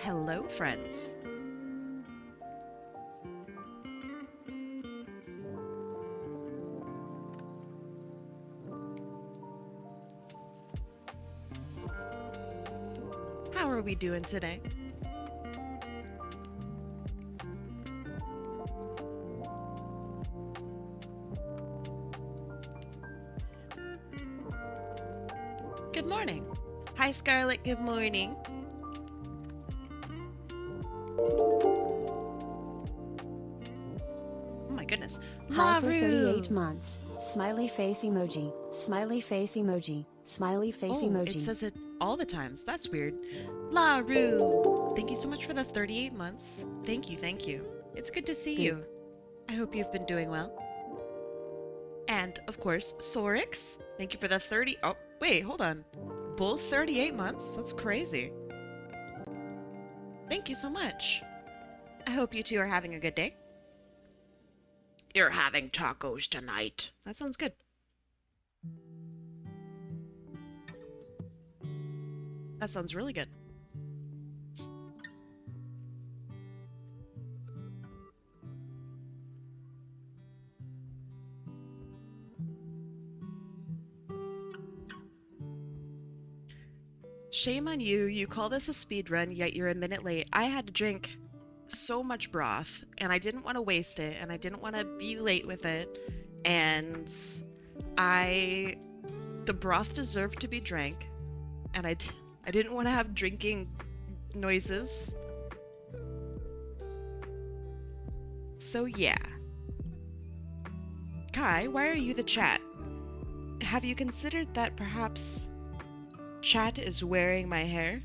Hello, friends. How are we doing today? Good morning. Hi, Scarlett. Good morning. Oh my goodness. Hi for Maru! 38 months. Smiley face emoji. Smiley face emoji. Smiley face emoji. It says it all the times. That's weird. Laru! Thank you so much for the 38 months. Thank you, thank you. It's good to see you. I hope you've been doing well. And, of course, Sorix. Thank you for the 30... Oh, wait, hold on. Both 38 months? That's crazy. Thank you so much. I hope you two are having a good day. You're having tacos tonight. That sounds good. That sounds really good. Shame on you. You call this a speed run, yet you're a minute late. I had to drink so much broth, and I didn't want to waste it, and I didn't want to be late with it, and the broth deserved to be drank, and I didn't want to have drinking noises. So yeah. Kai, why are you the chat? Have you considered that perhaps chat is wearing my hair?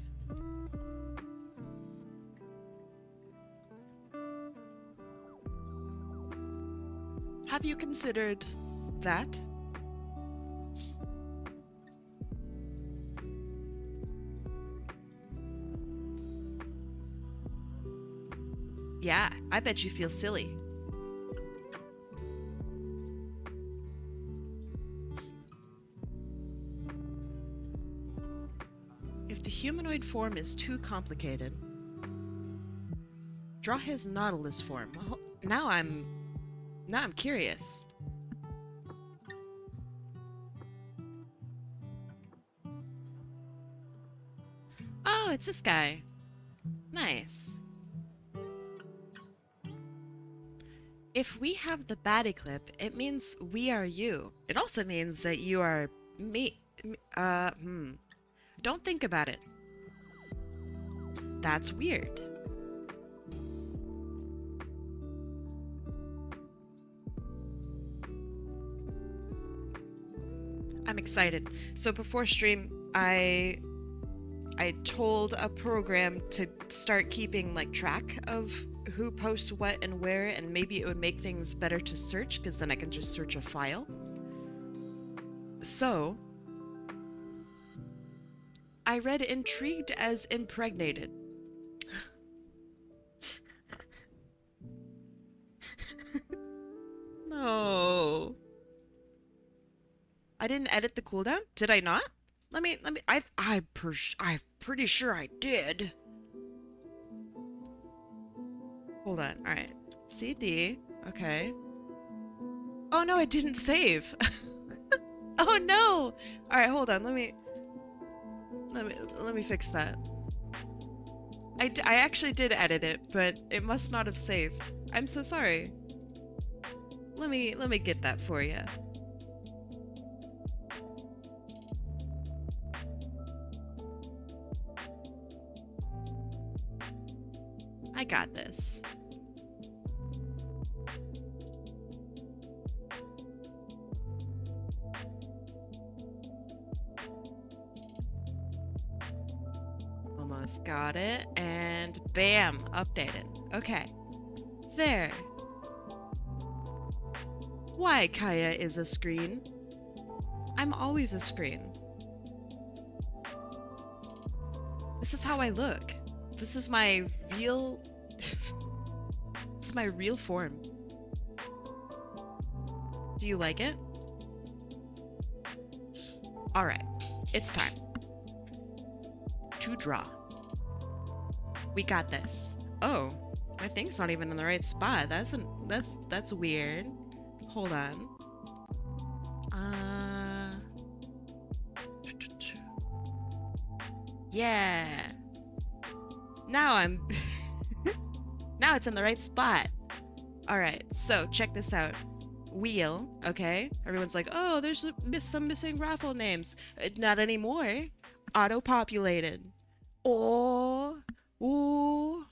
Have you considered that? Yeah, I bet you feel silly. If the humanoid form is too complicated, draw his nautilus form. Well, now I'm curious. Oh, it's this guy. Nice. If we have the baddie clip, it means we are you. It also means that you are me. Don't think about it. That's weird. I'm excited. So before stream, I told a program to start keeping like track of who posts what and where, and maybe it would make things better to search, because then I can just search a file. So I read intrigued as impregnated. No. I didn't edit the cooldown? Did I not? I'm pretty sure I did. Hold on. All right. CD. Okay. Oh no, I didn't save. Oh no. All right, hold on. Let me fix that. I actually did edit it, but it must not have saved. I'm so sorry. Let me get that for you. I got this. Almost got it, and bam, updated. Okay, there. Why Kaya is a screen? I'm always a screen. This is how I look. This is my real... This is my real form. Do you like it? Alright, it's time to draw. We got this. Oh, my thing's not even in the right spot. That's weird. Hold on. Yeah. Now I'm now it's in the right spot. All right. So, check this out. Wheel, okay? Everyone's like, "Oh, there's some missing raffle names." Not anymore. Auto-populated. Oh. Ooh.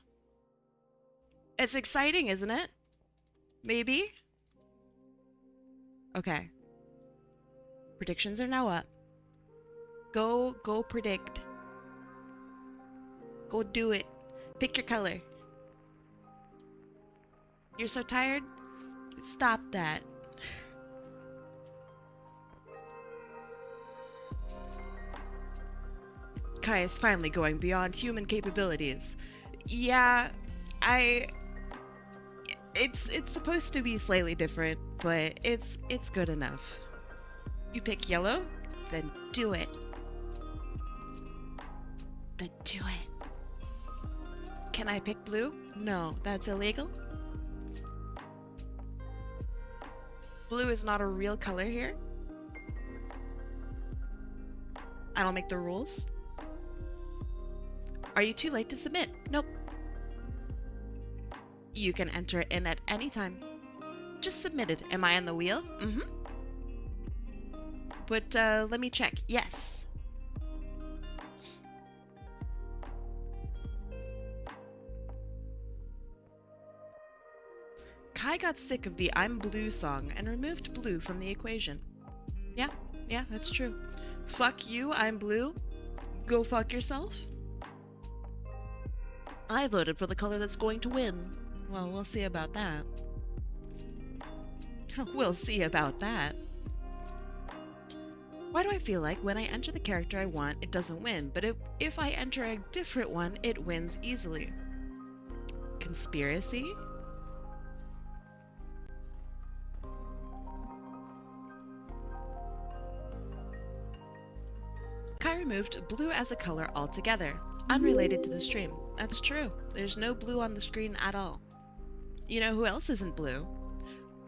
It's exciting, isn't it? Maybe? Okay. Predictions are now up. Go predict. Go do it. Pick your color. You're so tired? Stop that. Kai is finally going beyond human capabilities. Yeah, it's supposed to be slightly different, but it's good enough. You pick yellow? Then do it. Then do it. Can I pick blue? No, that's illegal. Blue is not a real color here. I don't make the rules. Are you too late to submit? Nope. You can enter in at any time. Just submitted. Am I on the wheel? Mm-hmm. But let me check. Yes. Kai got sick of the I'm Blue song and removed blue from the equation. Yeah, that's true. Fuck you, I'm blue. Go fuck yourself. I voted for the color that's going to win. Well, we'll see about that. We'll see about that. Why do I feel like when I enter the character I want, it doesn't win, but if I enter a different one, it wins easily? Conspiracy? Kai removed blue as a color altogether, unrelated to the stream. That's true. There's no blue on the screen at all. You know who else isn't blue?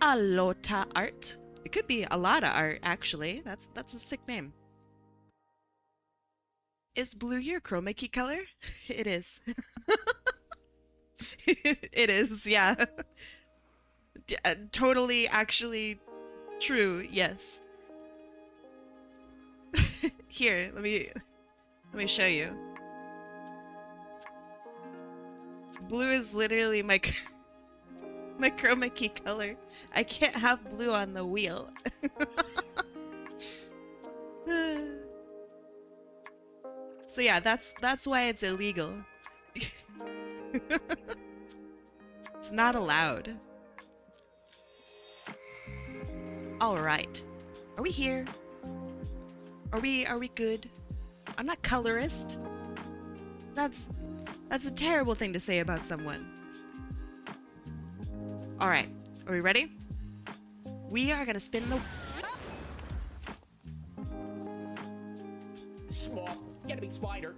Alota Art. It could be a lot of art, actually. That's a sick name. Is blue your chroma key color? It is. It is, yeah. Totally, actually, true, yes. Here, let me show you. Blue is literally my chroma key color. I can't have blue on the wheel. So yeah, that's why it's illegal. It's not allowed. All right. Are we here? Are we good? I'm not colorist. That's a terrible thing to say about someone. All right. Are we ready? We are going to spin the Small. Get a big spider.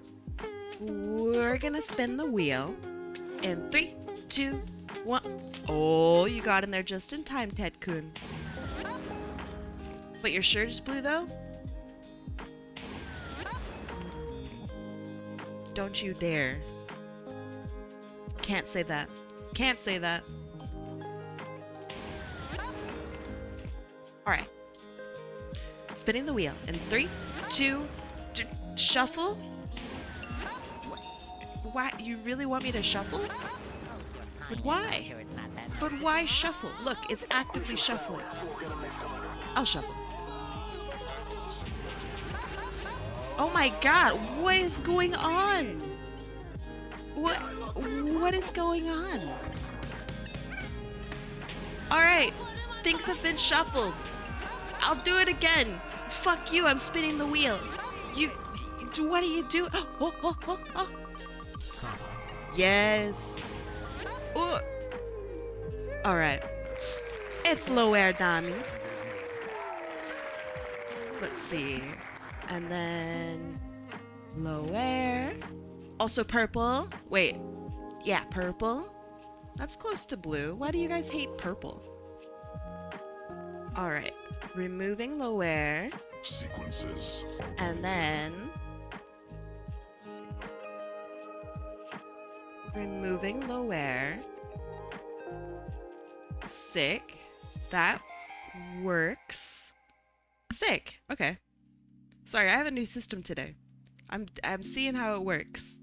We're going to spin the wheel in 3, 2, 1. Oh, you got in there just in time, Ted-kun. But your shirt is blue though? Don't you dare. Can't say that. Can't say that. Alright. Spinning the wheel in 3, 2, shuffle? Why? You really want me to shuffle? But why? But why shuffle? Look, it's actively shuffling. I'll shuffle. Oh my god, what is going on? What is going on? Alright, things have been shuffled. I'll do it again. Fuck you, I'm spinning the wheel. What do you do? Oh. Yes. Alright. It's low air Dami. Let's see. And then low air. Also purple. Wait. Yeah, purple. That's close to blue. Why do you guys hate purple? Alright. Removing Lower. Sequences. And then... removing Lower. Sick. That works. Sick. Okay. Sorry, I have a new system today. I'm seeing how it works.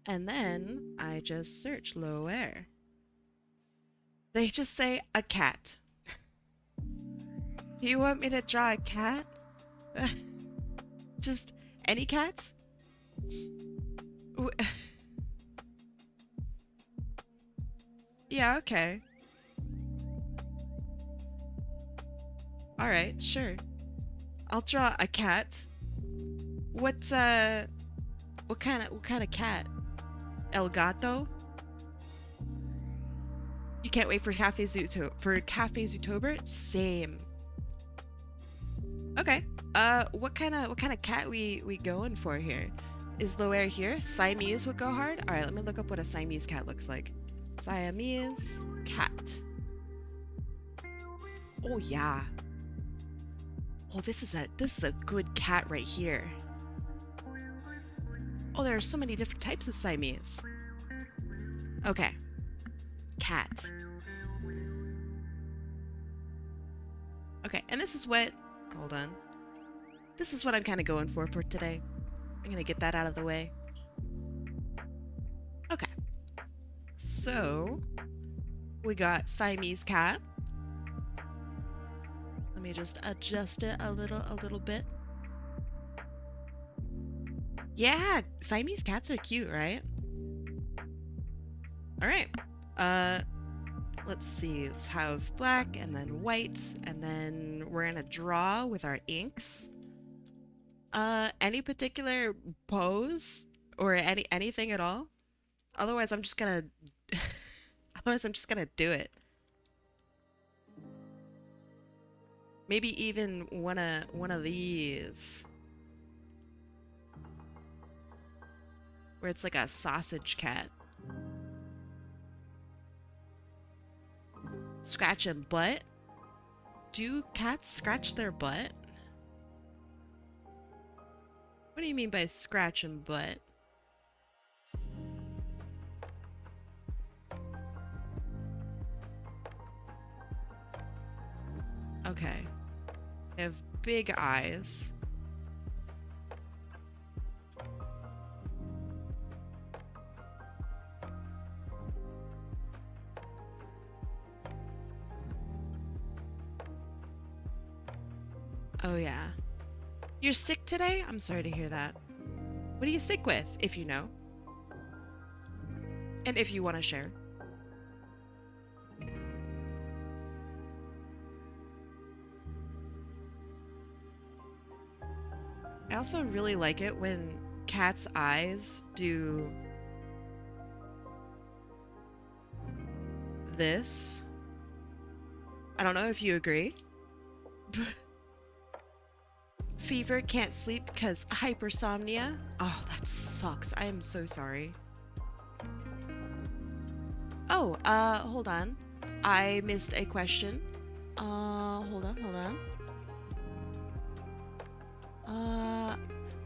And then I just search Lower. They just say a cat. You want me to draw a cat? Just any cats? Yeah, okay. Alright, sure. I'll draw a cat. What kind of cat? El gato? You can't wait for Cafe Zootober? Same. Okay. What kind of cat we going for here? Is Loer here? Siamese would go hard? Alright, let me look up what a Siamese cat looks like. Siamese cat. Oh yeah. Oh, this is a good cat right here. Oh, there are so many different types of Siamese. Okay. Cat. Okay, and this is what... hold on. This is what I'm kind of going for today. I'm gonna get that out of the way. Okay. So, we got Siamese cat. Let me just adjust it a little bit. Yeah, Siamese cats are cute, right? Alright. Let's see. Let's have black and then white, and then we're gonna draw with our inks. Any particular pose or anything at all? Otherwise, I'm just gonna do it. Maybe even one of these. Where it's like a sausage cat. Scratching butt? Do cats scratch their butt? What do you mean by scratching butt? Okay. They have big eyes. Oh yeah. You're sick today? I'm sorry to hear that. What are you sick with, if you know? And if you want to share. I also really like it when cats' eyes do this. I don't know if you agree. Fever, can't sleep because hypersomnia. Oh, that sucks. I am so sorry. Oh, hold on. I missed a question. Hold on.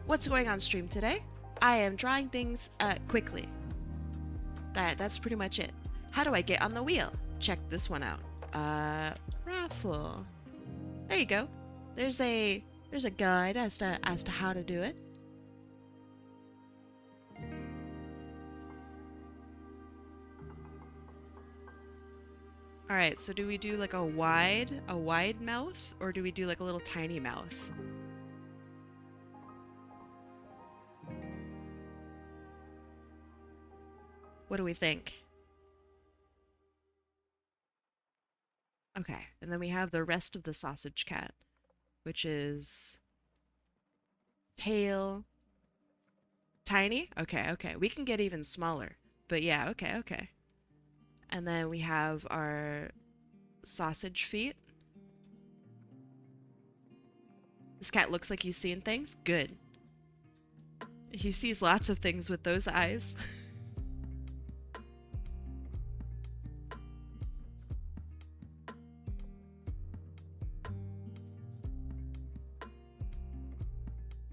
What's going on stream today? I am drawing things, quickly. That's pretty much it. How do I get on the wheel? Check this one out. Raffle. There you go. There's a guide as to how to do it. All right, so do we do like a wide mouth, or do we do like a little tiny mouth? What do we think? Okay, and then we have the rest of the sausage cat, which is tail. Tiny? Okay. We can get even smaller. But yeah, okay. And then we have our sausage feet. This cat looks like he's seeing things. Good. He sees lots of things with those eyes.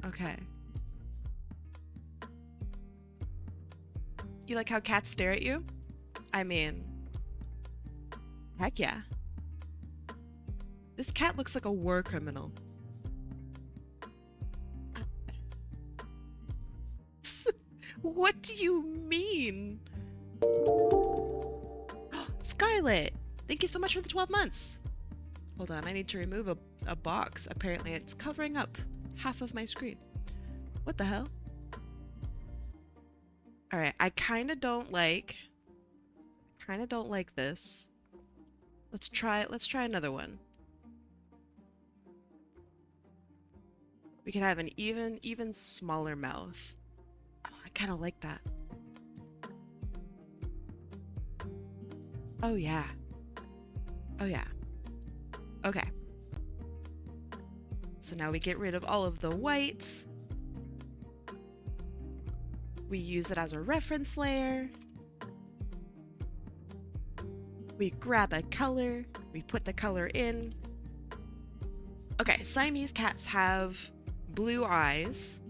Okay. You like how cats stare at you? I mean, heck yeah. This cat looks like a war criminal. What do you mean? Scarlet, thank you so much for the 12 months. Hold on, I need to remove a box. Apparently it's covering up half of my screen. What the hell? Alright, I kind of don't like this. Let's try another one. We can have an even smaller mouth. Oh, I kind of like that. Oh yeah. Oh yeah. Okay. So now we get rid of all of the whites. We use it as a reference layer. We grab a color. We put the color in. Okay, Siamese cats have blue eyes.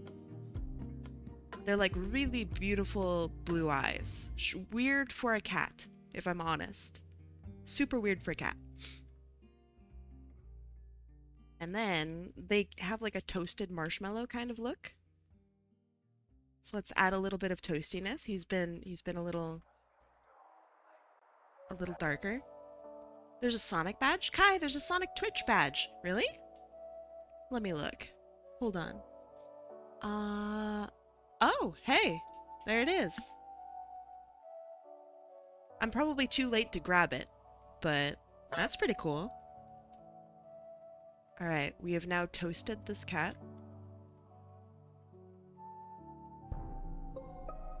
They're like really beautiful blue eyes. Weird for a cat, if I'm honest. Super weird for a cat. And then they have like a toasted marshmallow kind of look. So let's add a little bit of toastiness. He's been a little darker. There's a Sonic badge? Kai, there's a Sonic Twitch badge. Really? Let me look. Hold on. Oh, hey. There it is. I'm probably too late to grab it, but that's pretty cool. All right, we have now toasted this cat.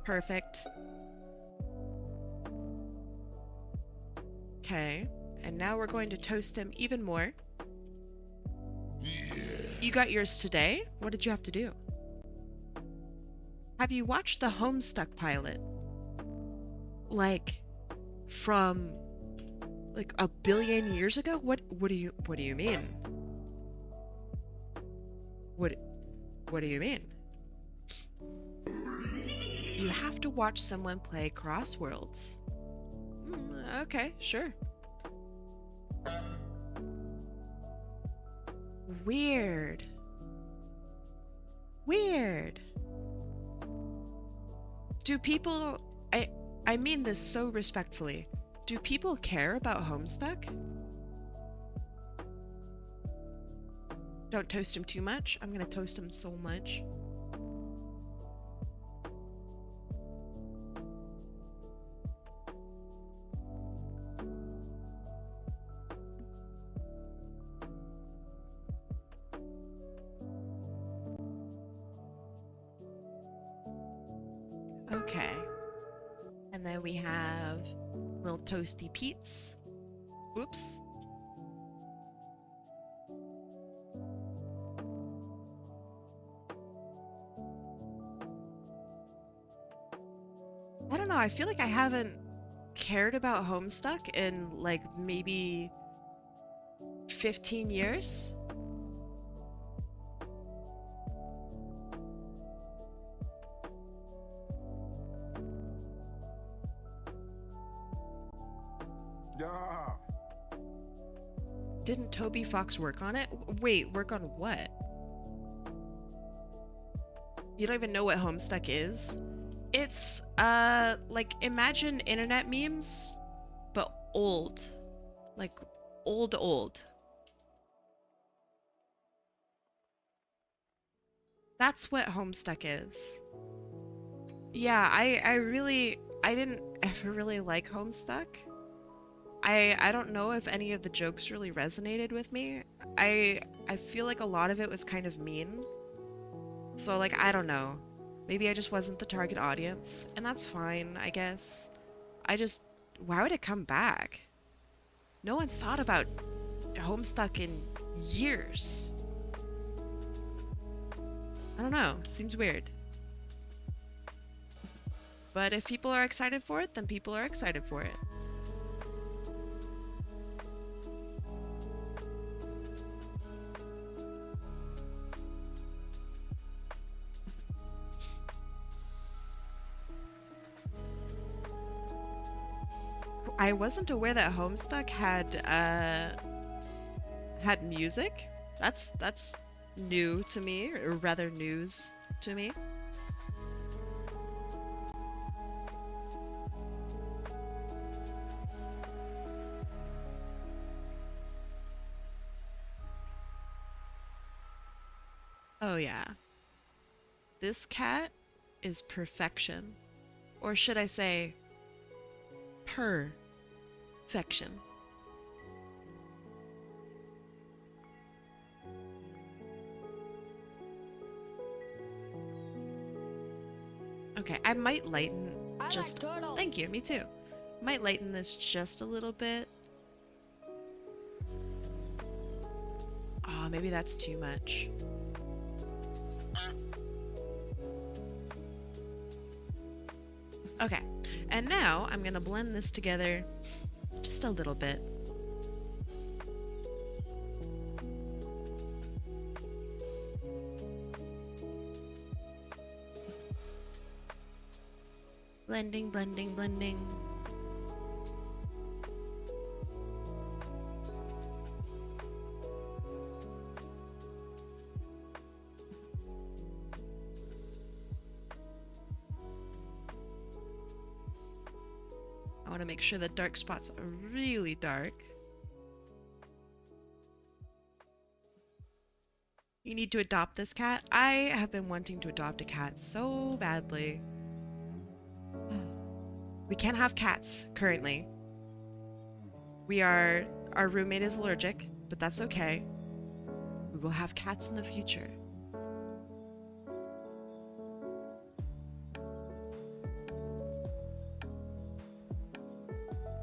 Perfect. Okay, and now we're going to toast him even more. You got yours today? What did you have to do? Have you watched the Homestuck pilot? Like, from like a billion years ago? What do you mean? What do you mean? You have to watch someone play Crossworlds. Okay, sure. Weird. Weird. Do people... I mean this so respectfully. Do people care about Homestuck? Don't toast him too much. I'm gonna toast him so much. Okay. And then we have little toasty Pete's. Oops. I don't know, I feel like I haven't cared about Homestuck in like maybe 15 years. Yeah. Didn't Toby Fox work on it? Wait, work on what? You don't even know what Homestuck is? It's, like, imagine internet memes, but old. Like, old. That's what Homestuck is. Yeah, I didn't ever really like Homestuck. I don't know if any of the jokes really resonated with me. I feel like a lot of it was kind of mean. So, like, I don't know. Maybe I just wasn't the target audience, and that's fine, I guess. Why would it come back? No one's thought about Homestuck in years. I don't know, seems weird. But if people are excited for it, then people are excited for it. I wasn't aware that Homestuck had music. That's new to me, or rather news to me. Oh yeah. This cat is perfection. Or should I say perfection. Okay, I might lighten just... Thank you, me too. Might lighten this just a little bit. Oh, maybe that's too much. Okay, and now I'm gonna blend this together just a little bit. Blending, blending, blending. I want to make sure the dark spots are really dark. You need to adopt this cat. I have been wanting to adopt a cat so badly. We can't have cats currently. Our roommate is allergic, but that's okay. We will have cats in the future.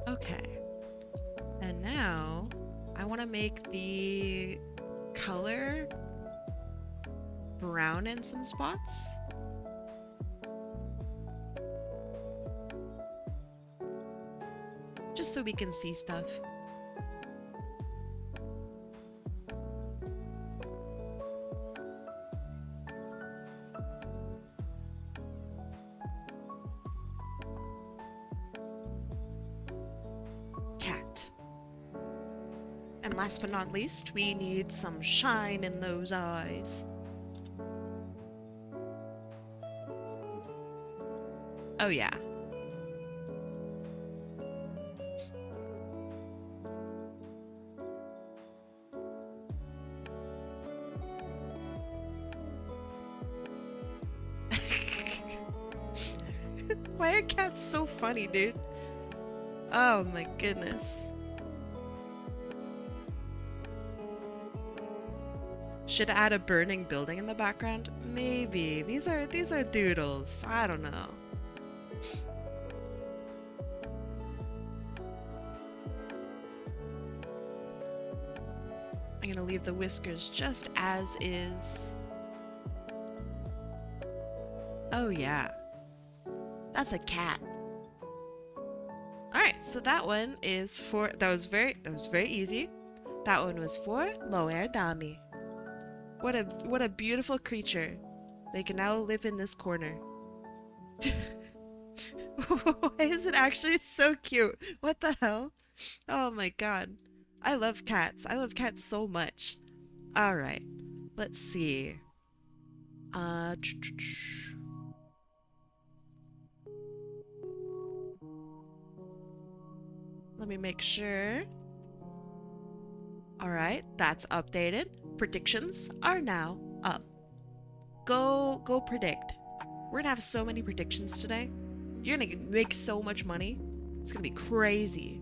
Okay. And now I want to make the color brown in some spots. Just so we can see stuff. Cat. And last but not least, we need some shine in those eyes. Oh yeah. Why are cats so funny, dude? Oh my goodness. Should add a burning building in the background? Maybe. These are doodles. I don't know. I'm gonna leave the whiskers just as is. Oh yeah. That's a cat. Alright, so that one is for... That was very easy. That one was for Loer Dami. What a beautiful creature. They can now live in this corner. Why is it actually so cute? What the hell? Oh my god. I love cats. I love cats so much. Alright. Let's see. Let me make sure. Alright, that's updated. Predictions are now up. Go predict. We're gonna have so many predictions today. You're gonna make so much money. It's gonna be crazy.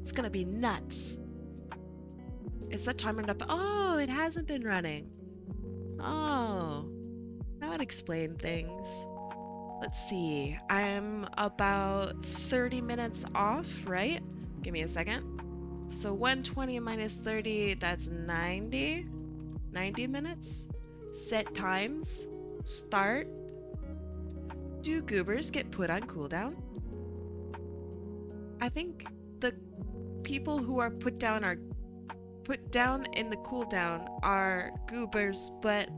It's gonna be nuts. Is that timer up? Oh, it hasn't been running. Oh, that would explain things. Let's see. I'm about 30 minutes off, right? Give me a second. So 120 minus 30, that's 90. 90 minutes. Set times. Start. Do goobers get put on cooldown? I think the people who are put down in the cooldown are goobers, but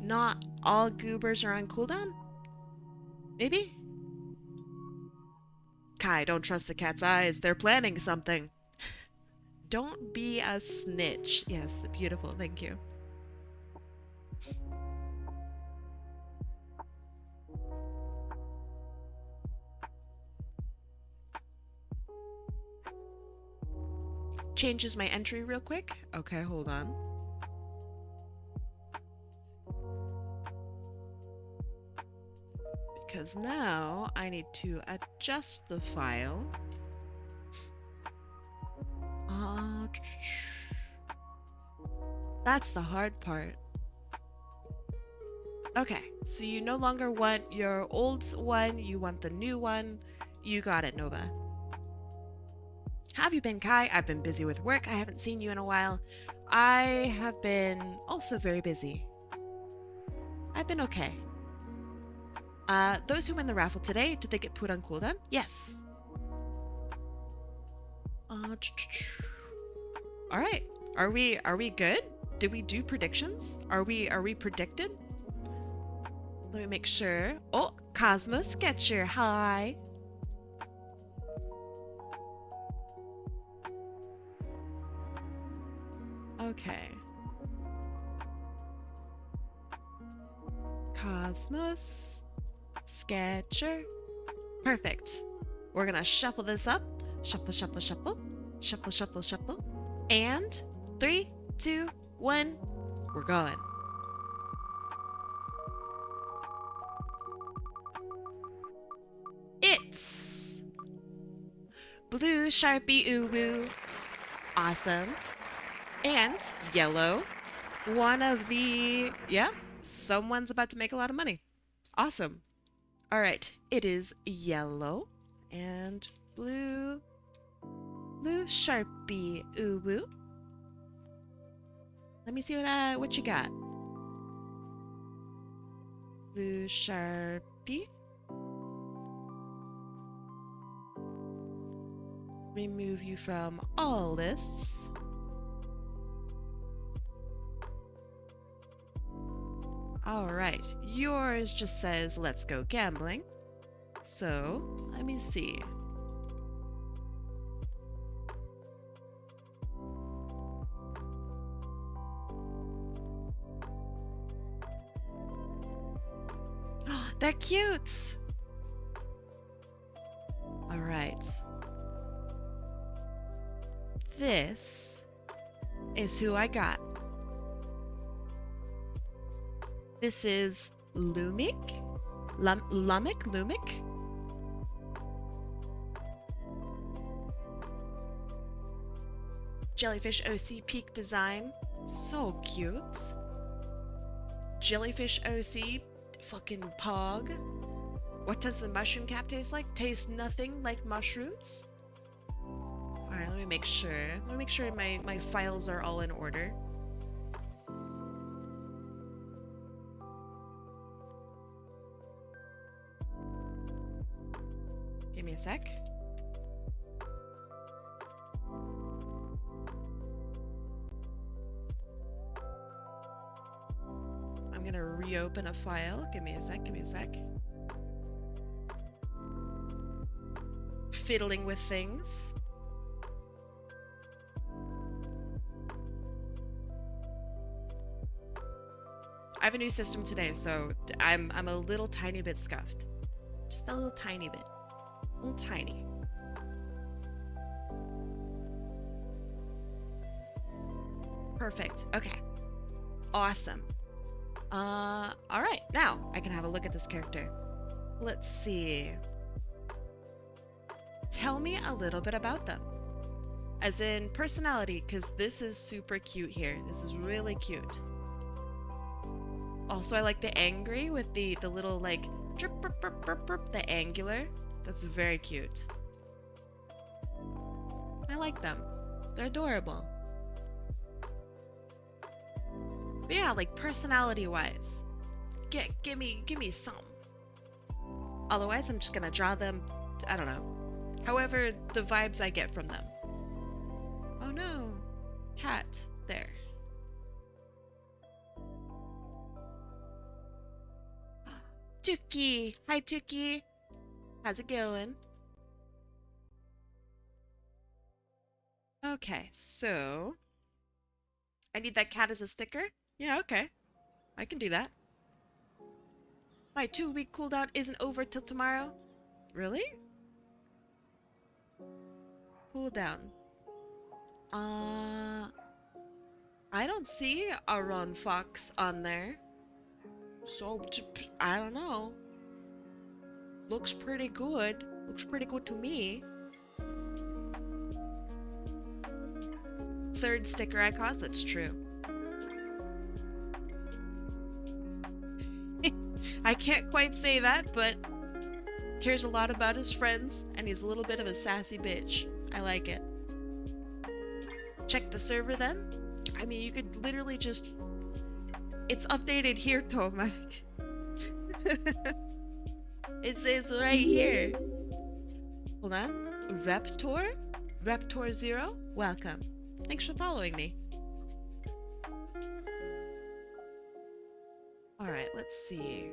not all goobers are on cooldown? Maybe? Kai, don't trust the cat's eyes. They're planning something. Don't be a snitch. Yes, beautiful. Thank you. Changes my entry real quick. Okay, hold on. Because now I need to adjust the file. That's the hard part. Okay, so you no longer want your old one, you want the new one. You got it, Nova. How have you been, Kai? I've been busy with work. I haven't seen you in a while. I have been also very busy. I've been okay. Those who win the raffle today, did they get put on cooldown? Yes. All right. Are we good? Did we do predictions? Are we predicted? Let me make sure. Oh, Cosmos Sketcher, hi. Okay. Cosmos Sketcher. Perfect. We're gonna shuffle this up. Shuffle, shuffle, shuffle. Shuffle, shuffle, shuffle. And 3, 2, 1. We're going. It's bluesharpiuwu. Awesome. And yellow. One of the... Yeah, someone's about to make a lot of money. Awesome. All right, it is yellow and blue. Bluesharpiuwu. Let me see what you got. Bluesharpie. Remove you from all lists. All right, yours just says let's go gambling. So let me see. They're cute. All right. This is who I got. This is Lumik? Lumik? Jellyfish OC Peak Design. So cute. Jellyfish OC fucking pog. What does the mushroom cap taste like? Tastes nothing like mushrooms. Alright, let me make sure. Let me make sure my files are all in order. Give me a sec. I'm gonna reopen a file. Give me a sec, give me a sec. Fiddling with things. I have a new system today, so I'm a little tiny bit scuffed. Just a little tiny bit. A little tiny. Perfect. Okay. Awesome. Alright, now I can have a look at this character. Let's see. Tell me a little bit about them. As in personality, because this is super cute here. This is really cute. Also, I like the angry with the little like drip, burp, burp, burp, burp, the angular. That's very cute. I like them. They're adorable. But yeah, like personality-wise, give me some. Otherwise, I'm just gonna draw them. I don't know. However, the vibes I get from them. Oh no, cat there. Tuki! Hi, Tuki! How's it going? Okay, so... I need that cat as a sticker? Yeah, okay. I can do that. My 2-week cooldown isn't over till tomorrow? Really? Cooldown. I don't see a Ron Fox on there. So, I don't know. Looks pretty good. Looks pretty good to me. 3rd sticker I caused, that's true. I can't quite say that, but cares a lot about his friends, and he's a little bit of a sassy bitch. I like it. Check the server then? I mean, you could literally just... It's updated here, Tomac. It says right here. Hold on. Reptor? Reptor0? Welcome. Thanks for following me. Alright, let's see.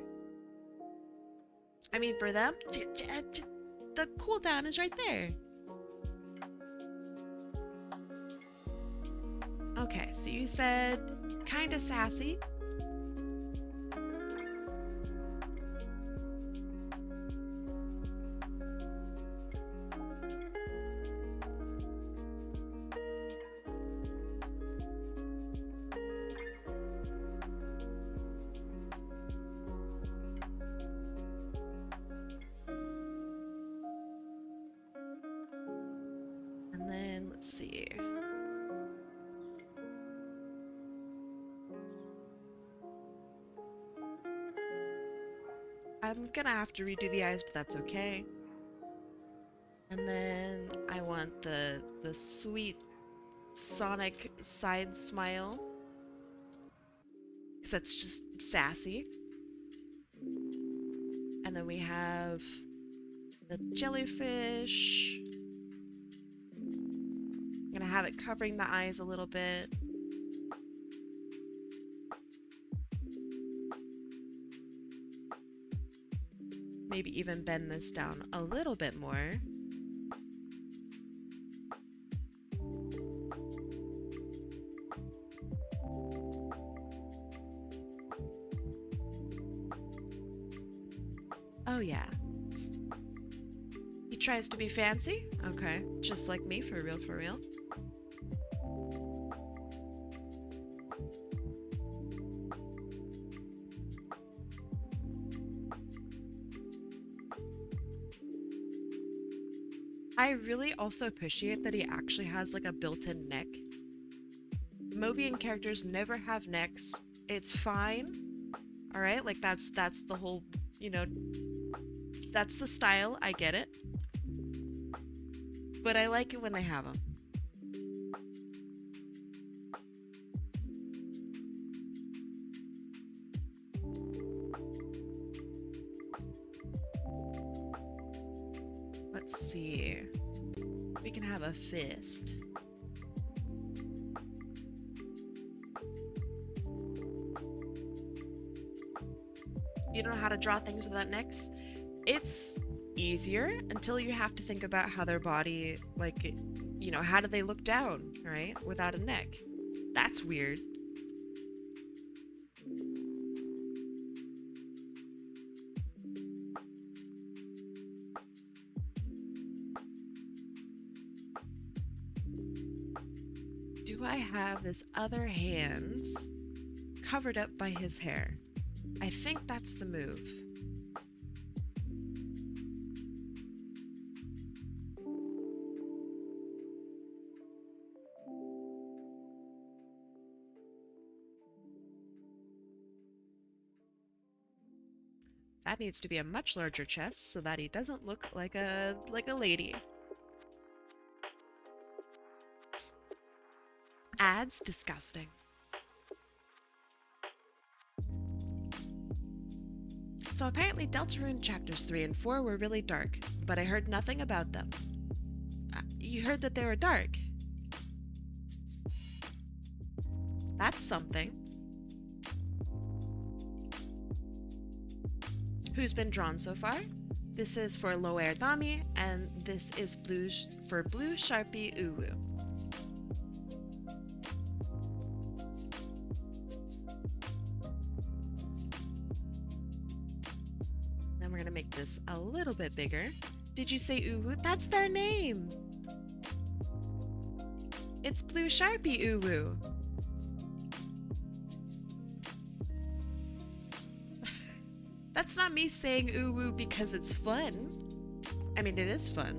I mean, for them, the cooldown is right there. Okay, so you said kinda sassy. And then, let's see. I'm gonna have to redo the eyes, but that's okay. And then I want the sweet Sonic side smile, because that's just sassy. And then we have the jellyfish. I'm gonna have it covering the eyes a little bit. Maybe even bend this down a little bit more. Oh yeah. He tries to be fancy? Okay, just like me, for real, for real. I really also appreciate that he actually has like a built-in neck. Mobian characters never have necks. It's fine. Alright, like that's the whole, you know, that's the style, I get it. But I like it when they have them. Let's see. We can have a fist. You don't know how to draw things without necks? It's easier until you have to think about how their body, like, you know, how do they look down, right? Without a neck. That's weird. Do I have this other hand covered up by his hair? I think that's the move. That needs to be a much larger chest so that he doesn't look like a lady. Ads? Disgusting. So apparently Deltarune chapters 3 and 4 were really dark, but I heard nothing about them. You heard that they were dark? That's something. who's been drawn so far. This is for Lower Dami, and this is for bluesharpiuwu. Then we're gonna make this a little bit bigger. Did you say uwu? That's their name! It's bluesharpiuwu. That's not me saying uwu because it's fun. I mean, it is fun.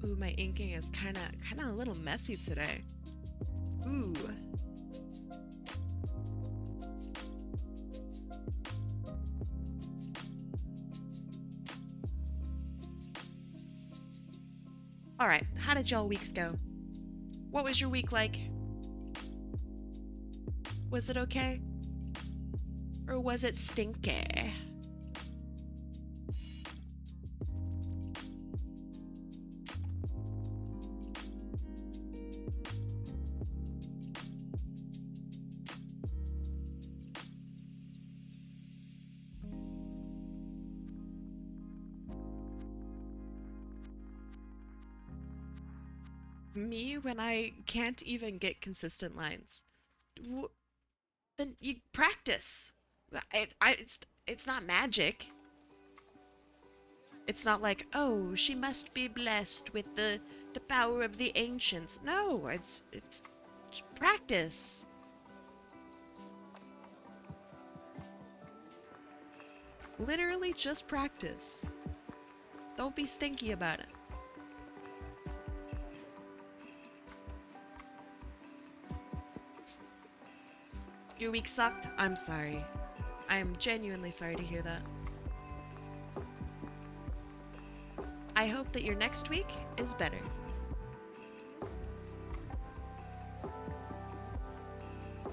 Ooh, my inking is kind of a little messy today. Ooh. All right, how did y'all weeks go? What was your week like? Was it okay? Or was it stinky? Me when I can't even get consistent lines. Then you practice. It's not magic. It's not like, oh, she must be blessed with the power of the ancients. No, it's practice. Literally just practice. Don't be stinky about it. Your week sucked? I'm sorry. I am genuinely sorry to hear that. I hope that your next week is better.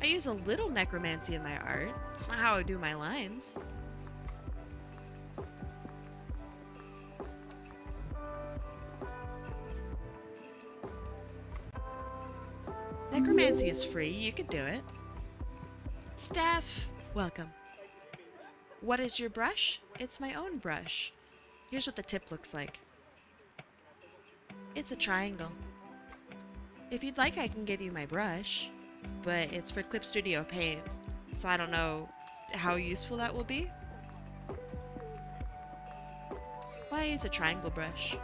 I use a little necromancy in my art. It's not how I do my lines. Necromancy is free. You could do it. Steph, welcome. What is your brush? It's my own brush. Here's what the tip looks like. It's a triangle. If you'd like, I can give you my brush, but it's for Clip Studio Paint, so I don't know how useful that will be. Why use a triangle brush?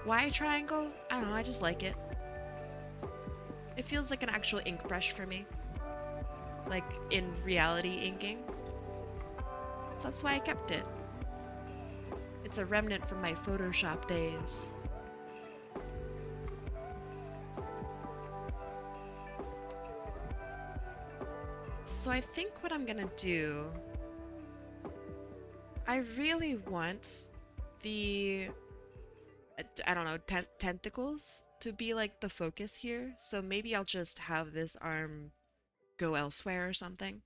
Why a triangle? I don't know, I just like it. It feels like an actual ink brush for me. Like in reality inking. So that's why I kept it. It's a remnant from my Photoshop days. So I think what I'm gonna do, I really want the, I don't know, tentacles to be like the focus here. So maybe I'll just have this arm go elsewhere or something.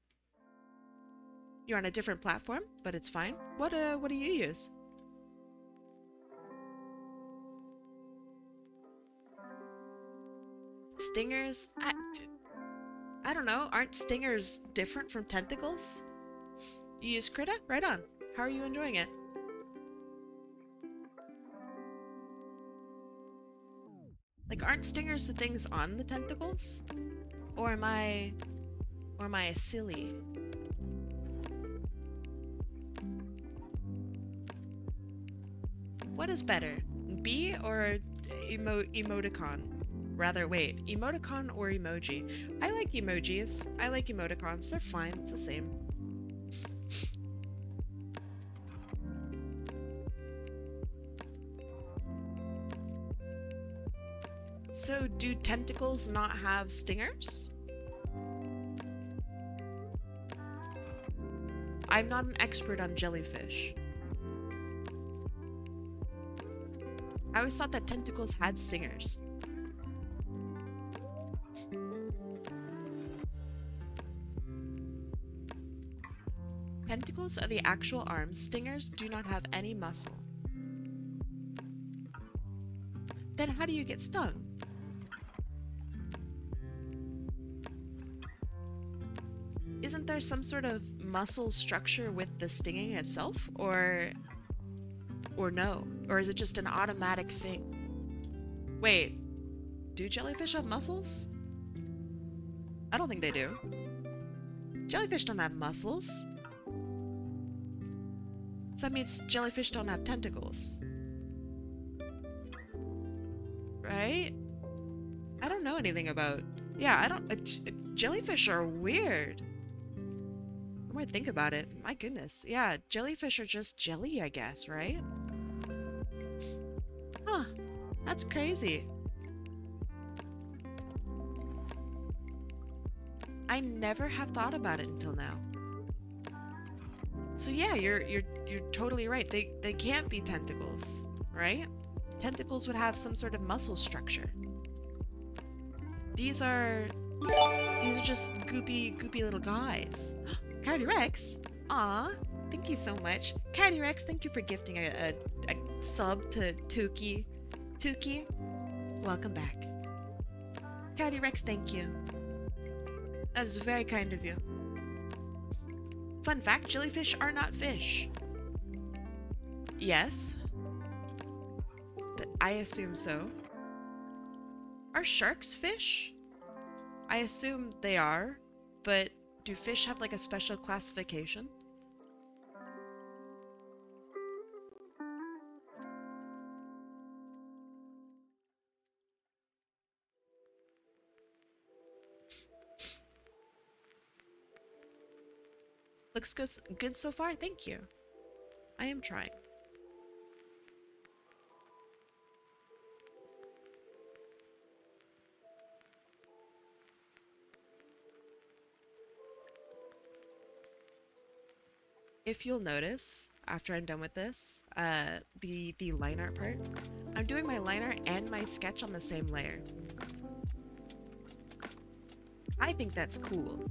You're on a different platform, but it's fine. What do you use? Stingers? I don't know. Aren't stingers different from tentacles? You use Krita? Right on. How are you enjoying it? Like, aren't stingers the things on the tentacles? Or am I silly? What is better? Bee or emoticon? Rather, wait, emoticon or emoji? I like emojis. I like emoticons. They're fine. It's the same. So, do tentacles not have stingers? I'm not an expert on jellyfish. I always thought that tentacles had stingers. Tentacles are the actual arms. Stingers do not have any muscle. Then how do you get stung? Isn't there some sort of muscle structure with the stinging itself? Or no? Or is it just an automatic thing? Wait, do jellyfish have muscles? I don't think they do. Jellyfish don't have muscles. So that means jellyfish don't have tentacles. Right? I don't know anything about... Yeah, I don't... jellyfish are weird. The more I think about it, my goodness. Yeah, jellyfish are just jelly, I guess, right? Huh. That's crazy. I never have thought about it until now. So yeah, you're totally right. They can't be tentacles, right? Tentacles would have some sort of muscle structure. These are just goopy little guys. Coyote Rex, aw, thank you so much. Coyote Rex, thank you for gifting a sub to Tuki. Tuki, welcome back. Coyote Rex, thank you. That is very kind of you. Fun fact, jellyfish are not fish. Yes. I assume so. Are sharks fish? I assume they are, but do fish have like a special classification? Looks good so far, thank you. I am trying. If you'll notice, after I'm done with this, the line art part, I'm doing my line art and my sketch on the same layer. I think that's cool.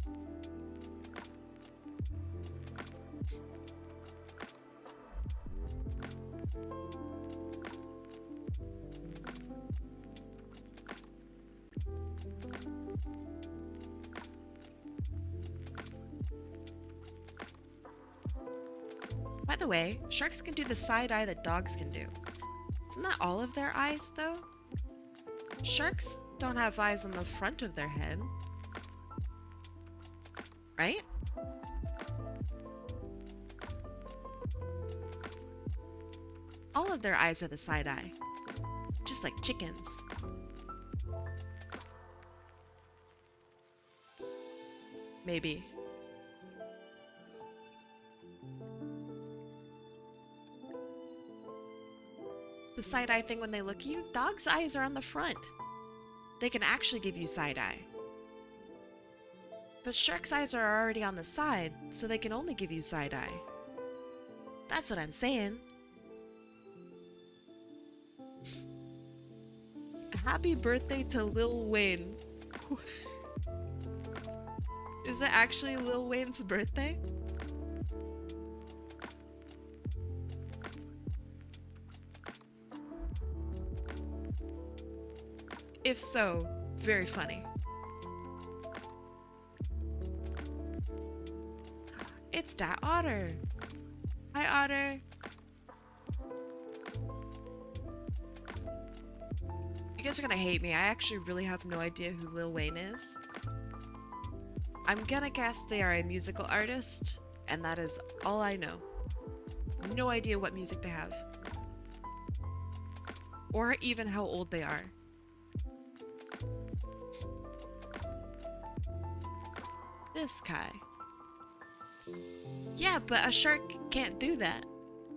By the way, sharks can do the side eye that dogs can do. Isn't that all of their eyes, though? Sharks don't have eyes on the front of their head. Right? All of their eyes are the side eye. Just like chickens. Maybe. The side eye thing when they look at you, dogs' eyes are on the front. They can actually give you side eye. But sharks' eyes are already on the side, so they can only give you side eye. That's what I'm saying. Happy birthday to Lil Wayne. Is it actually Lil Wayne's birthday? If so, very funny. It's that Otter. Hi, Otter. You guys are gonna hate me. I actually really have no idea who Lil Wayne is. I'm gonna guess they are a musical artist, and that is all I know. No idea what music they have. Or even how old they are. This guy. Yeah, but a shark can't do that.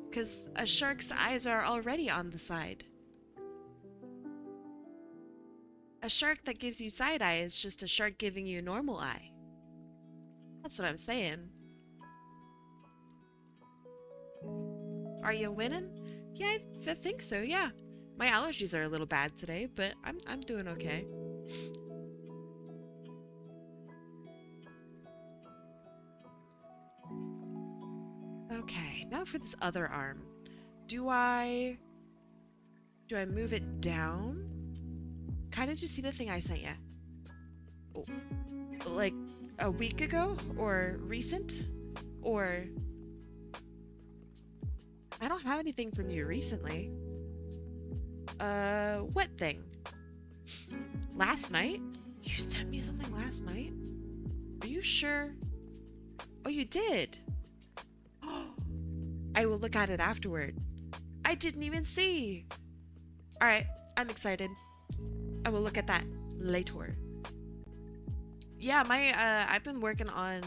Because a shark's eyes are already on the side. A shark that gives you side eye is just a shark giving you normal eye. That's what I'm saying. Are you winning? Yeah, I think so, yeah. My allergies are a little bad today, but I'm doing okay. Okay, now for this other arm. Do I move it down? Kind of just see the thing I sent you. Oh, like a week ago or recent? Or I don't have anything from you recently. What thing? Last night? You sent me something last night? Are you sure? Oh, you did? I will look at it afterward. I didn't even see. All right, I'm excited. I will look at that later. Yeah, I've been working on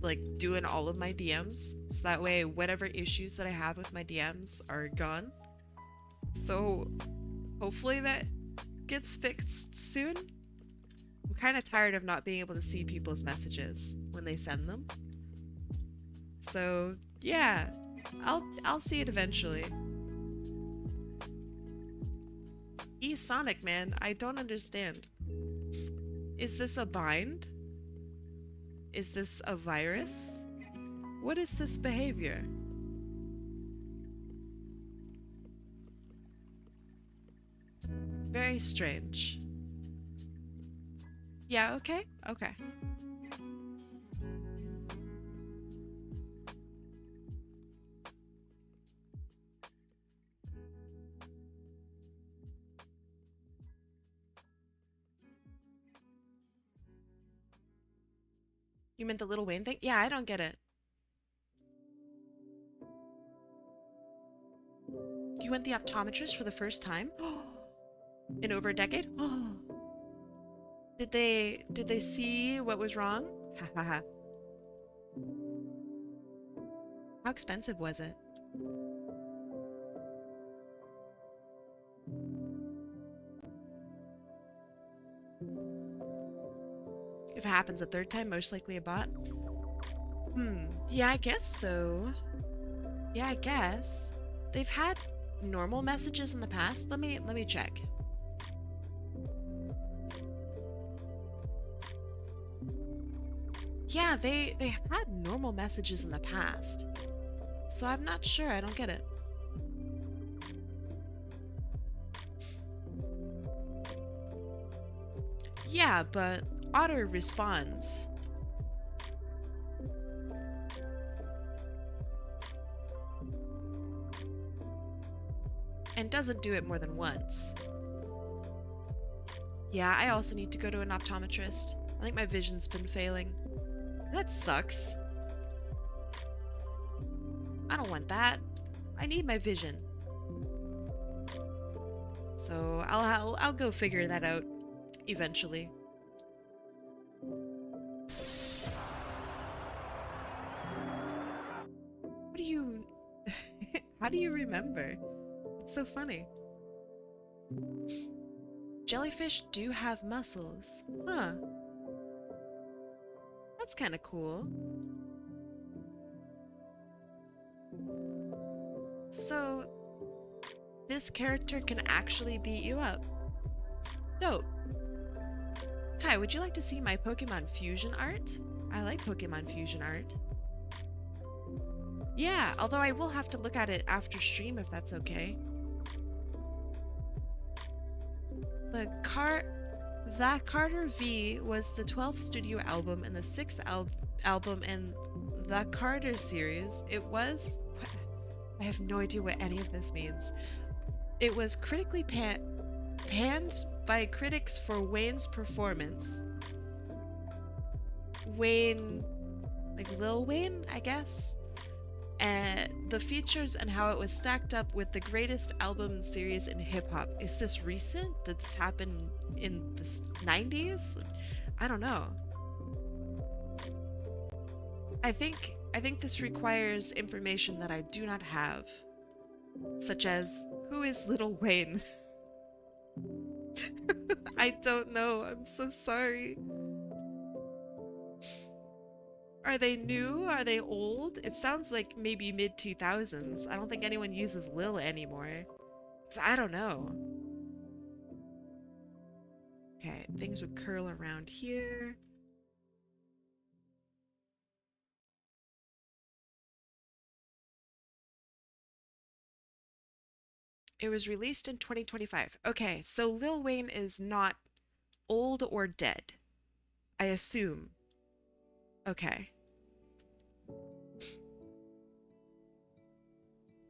like doing all of my DMs so that way whatever issues that I have with my DMs are gone. So hopefully that gets fixed soon. I'm kind of tired of not being able to see people's messages when they send them. So yeah, I'll see it eventually. Sonic, man, I don't understand. Is this a bind? Is this a virus? What is this behavior? Very strange. Yeah, okay? Okay. You meant the Little Wayne thing? Yeah, I don't get it. You went the optometrist for the first time? In over a decade? Did they see what was wrong? Ha ha ha. How expensive was it? If it happens a third time, most likely a bot? Yeah, I guess so. Yeah, I guess. They've had normal messages in the past. Let me check. Yeah, they've had normal messages in the past. So I'm not sure, I don't get it. Yeah, but Otter responds. And doesn't do it more than once. Yeah, I also need to go to an optometrist. I think my vision's been failing. That sucks. I don't want that. I need my vision. So I'll go figure that out eventually. What do you... How do you remember? It's so funny. Jellyfish do have muscles. Huh. That's kind of cool. So, this character can actually beat you up. Dope. Kai, would you like to see my Pokemon Fusion art? I like Pokemon Fusion art. Yeah, although I will have to look at it after stream if that's okay. That Carter V was the 12th studio album and the 6th album in the Carter series. It was... I have no idea what any of this means. It was critically panned by critics for Wayne's performance. Wayne... like Lil Wayne, I guess? And the features and how it was stacked up with the greatest album series in hip-hop. Is this recent? Did this happen in the 90s? I don't know. I think this requires information that I do not have. Such as, who is Lil Wayne? I don't know. I'm so sorry. Are they new? Are they old? It sounds like maybe mid 2000s. I don't think anyone uses Lil anymore. So I don't know. Okay, things would curl around here. It was released in 2025. Okay, so Lil Wayne is not old or dead, I assume. Okay.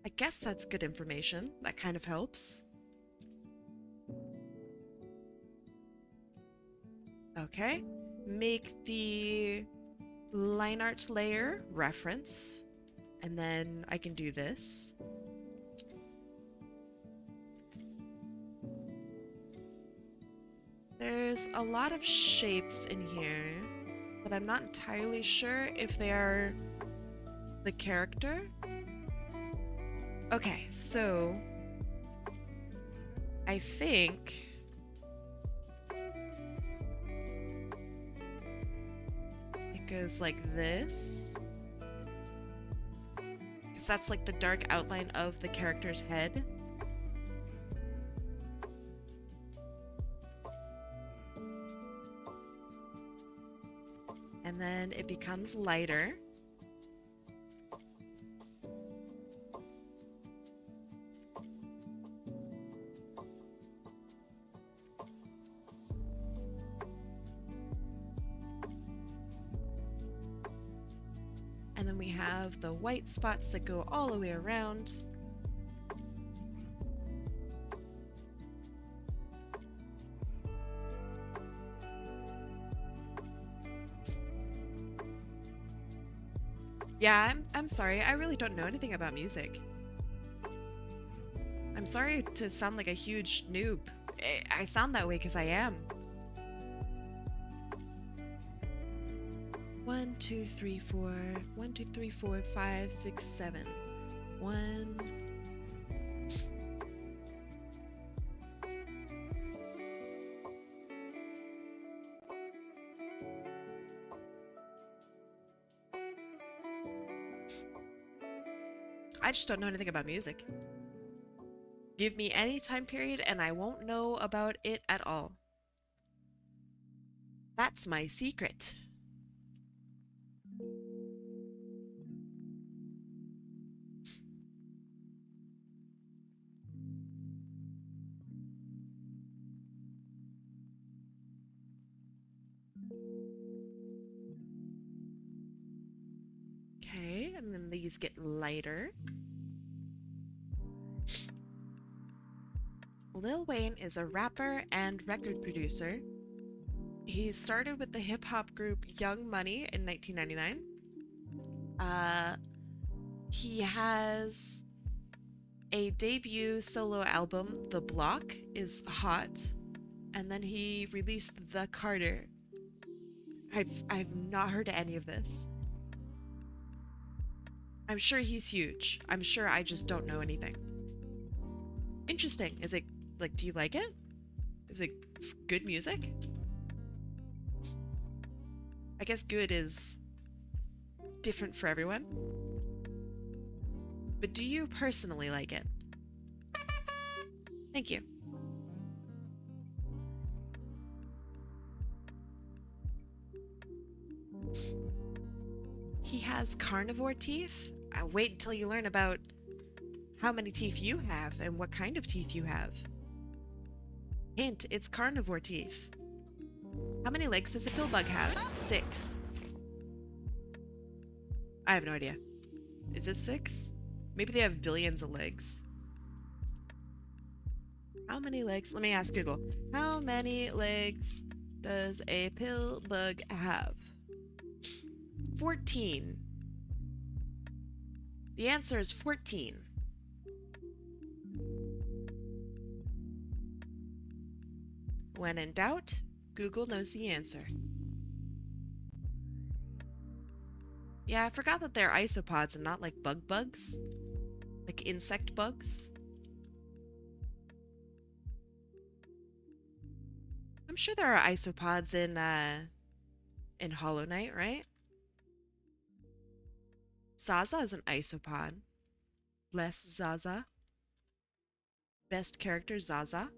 I guess that's good information. That kind of helps. Okay. Make the line art layer reference. And then I can do this. There's a lot of shapes in here, but I'm not entirely sure if they are the character. Okay, so I think it goes like this. Because that's like the dark outline of the character's head. And then it becomes lighter. And then we have the white spots that go all the way around. Yeah, I'm sorry. I really don't know anything about music. I'm sorry to sound like a huge noob. I sound that way because I am. 1, 2, 3, 4. 1, 2, 3, 4, 5, 6, 7. 1. I just don't know anything about music. Give me any time period and I won't know about it at all. That's my secret. Okay, and then these get lighter. Lil Wayne is a rapper and record producer. He started with the hip-hop group Young Money in 1999. He has a debut solo album, The Block, is hot. And then he released The Carter. I've not heard of any of this. I'm sure he's huge. I'm sure I just don't know anything. Interesting. Is it, like, do you like it? Is it good music? I guess good is different for everyone. But do you personally like it? Thank you. He has carnivore teeth? Wait until you learn about how many teeth you have and what kind of teeth you have. Hint, it's carnivore teeth. How many legs does a pillbug have? 6. I have no idea. Is it 6? Maybe they have billions of legs. How many legs? Let me ask Google. How many legs does a pillbug have? 14. The answer is 14. When in doubt, Google knows the answer. Yeah, I forgot that they're isopods and not like bugs. Like insect bugs. I'm sure there are isopods in Hollow Knight, right? Zaza is an isopod. Less Zaza. Best character, Zaza.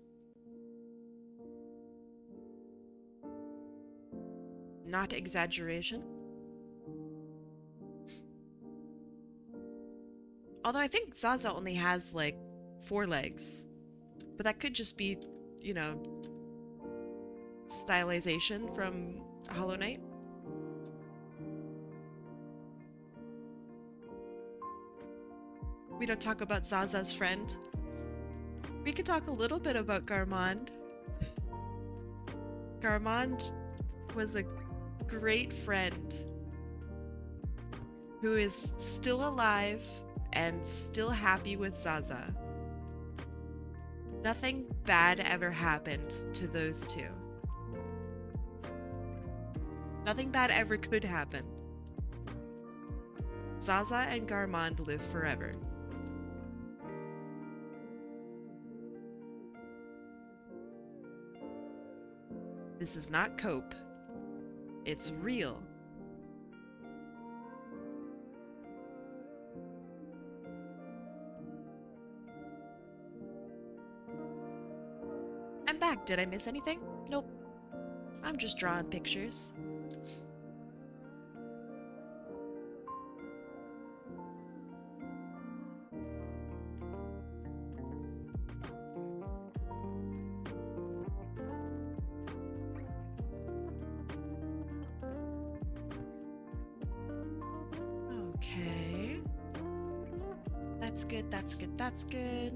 Not exaggeration. Although I think Zaza only has like 4 legs. But that could just be, you know, stylization from Hollow Knight. We don't talk about Zaza's friend. We could talk a little bit about Garmond. Garmond was a great friend who is still alive and still happy with Zaza. Nothing bad ever happened to those two. Nothing bad ever could happen. Zaza and Garmond live forever. This is not cope. It's real. I'm back. Did I miss anything? Nope. I'm just drawing pictures. Okay. That's good, that's good, that's good.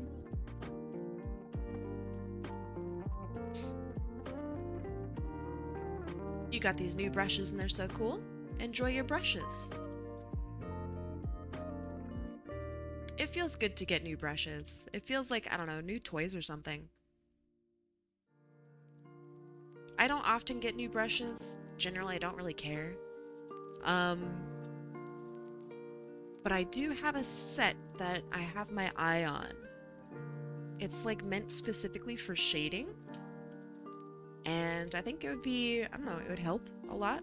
You got these new brushes and they're so cool. Enjoy your brushes. It feels good to get new brushes. It feels like, I don't know, new toys or something. I don't often get new brushes. Generally, I don't really care. But I do have a set that I have my eye on. It's like meant specifically for shading. And I think it would be, I don't know, it would help a lot.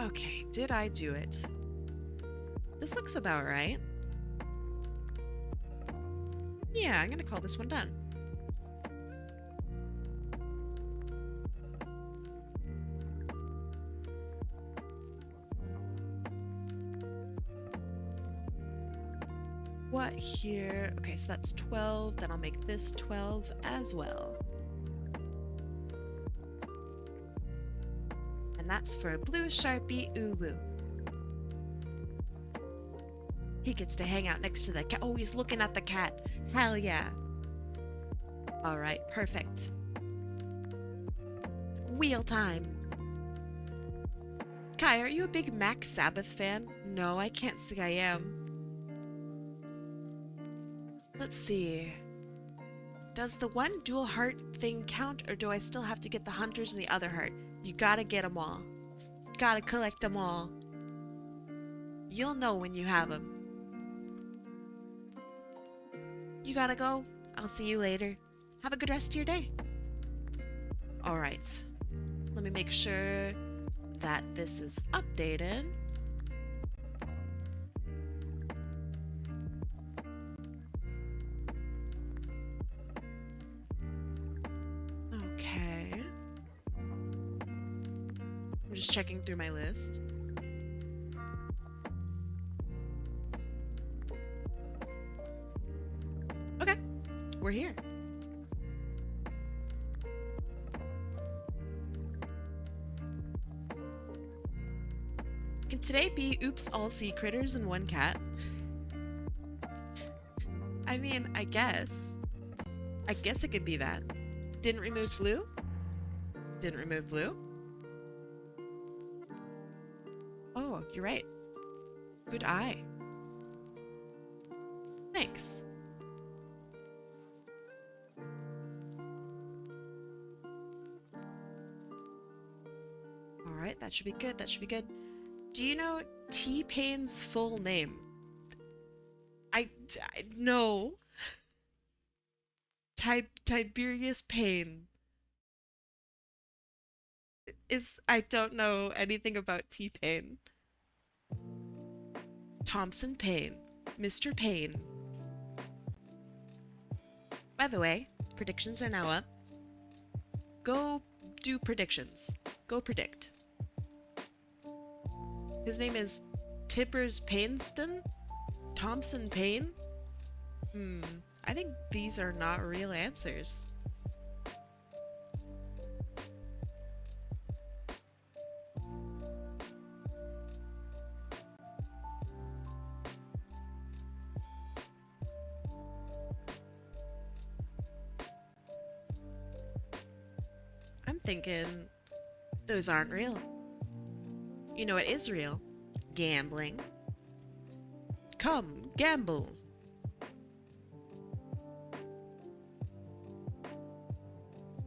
Okay, did I do it? This looks about right. Yeah, I'm gonna call this one done. What here? Okay, so that's 12. Then I'll make this 12 as well. And that's for bluesharpiuwu. He gets to hang out next to the cat. Oh, he's looking at the cat. Hell yeah. All right, perfect. Wheel time. Kai, are you a big Max Sabbath fan? No, I can't say I am. Let's see. Does the one dual heart thing count, or do I still have to get the hunters and the other heart? You gotta get them all. Gotta collect them all. You'll know when you have them. You gotta go. I'll see you later. Have a good rest of your day. Alright. Let me make sure that this is updated. Okay. I'm just checking through my list. Okay, we're here. Can today be oops all sea critters and one cat? I mean, I guess. I guess it could be that. Didn't remove blue? Didn't remove blue? Oh, you're right. Good eye. Thanks. Alright, that should be good, that should be good. Do you know T-Pain's full name? I no. Tiberius Payne. I don't know anything about T-Pain. Thompson Paine. Mr. Paine. By the way, predictions are now up. Go do predictions. Go predict. His name is Tippers Painston? Thompson Paine? I think these are not real answers. I'm thinking those aren't real. You know what is real? Gambling. Come, gamble.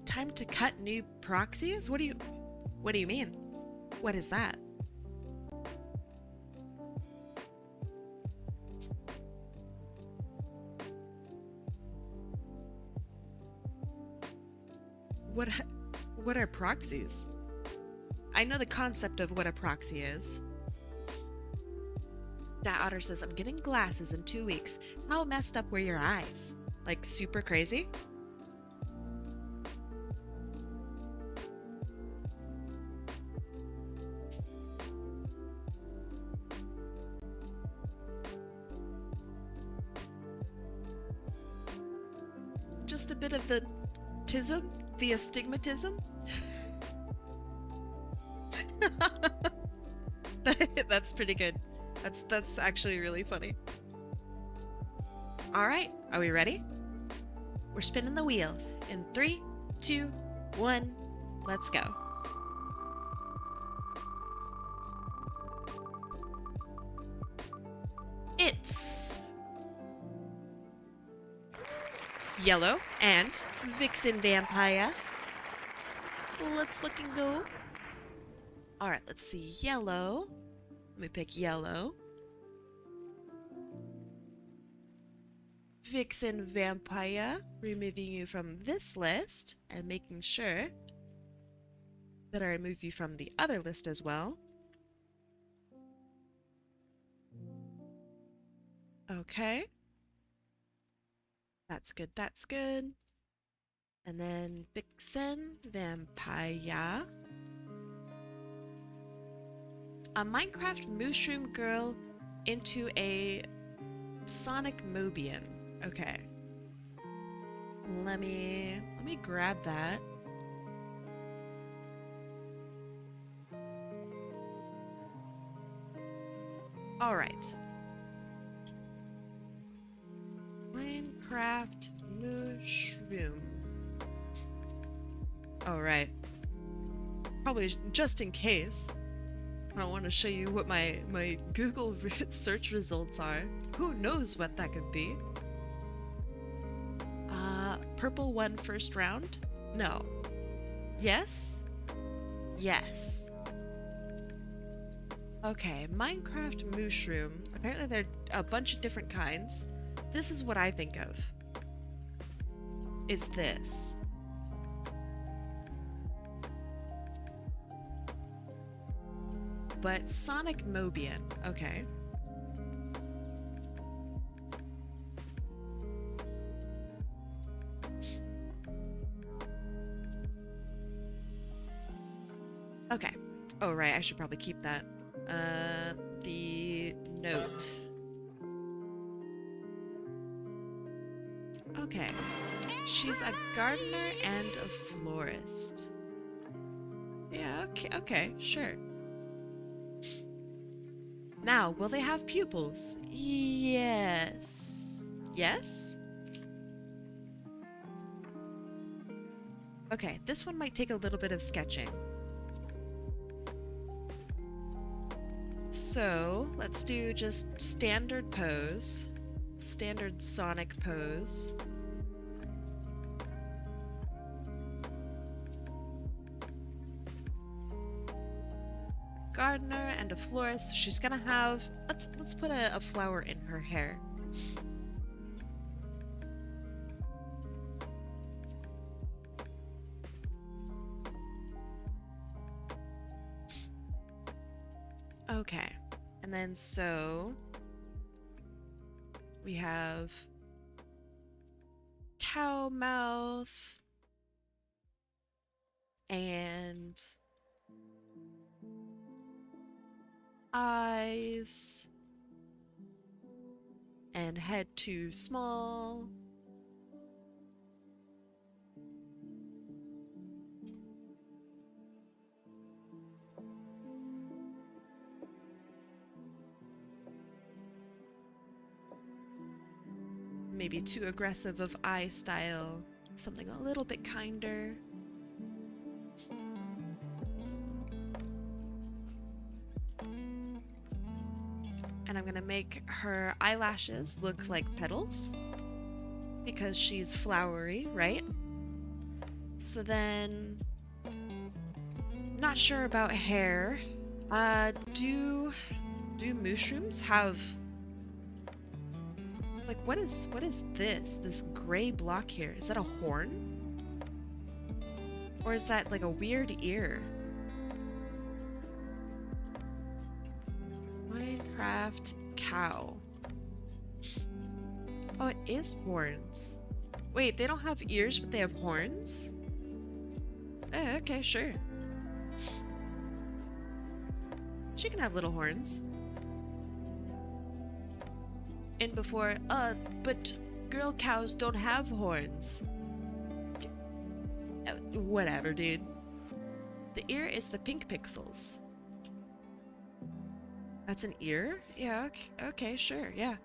Time to cut new proxies? What do you mean? What is that? What are proxies? I know the concept of what a proxy is. Dat Otter says, I'm getting glasses in 2 weeks. How messed up were your eyes? Like super crazy? Just a bit of the tism? The astigmatism? That's pretty good. That's actually really funny. All right, are we ready? We're spinning the wheel in 3, 2, 1. Let's go. It's yellow and vixenvampiya. Let's fucking go. All right, let's see. Yellow. Let me pick yellow. Vixenvampiya, removing you from this list and making sure that I remove you from the other list as well. Okay. That's good, that's good. And then vixenvampiya. A Minecraft mushroom girl into a Sonic Mobian. Okay. Let me grab that. All right. Minecraft mushroom. All right. Probably just in case. I don't want to show you what my Google search results are. Who knows what that could be? Purple won first round? No. Yes? Yes. Okay, Minecraft mushroom. Apparently there are a bunch of different kinds. This is what I think of. Is this. But Sonic Mobian. Okay. Okay. Oh, right. I should probably keep that. The note. Okay. She's a gardener and a florist. Yeah, okay, sure. Now, will they have pupils? Yes. Yes? Okay, this one might take a little bit of sketching. So, let's do just standard pose. Standard Sonic pose. Gardener and a florist. She's gonna have, let's put a flower in her hair. Okay. And then so we have cow mouth and eyes and head too small. Maybe too aggressive of eye style. Something a little bit kinder. And I'm gonna make her eyelashes look like petals because she's flowery, right? So then, not sure about hair. Do mushrooms have, like, what is this? This gray block here? Is that a horn? Or is that like a weird ear? Minecraft cow. Oh, it is horns. Wait, they don't have ears, but they have horns? Okay, sure. She can have little horns. And before, but girl cows don't have horns. Whatever, dude. The ear is the pink pixels. That's an ear? Yeah, okay, sure, yeah.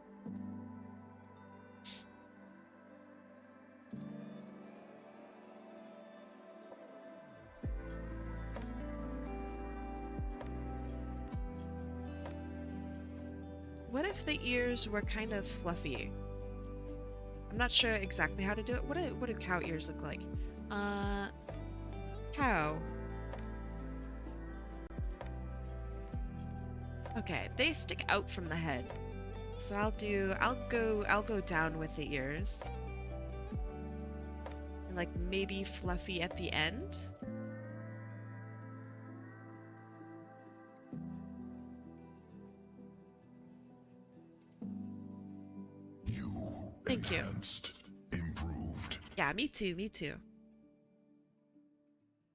What if the ears were kind of fluffy? I'm not sure exactly how to do it. What do cow ears look like? Cow. Okay, they stick out from the head. So I'll go down with the ears. And like maybe fluffy at the end. Thank you. Improved. Yeah, me too, me too.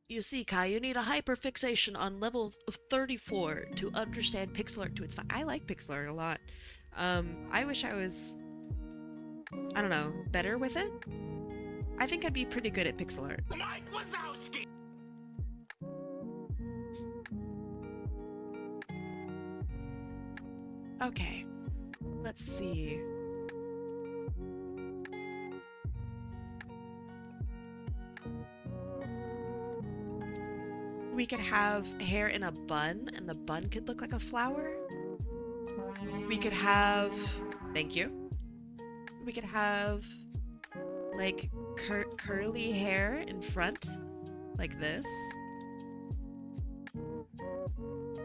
You see, Kai, you need a hyperfixation on level of 34 to understand pixel art to its I like pixel art a lot. I wish I was, I don't know, better with it? I think I'd be pretty good at pixel art. Mike Wazowski! Okay, let's see. We could have hair in a bun, and the bun could look like a flower. We could have... Thank you. We could have, like, curly hair in front, like this.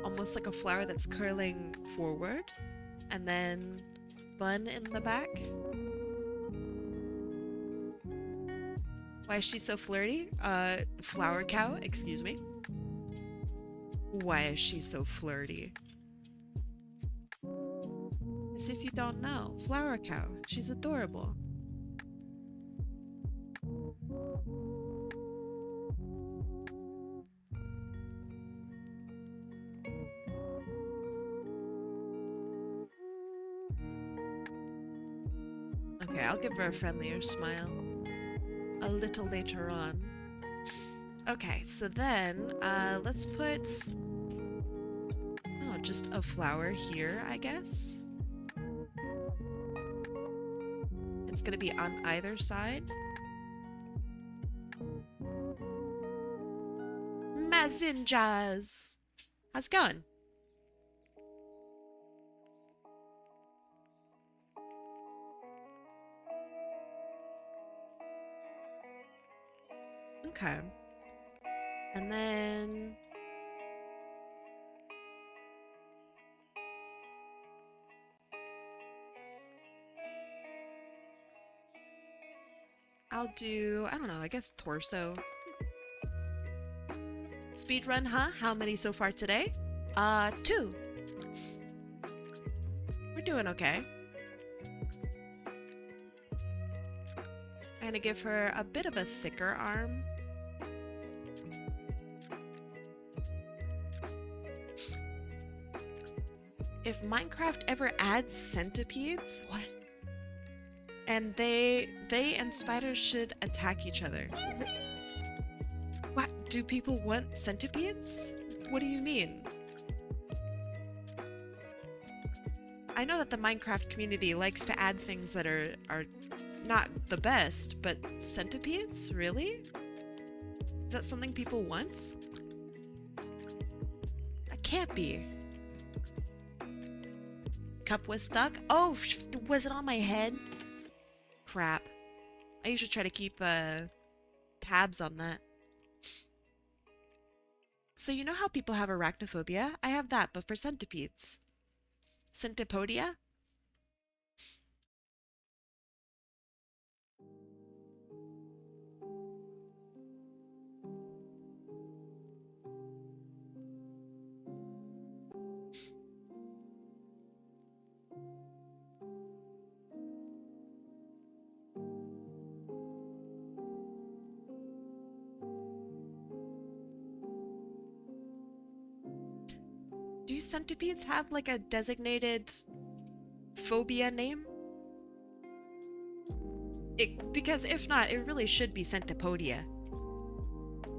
Almost like a flower that's curling forward. And then bun in the back. Why is she so flirty? Flower cow, excuse me. Why is she so flirty? As if you don't know. Flower cow. She's adorable. Okay, I'll give her a friendlier smile. A little later on. Okay, so then, let's put... Oh, just a flower here, I guess. It's gonna be on either side. Messengers! How's it going? Okay. And then... I'll do, I don't know, I guess torso. Speedrun, huh? How many so far today? 2. doing okay. I'm gonna give her a bit of a thicker arm. If Minecraft ever adds centipedes, what? And they and spiders should attack each other. What? Do people want centipedes? What do you mean? I know that the Minecraft community likes to add things that are not the best, but centipedes? Really? Is that something people want? That can't be. Cup was stuck? Oh, was it on my head? Crap. I usually try to keep tabs on that. So you know how people have arachnophobia? I have that, but for centipedes. Centipodia? Do centipedes have like a designated phobia name? Because if not, it really should be Centipodia.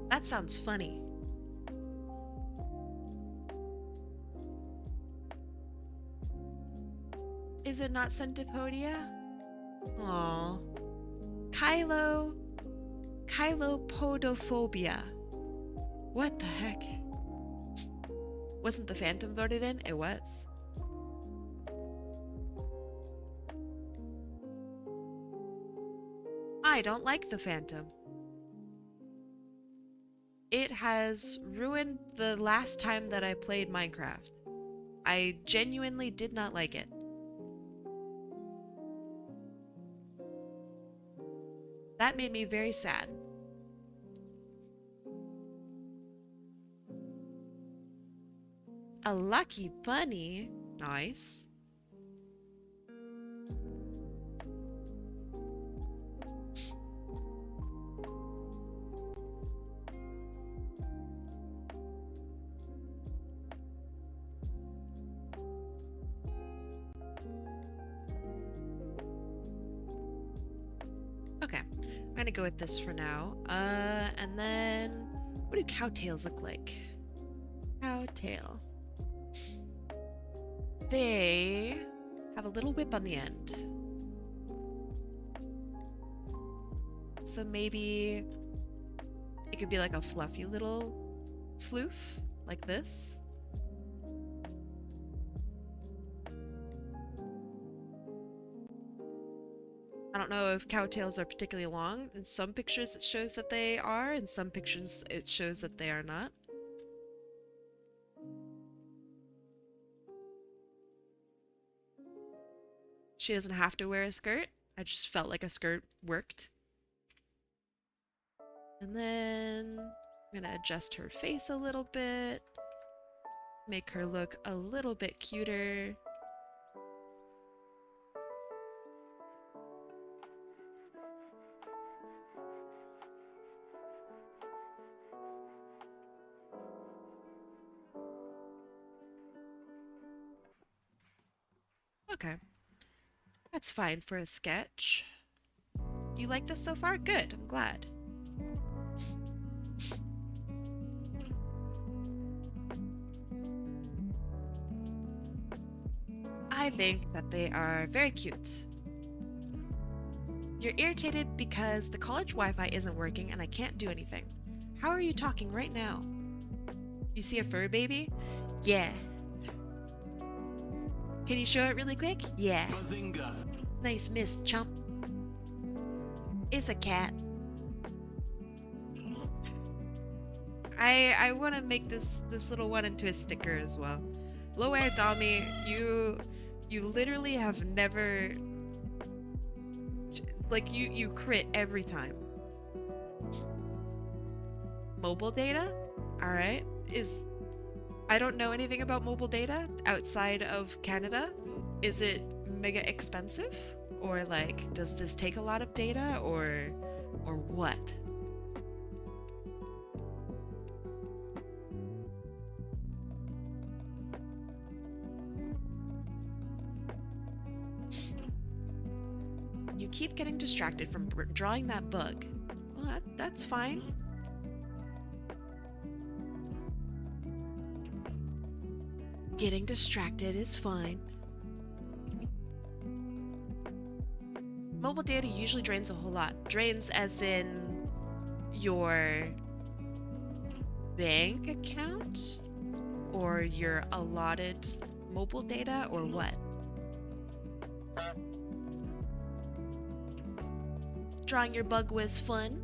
That sounds funny. Is it not Centipodia? Aww. Kylopodophobia. What the heck? Wasn't the Phantom voted in? It was. I don't like the Phantom. It has ruined the last time that I played Minecraft. I genuinely did not like it. That made me very sad. A lucky bunny? Nice. Okay, I'm gonna go with this for now. And then what do cowtails look like? Cowtail. They have a little whip on the end. So maybe it could be like a fluffy little floof, like this. I don't know if cowtails are particularly long. In some pictures it shows that they are, in some pictures it shows that they are not. She doesn't have to wear a skirt. I just felt like a skirt worked. And then I'm gonna adjust her face a little bit. Make her look a little bit cuter. Okay. That's fine for a sketch. You like this so far? Good, I'm glad. I think that they are very cute. You're irritated because the college Wi-Fi isn't working and I can't do anything. How are you talking right now? You see a fur baby? Yeah. Can you show it really quick? Yeah. Bazinga. Nice miss, chump. It's a cat. I want to make this little one into a sticker as well. Low Air Dami, you literally have never, like, you crit every time. Mobile data? Alright. I don't know anything about mobile data outside of Canada. Is it mega expensive? Or like, does this take a lot of data or what? You keep getting distracted from drawing that bug. Well, that's fine. Getting distracted is fine. Mobile data usually drains a whole lot. Drains as in your bank account? Or your allotted mobile data, or what? Drawing your bug was fun.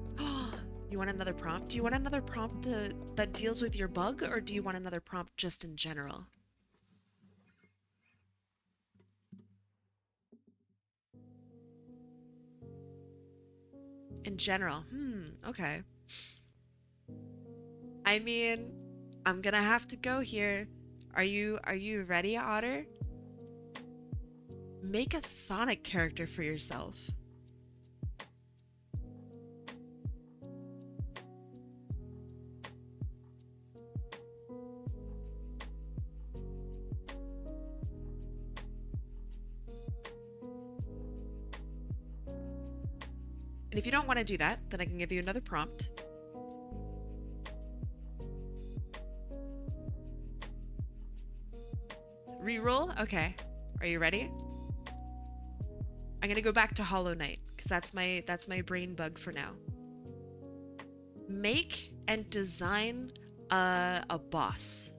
You want another prompt? Do you want another prompt that deals with your bug, or do you want another prompt just in general? In general. Okay. I mean, I'm gonna have to go here. Are you ready, Otter? Make a Sonic character for yourself. And if you don't want to do that, then I can give you another prompt. Reroll? Okay. Are you ready? I'm gonna go back to Hollow Knight, because that's my brain bug for now. Make and design a boss.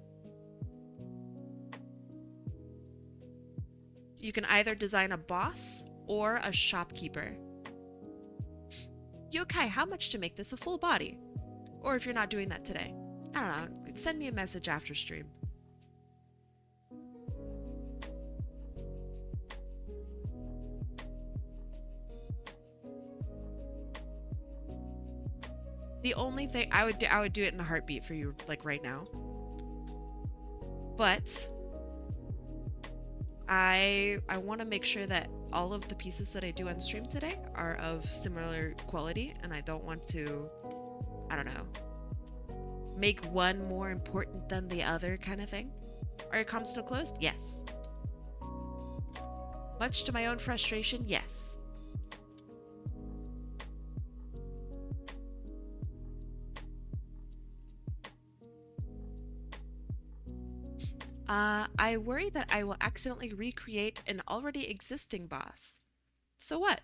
You can either design a boss or a shopkeeper. Yokai, how much to make this a full body? Or if you're not doing that today, I don't know, send me a message after stream. The only thing I would do it in a heartbeat for you, like right now. But I want to make sure that all of the pieces that I do on stream today are of similar quality, and I don't want to, I don't know, make one more important than the other kind of thing. Are your comms still closed? Yes. Much to my own frustration, yes. I worry that I will accidentally recreate an already existing boss. So what?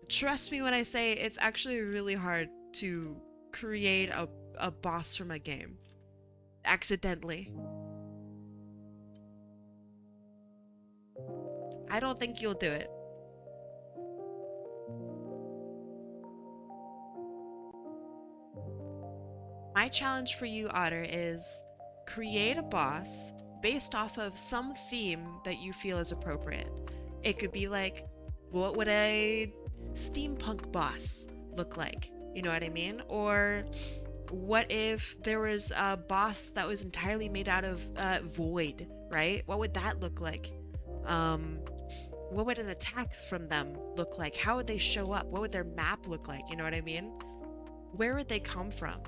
Trust me when I say it's actually really hard to create a boss from a game. Accidentally. I don't think you'll do it. My challenge for you, Otter, is create a boss based off of some theme that you feel is appropriate. It could be like, what would a steampunk boss look like? You know what I mean? Or what if there was a boss that was entirely made out of void, right? What would that look like? What would an attack from them look like? How would they show up? What would their map look like? You know what I mean? Where would they come from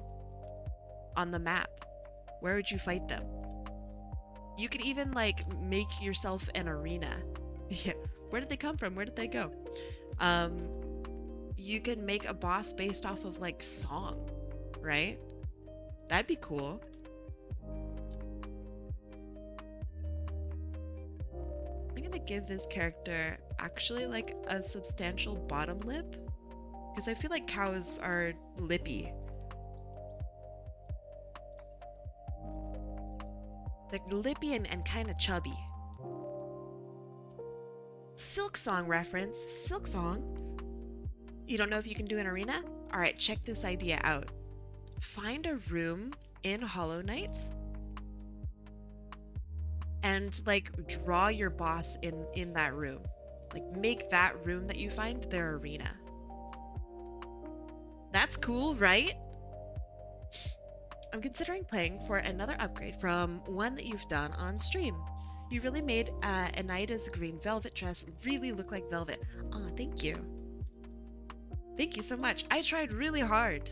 on the map? Where would you fight them? You could even like make yourself an arena. Yeah. Where did they come from? Where did they go? You could make a boss based off of like song, right? That'd be cool. I'm gonna give this character actually like a substantial bottom lip, because I feel like cows are lippy. They're lippy and kind of chubby. Silk Song reference. Silk Song? You don't know if you can do an arena? Alright, check this idea out. Find a room in Hollow Knight and like draw your boss in that room. Like make that room that you find their arena. That's cool, right? I'm considering playing for another upgrade from one that you've done on stream. You really made Anida's green velvet dress really look like velvet. Aw, thank you. Thank you so much. I tried really hard.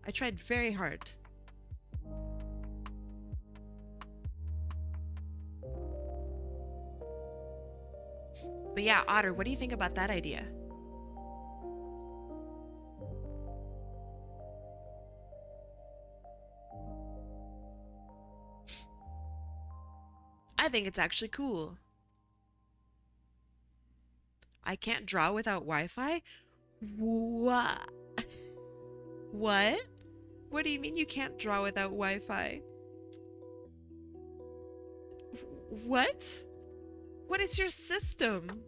I tried very hard. But yeah, Otter, what do you think about that idea? I think it's actually cool. I can't draw without Wi-Fi? What? What? What do you mean you can't draw without Wi-Fi? What? What is your system?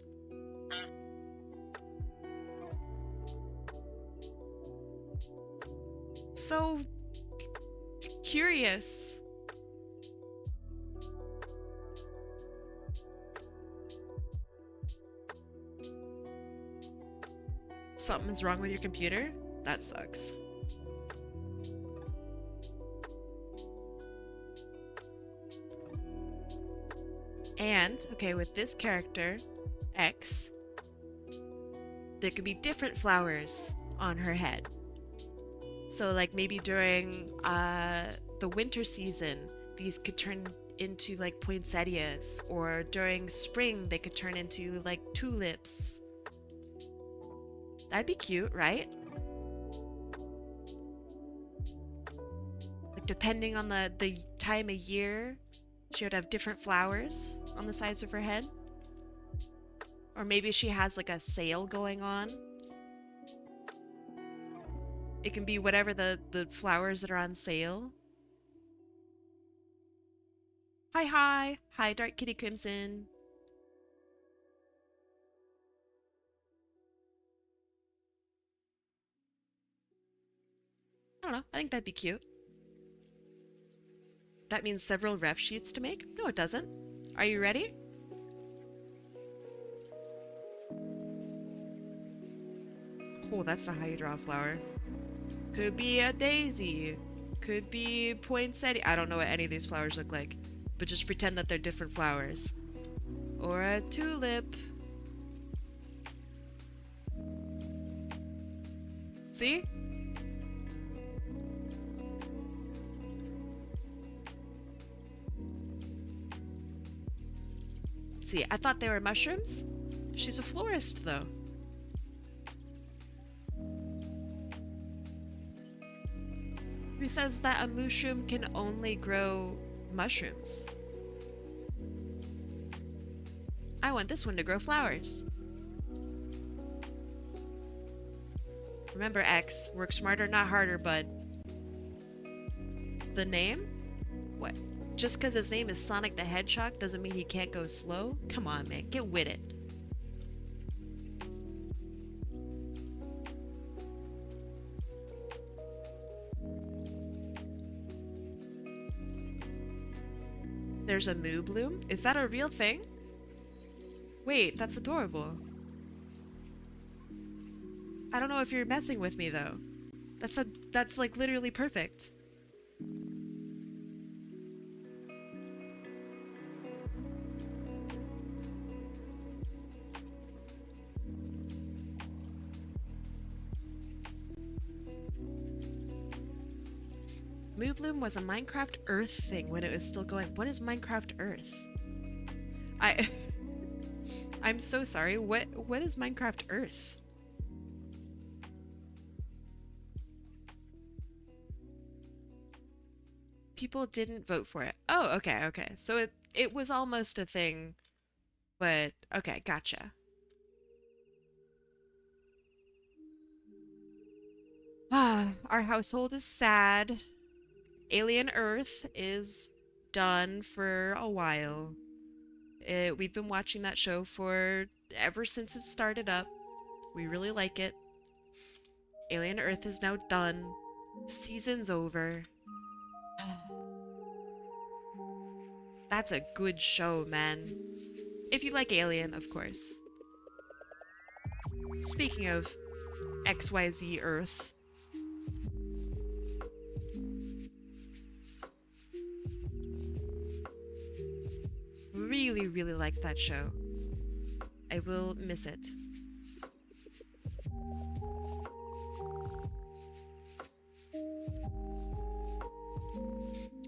So curious. Something's wrong with your computer? That sucks. And, okay, with this character, X, there could be different flowers on her head. So, like, maybe during the winter season, these could turn into, like, poinsettias. Or during spring, they could turn into, like, tulips. That'd be cute, right? Like, depending on the time of year, she would have different flowers on the sides of her head. Or maybe she has like a sale going on. It can be whatever the flowers that are on sale. Hi, hi. Hi, Dark Kitty Crimson. I don't know. I think that'd be cute. That means several ref sheets to make? No, it doesn't. Are you ready? Oh, that's not how you draw a flower. Could be a daisy. Could be poinsettia. I don't know what any of these flowers look like. But just pretend that they're different flowers. Or a tulip. See? See, I thought they were mushrooms. She's a florist, though. Who says that a mushroom can only grow mushrooms? I want this one to grow flowers. Remember, X, work smarter, not harder, bud. The name? What? Just because his name is Sonic the Hedgehog doesn't mean he can't go slow? Come on, man. Get with it. There's a Moo Bloom? Is that a real thing? Wait, that's adorable. I don't know if you're messing with me, though. That's like literally perfect. Moobloom was a Minecraft Earth thing when it was still going. What is Minecraft Earth? I'm so sorry. What is Minecraft Earth? People didn't vote for it. Oh, okay, okay. So it was almost a thing, but okay, gotcha. Ah, our household is sad. Alien Earth is done for a while. We've been watching that show for ever since it started up. We really like it. Alien Earth is now done. Season's over. That's a good show, man. If you like Alien, of course. Speaking of XYZ Earth. really, really liked that show. I will miss it.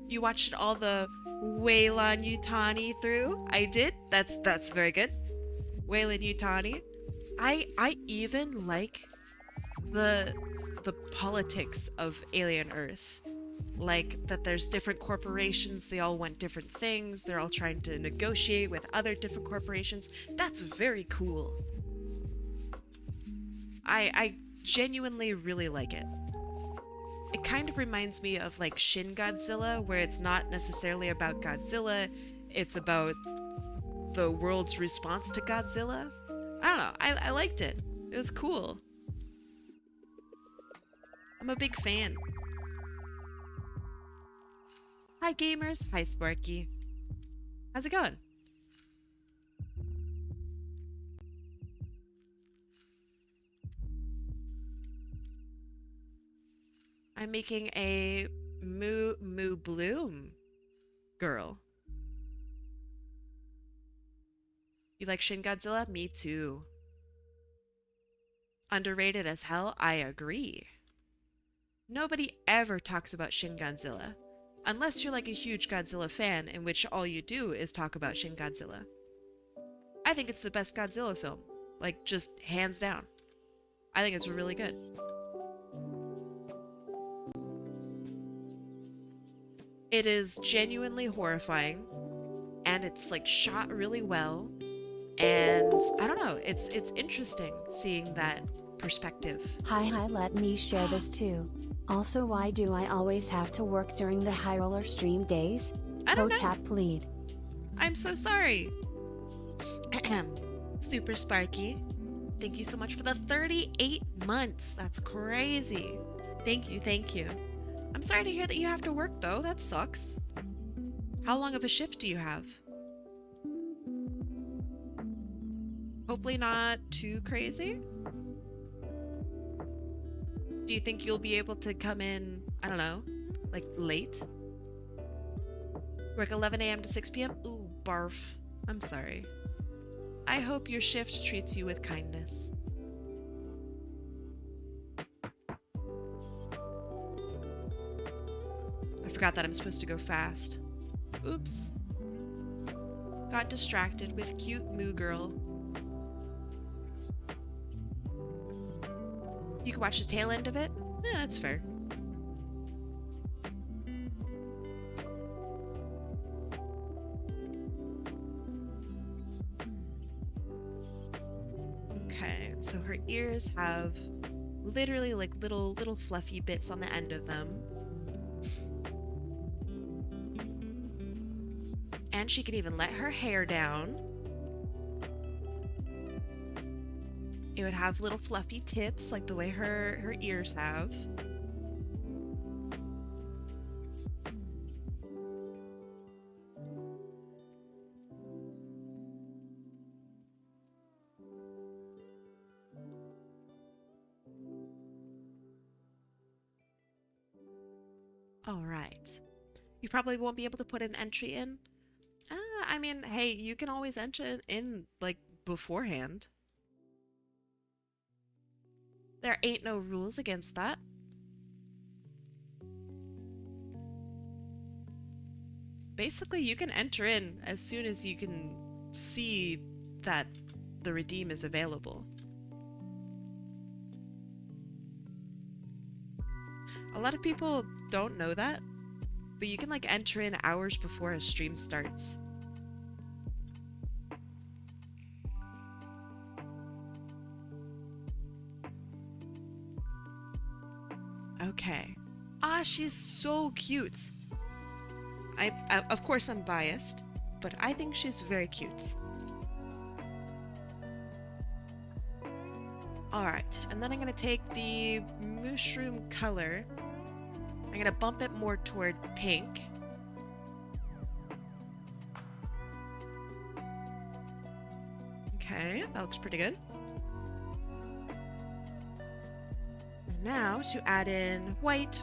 You watched all the Weyland Yutani through? I did. That's very good. Weyland Yutani. I even like the politics of Alien Earth. Like that there's different corporations, they all want different things, they're all trying to negotiate with other different corporations. That's very cool. I genuinely really like it. It kind of reminds me of like Shin Godzilla, where it's not necessarily about Godzilla, it's about the world's response to Godzilla. I don't know, I liked it. It was cool. I'm a big fan. Hi gamers, hi Sparky. How's it going? I'm making a Moo Bloom girl. You like Shin Godzilla? Me too. Underrated as hell? I agree. Nobody ever talks about Shin Godzilla. Unless you're like a huge Godzilla fan, in which all you do is talk about Shin Godzilla. I think it's the best Godzilla film. Like, just hands down. I think it's really good. It is genuinely horrifying, and it's like shot really well, and I don't know, it's interesting seeing that perspective. Hi, let me share this too. Also, why do I always have to work during the High Roller stream days? I don't know. Tap plead. I'm so sorry. Super Sparky. Thank you so much for the 38 months. That's crazy. Thank you, thank you. I'm sorry to hear that you have to work though. That sucks. How long of a shift do you have? Hopefully not too crazy. Do you think you'll be able to come in, I don't know, like late? Work 11 a.m. to 6 p.m.? Ooh, barf. I'm sorry. I hope your shift treats you with kindness. I forgot that I'm supposed to go fast. Oops. Got distracted with cute Moo Girl. You can watch the tail end of it? Yeah, that's fair. Okay, so her ears have literally like little fluffy bits on the end of them. And she can even let her hair down. It would have little fluffy tips like the way her ears have. All right. You probably won't be able to put an entry in. I mean, hey, you can always enter in like beforehand. There ain't no rules against that. Basically, you can enter in as soon as you can see that the redeem is available. A lot of people don't know that, but you can like enter in hours before a stream starts. Okay. Ah, she's so cute. I of course I'm biased, but I think she's very cute. Alright, and then I'm gonna take the mushroom color. I'm gonna bump it more toward pink. Okay, that looks pretty good. Now to add in white.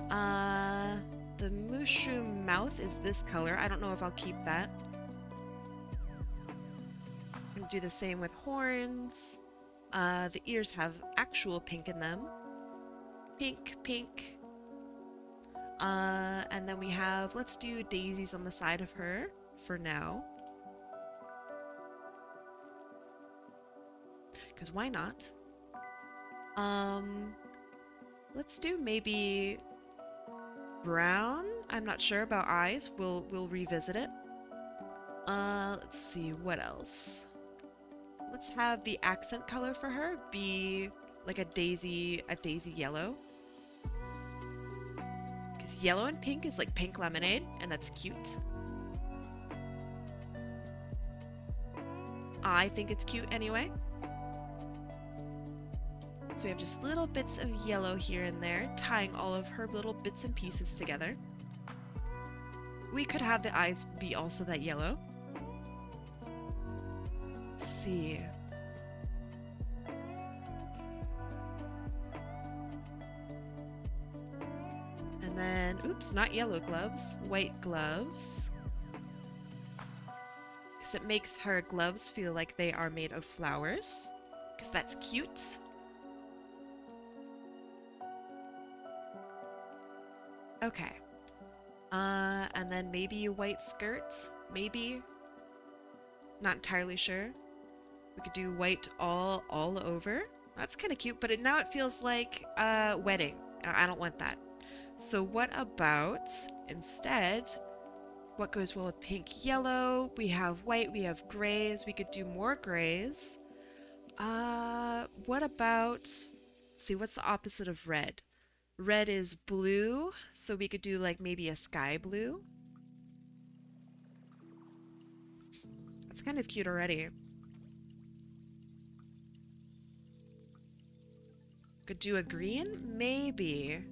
The mushroom mouth is this color. I don't know if I'll keep that. do the same with horns. The ears have actual pink in them. Pink, pink. And then we have, let's do daisies on the side of her for now. Because why not? Let's do maybe brown. I'm not sure about eyes. We'll revisit it. Let's see, what else? Let's have the accent color for her be like a daisy yellow. Because yellow and pink is like pink lemonade, and that's cute. I think it's cute anyway. So we have just little bits of yellow here and there, tying all of her little bits and pieces together. We could have the eyes be also that yellow. Let's see. And then, oops, not yellow gloves, white gloves. Because it makes her gloves feel like they are made of flowers. Because that's cute. Okay. And then maybe a white skirt. Maybe. Not entirely sure. We could do white all over. That's kind of cute, but now it feels like a wedding. I don't want that. So what about, instead, what goes well with pink, yellow? We have white, we have grays. We could do more grays. What about, let's see, what's the opposite of red? Red is blue, so we could do like maybe a sky blue. That's kind of cute already. Could do a green? Maybe.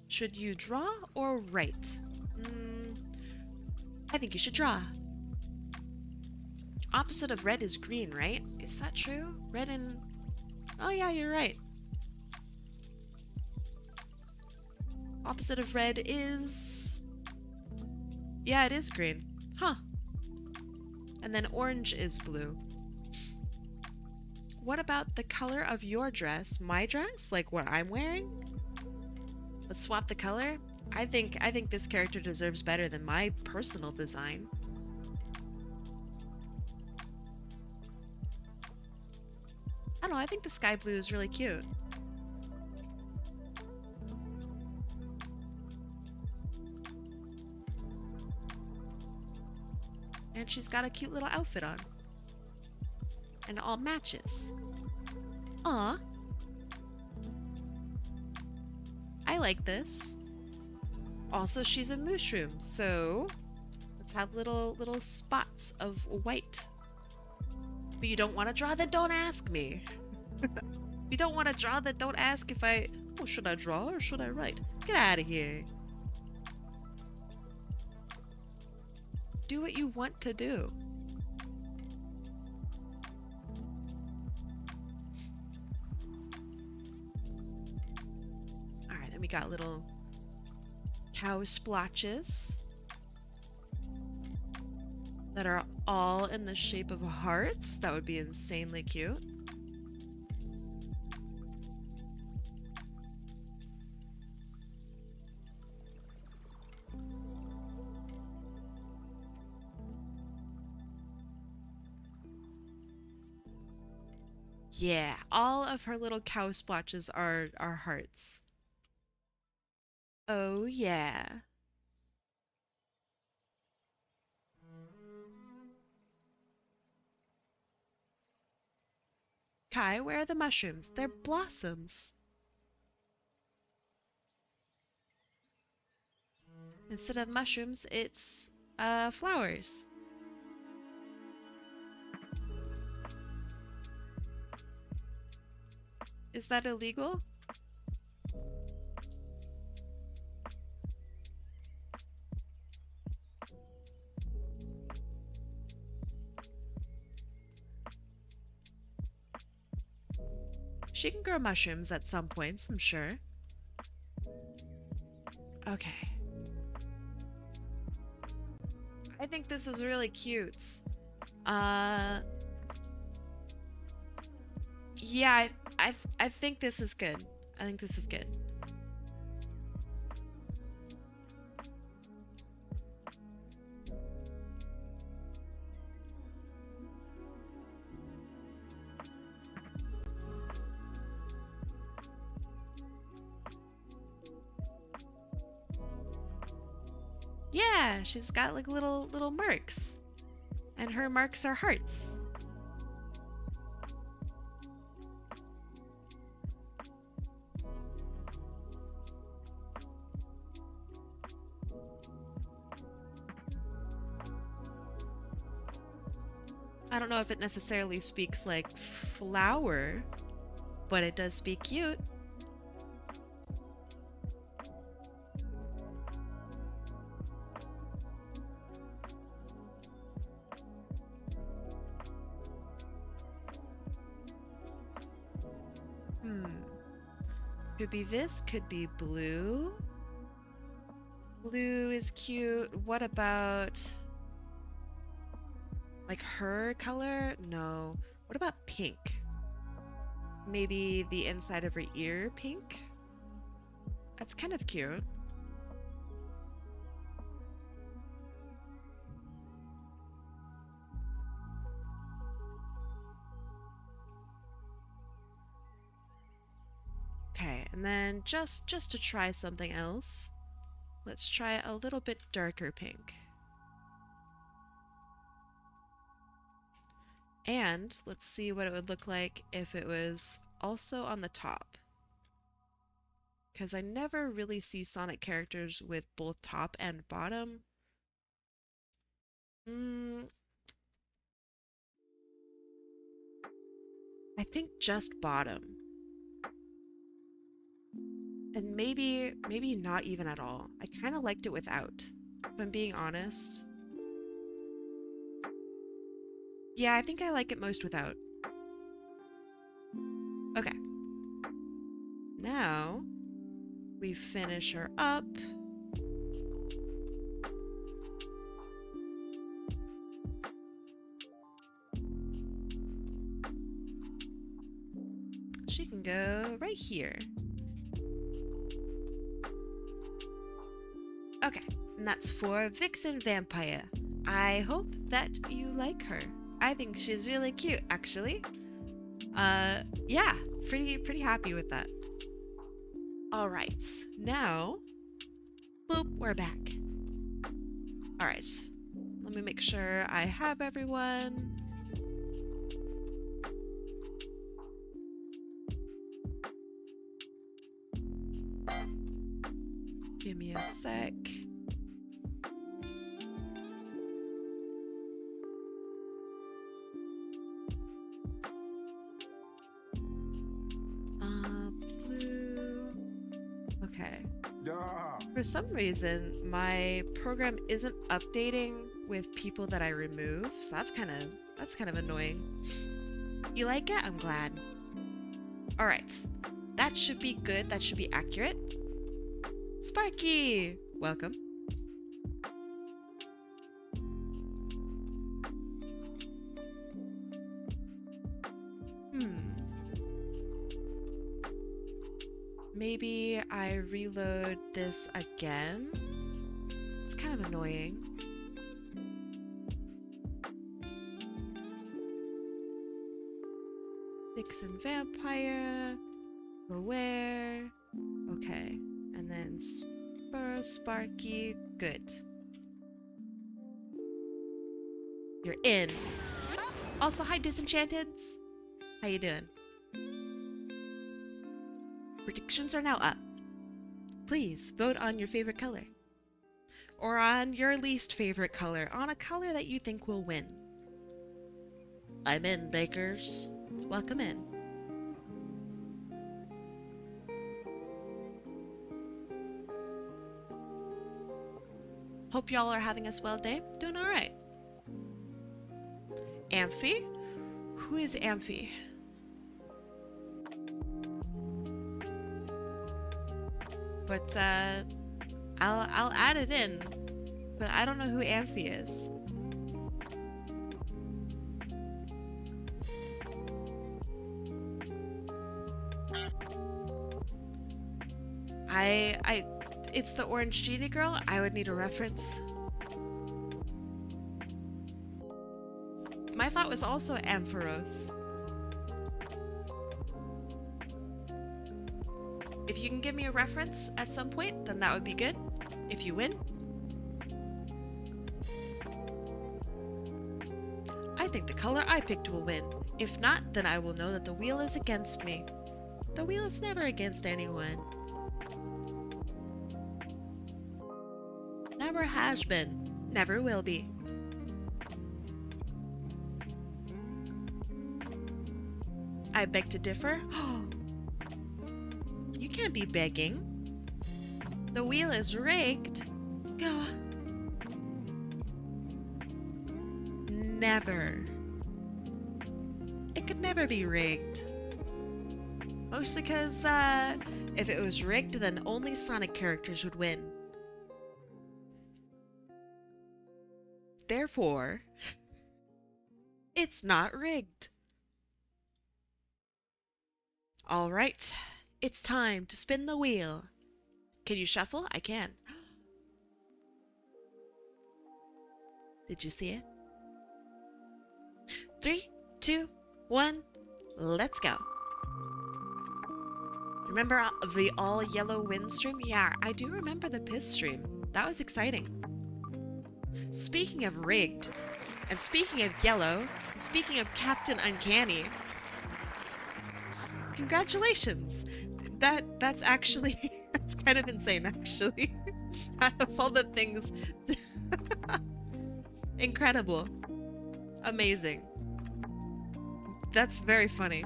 Should you draw or write? I think you should draw. Opposite of red is green, right? Is that true? Red and... Oh yeah, you're right. Opposite of red is... Yeah, it is green. Huh. And then orange is blue. What about the color of your dress? My dress? Like what I'm wearing? Let's swap the color. I think this character deserves better than my personal design. I don't know, I think the sky blue is really cute. And she's got a cute little outfit on. And it all matches. Aw. I like this. Also, she's a mushroom, so let's have little spots of white. But you don't want to draw, then don't ask me. If you don't want to draw, then don't ask if I... Oh, should I draw or should I write? Get out of here. Do what you want to do. Alright, then we got little cow splotches that are all in the shape of hearts. That would be insanely cute. Yeah, all of her little cow splotches are hearts. Oh yeah. Kai, where are the mushrooms? They're blossoms. Instead of mushrooms, it's flowers. Is that illegal? She can grow mushrooms at some points, I'm sure. Okay. I think this is really cute. Yeah, I think this is good. I think this is good. Yeah, she's got like little marks. And her marks are hearts. I don't know if it necessarily speaks like flower, but it does speak cute. Could be this, could be blue. Blue is cute. What about like her color? No. What about pink? Maybe the inside of her ear pink? That's kind of cute. Okay, and then just to try something else, let's try a little bit darker pink. And let's see what it would look like if it was also on the top. Because I never really see Sonic characters with both top and bottom. I think just bottom. And maybe not even at all. I kind of liked it without, if I'm being honest. Yeah, I think I like it most without. Okay. Now, we finish her up. She can go right here. Okay, and that's for Vixenvampiya. I hope that you like her. I think she's really cute, actually. Yeah, pretty happy with that. All right, now, boop, we're back. All right, let me make sure I have everyone. Give me a sec. Blue. Okay. For some reason, my program isn't updating with people that I remove, so that's kind of annoying. You like it? I'm glad. All right. That should be good. That should be accurate. Sparky! Welcome. Maybe I reload this again? It's kind of annoying. Vixenvampiya. Beware. Okay. And then Sparky. Good. You're in. Also, hi Disenchanteds. How you doing? Predictions are now up. Please vote on your favorite color. Or on your least favorite color. On a color that you think will win. I'm in, Bakers. Welcome in. Hope y'all are having a swell day. Doing alright. Amphi? Who is Amphi? But I'll add it in, but I don't know who Amphi is. It's the orange genie girl. I would need a reference. My thought was also Ampharos. If you can give me a reference at some point, then that would be good. If you win. I think the color I picked will win. If not, then I will know that the wheel is against me. The wheel is never against anyone. Never has been. Never will be. I beg to differ. You can't be begging. The wheel is rigged. Never. It could never be rigged. Mostly because, if it was rigged, then only Sonic characters would win. Therefore, it's not rigged. All right, it's time to spin the wheel. Can you shuffle? I can. Did you see it? 3, 2, 1, let's go. Remember the all yellow wind stream? Yeah, I do remember the piss stream. That was exciting. Speaking of rigged, and speaking of yellow, and speaking of Captain Uncanny, congratulations! That's actually, that's kind of insane actually. Out of all the things, incredible, amazing. That's very funny.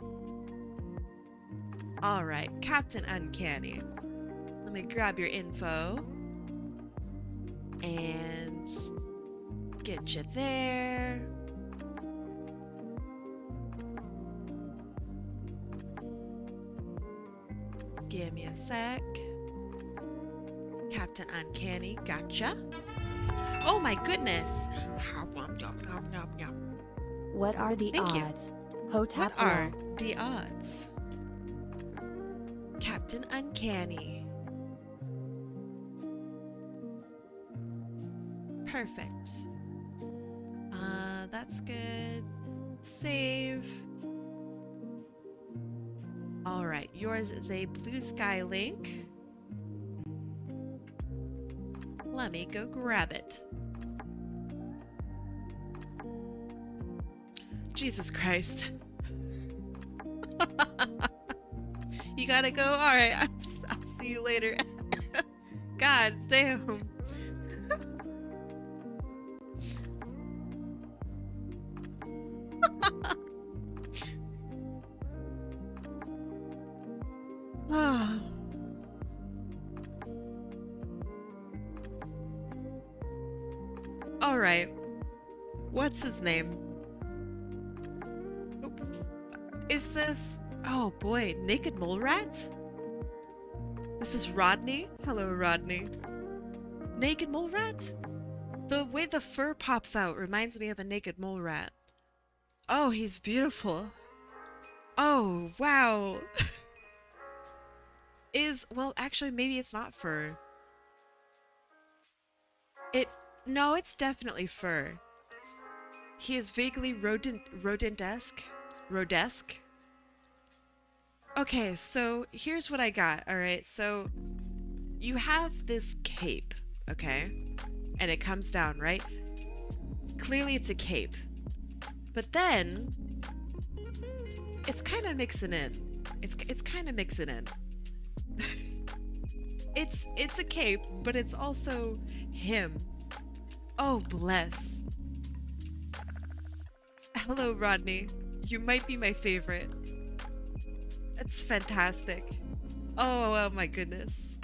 All right, Captain Uncanny. Let me grab your info and get you there. Give me a sec. Captain Uncanny, gotcha. Oh my goodness. What are the Thank you. odds? Hotep What are the odds? Captain Uncanny. Perfect. That's good. Save. All right, yours is a blue sky link. Let me go grab it. Jesus Christ. You gotta go? Alright, I'll see you later. God damn. Alright. What's his name? Is this... Oh boy, Naked Mole Rat? This is Rodney? Hello, Rodney. Naked Mole Rat? The way the fur pops out reminds me of a naked mole rat. Oh, he's beautiful. Oh, wow. Well, actually, maybe it's not fur. No, it's definitely fur. He is vaguely rodent-esque. Rodesque. Okay, so here's what I got, alright? So, you have this cape, okay? And it comes down, right? Clearly it's a cape. But then, it's kind of mixing in. It's kind of mixing in. It's a cape, but it's also him. Oh, bless. Hello, Rodney. You might be my favorite. It's fantastic. Oh my goodness.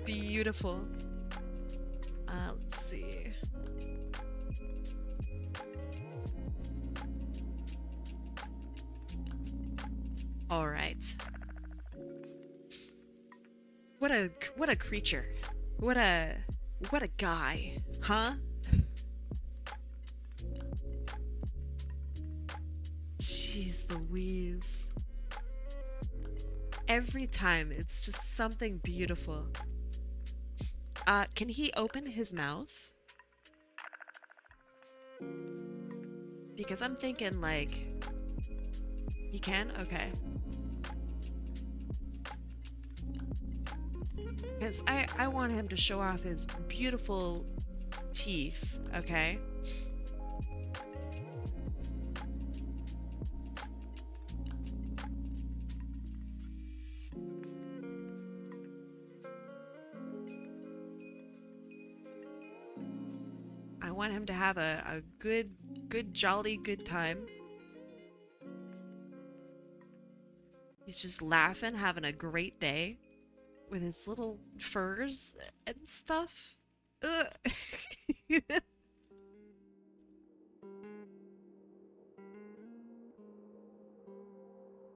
Beautiful. Let's see. All right. what a creature. What a guy, huh? Jeez Louise. Every time it's just something beautiful. Can he open his mouth? Because I'm thinking like he can? Okay. Because I want him to show off his beautiful teeth, okay? I want him to have a good jolly good time. He's just laughing, having a great day with his little furs and stuff. Ugh.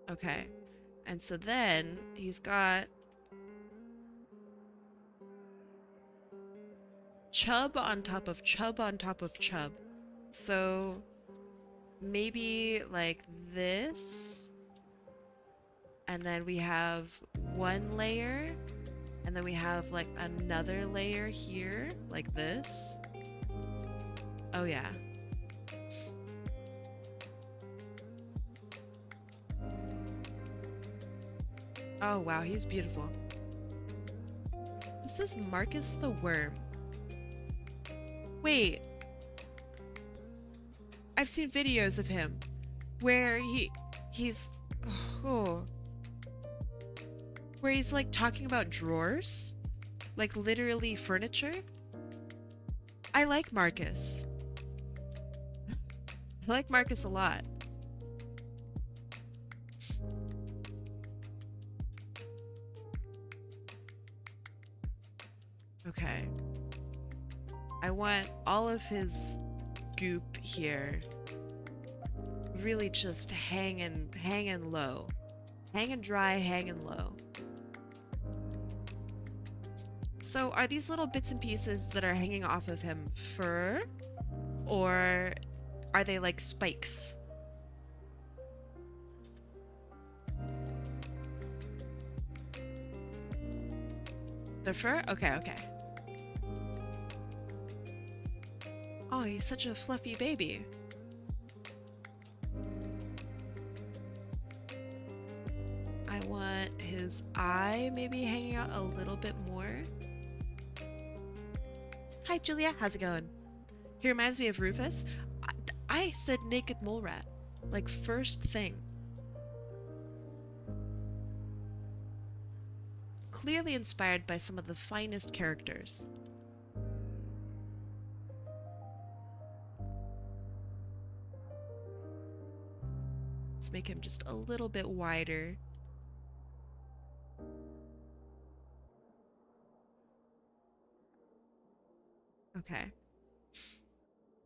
Okay. And so then he's got chub on top of chub on top of chub. So maybe like this. And then we have one layer. And then we have like another layer here, like this. Oh yeah. Oh wow, he's beautiful. This is Marcus the Worm. Wait. I've seen videos of him where he's oh, where he's like talking about drawers, like literally furniture. I like Marcus. I like Marcus a lot. Okay. I want all of his goop here really just hanging low. Hanging dry, hanging low. So are these little bits and pieces that are hanging off of him fur? Or are they like spikes? The fur? Okay, okay. Oh, he's such a fluffy baby. I want his eye maybe hanging out a little bit more. Hi, Julia. How's it going? He reminds me of Rufus. I said naked mole rat. Like, first thing. Clearly inspired by some of the finest characters. Let's make him just a little bit wider. Okay.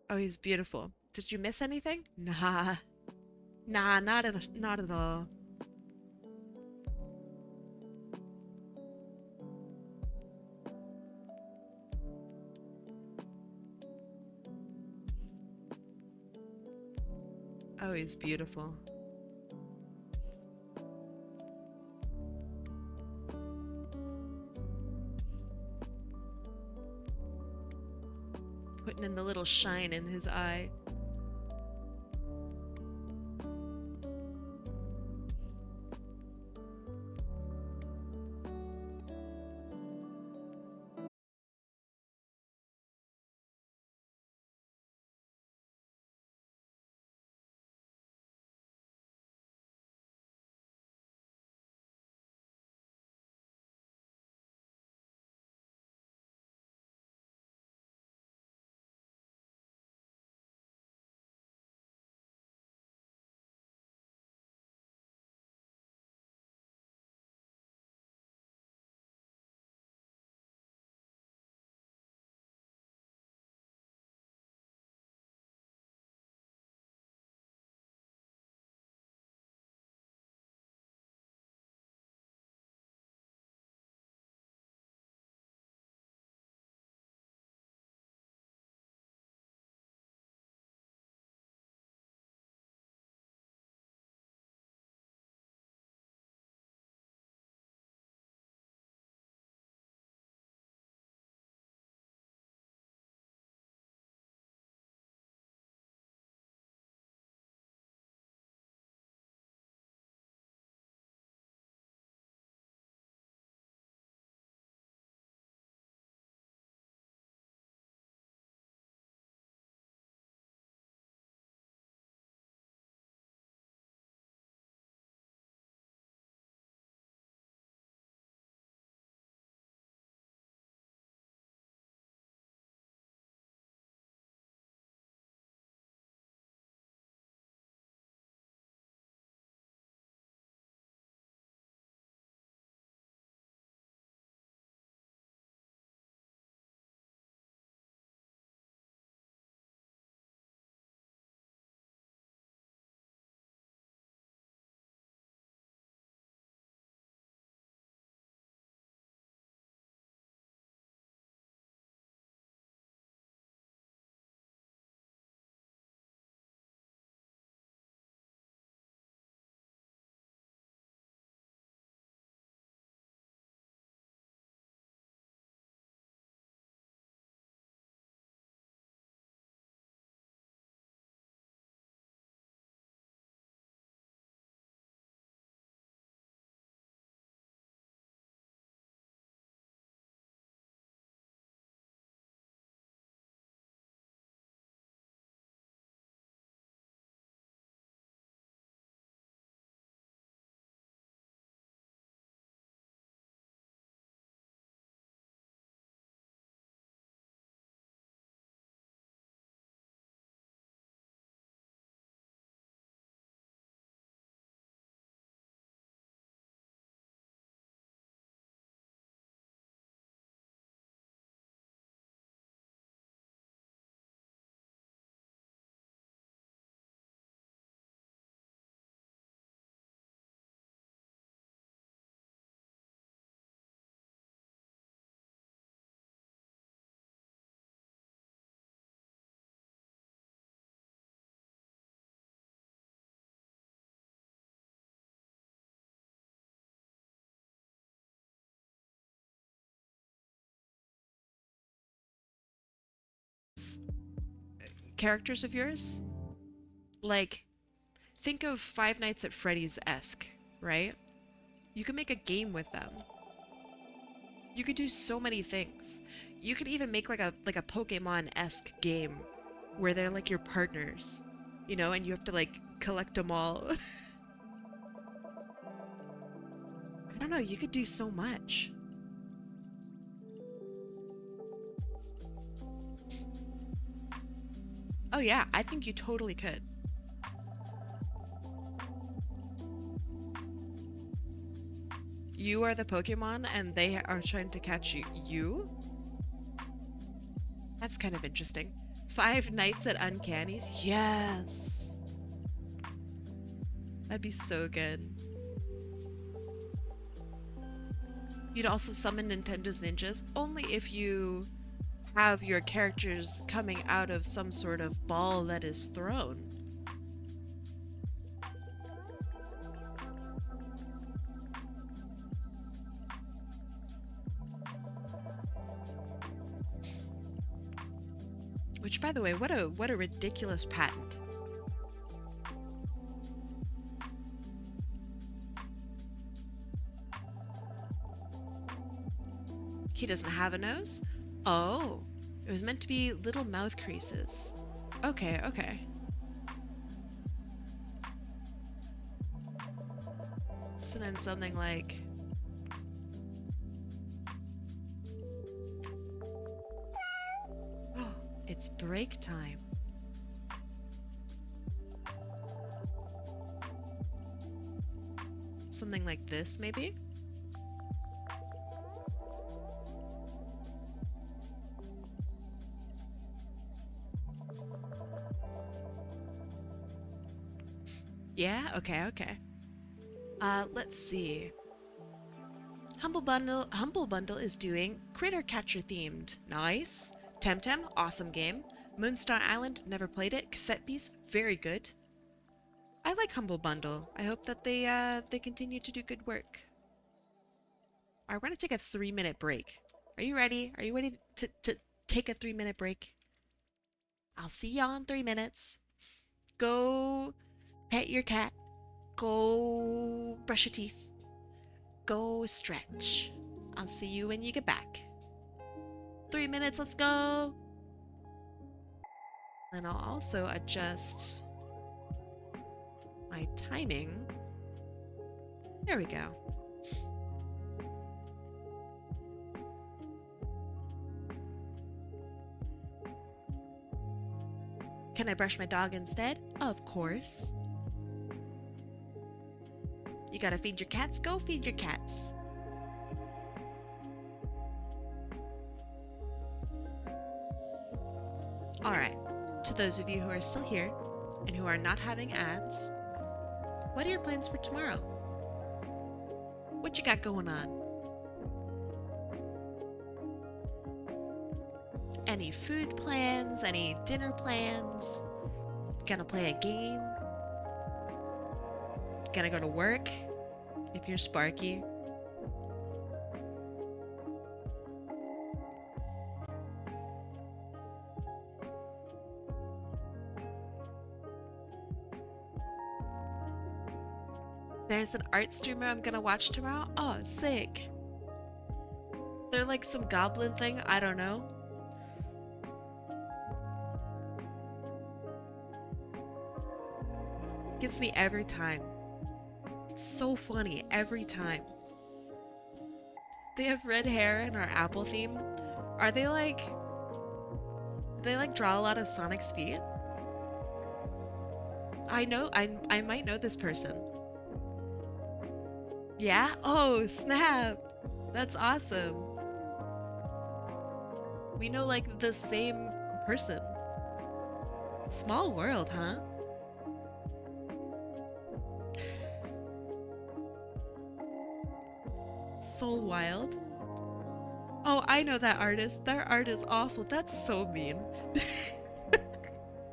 Oh, he's beautiful. Did you miss anything? Nah. Nah, not at all. Oh, he's beautiful. Putting in the little shine in his eye. characters of yours. Like, think of Five Nights at Freddy's-esque, right? You could make a game with them. You could do so many things. You could even make like a Pokemon-esque game where they're like your partners, you know, and you have to like collect them all. I don't know, you could do so much. Oh yeah, I think you totally could. You are the Pokemon and they are trying to catch you. You? That's kind of interesting. Five Nights at Uncanny's? Yes! That'd be so good. You'd also summon Nintendo's ninjas only if you have your characters coming out of some sort of ball that is thrown. Which, by the way, what a ridiculous patent. He doesn't have a nose? Oh, it was meant to be little mouth creases. Okay, okay. So then something like... Oh, it's break time. Something like this, maybe? Yeah, okay, okay. Let's see. Humble Bundle is doing Critter Catcher themed. Nice. Temtem, awesome game. Moonstar Island, never played it. Cassette piece, very good. I like Humble Bundle. I hope that they continue to do good work. Alright, we're gonna take a 3-minute break. Are you ready? Are you ready to take a 3-minute break? I'll see y'all in 3 minutes. Go pet your cat. Go brush your teeth. Go stretch. I'll see you when you get back. 3 minutes, let's go. And I'll also adjust my timing. There we go. Can I brush my dog instead? Of course. You gotta feed your cats? Go feed your cats. Alright, to those of you who are still here and who are not having ads, what are your plans for tomorrow? What you got going on? Any food plans? Any dinner plans? Gonna play a game? Gonna go to work? If you're Sparky. There's an art streamer I'm gonna watch tomorrow? Oh, sick. They're like some goblin thing? I don't know. Gets me every time. It's so funny every time. They have red hair in our Apple theme. Are they like... Do they like draw a lot of Sonic's feet? I know, I might know this person. Yeah? Oh, snap! That's awesome. We know like the same person. Small world, huh? So wild. Oh, I know that artist. Their art is awful. That's so mean.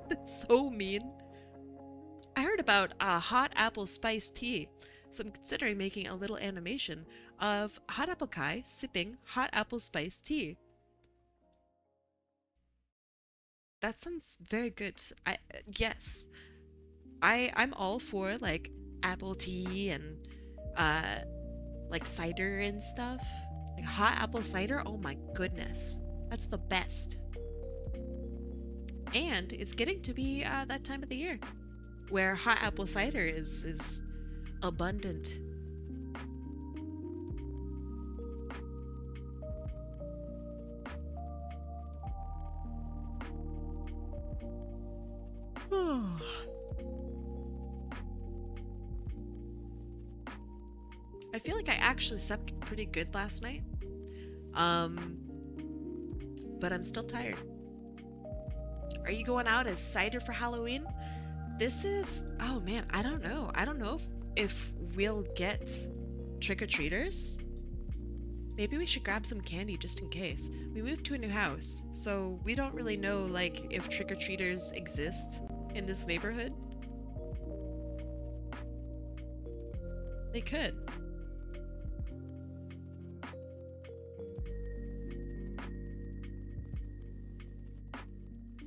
That's so mean. I heard about hot apple spice tea, so I'm considering making a little animation of Hot Apple Kai sipping hot apple spice tea. That sounds very good. Yes. I'm all for like apple tea and uh like cider and stuff. Like hot apple cider. Oh my goodness. That's the best. And it's getting to be that time of the year where hot apple cider is abundant. I feel like I actually slept pretty good last night. Um, but I'm still tired. Are you going out as cider for Halloween? This is, oh man, I don't know. I don't know if we'll get trick-or-treaters. Maybe we should grab some candy just in case. We moved to a new house, so we don't really know like if trick-or-treaters exist in this neighborhood. They could.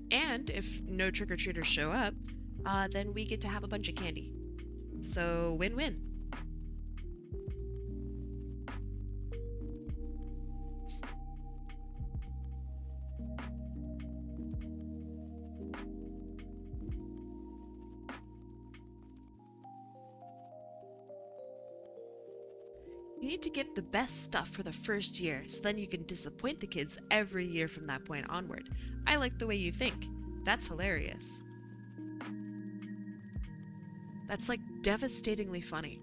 And if no trick-or-treaters show up, then we get to have a bunch of candy. So win-win. You need to get the best stuff for the first year, so then you can disappoint the kids every year from that point onward. I like the way you think. That's hilarious. That's like devastatingly funny.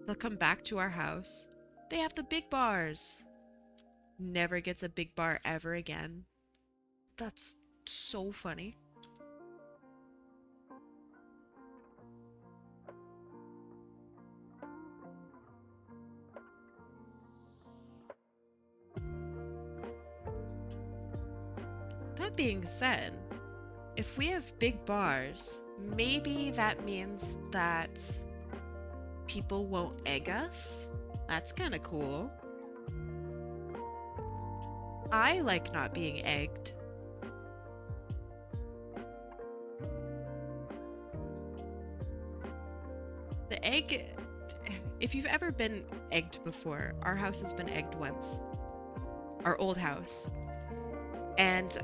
They'll come back to our house. They have the big bars. Never gets a big bar ever again. That's so funny. That being said, if we have big bars, maybe that means that people won't egg us? That's kind of cool. I like not being egged. The egg, if you've ever been egged before, our house has been egged once. Our old house. And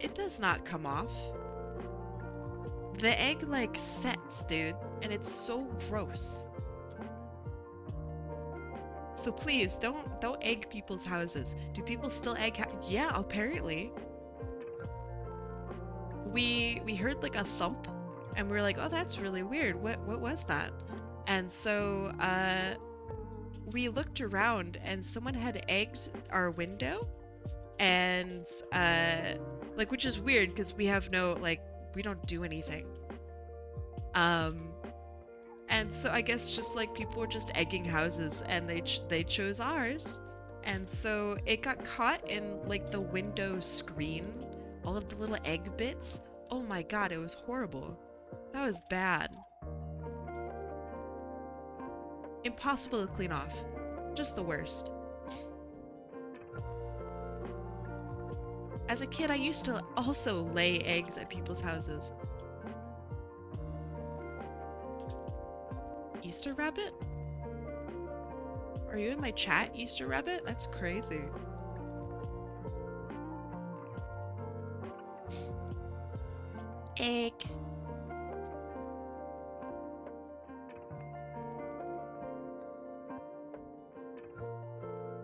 it does not come off. The egg like sets, dude, and it's so gross. So please don't egg people's houses. Do people still egg? Yeah, apparently. We heard like a thump, and we were like, oh, that's really weird. What was that? And so we looked around, and someone had egged our window, and like, which is weird because we have no like, we don't do anything. And so I guess just like people were just egging houses, and they chose ours, and so it got caught in like the window screen, all of the little egg bits. Oh my god, it was horrible. That was bad. Impossible to clean off. Just the worst. As a kid, I used to also lay eggs at people's houses. Easter Rabbit? Are you in my chat, Easter Rabbit? That's crazy. Egg.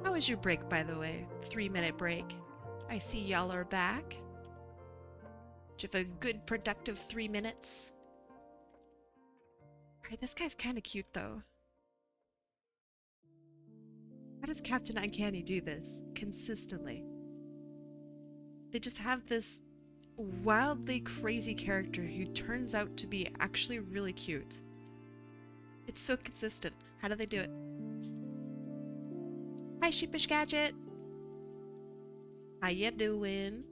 How was your break, by the way? 3-minute break. I see y'all are back. Did you have a good, productive 3 minutes? Alright, this guy's kind of cute, though. How does Captain Uncanny do this consistently? They just have this wildly crazy character who turns out to be actually really cute. It's so consistent. How do they do it? Hi, Sheepish Gadget. How you doing?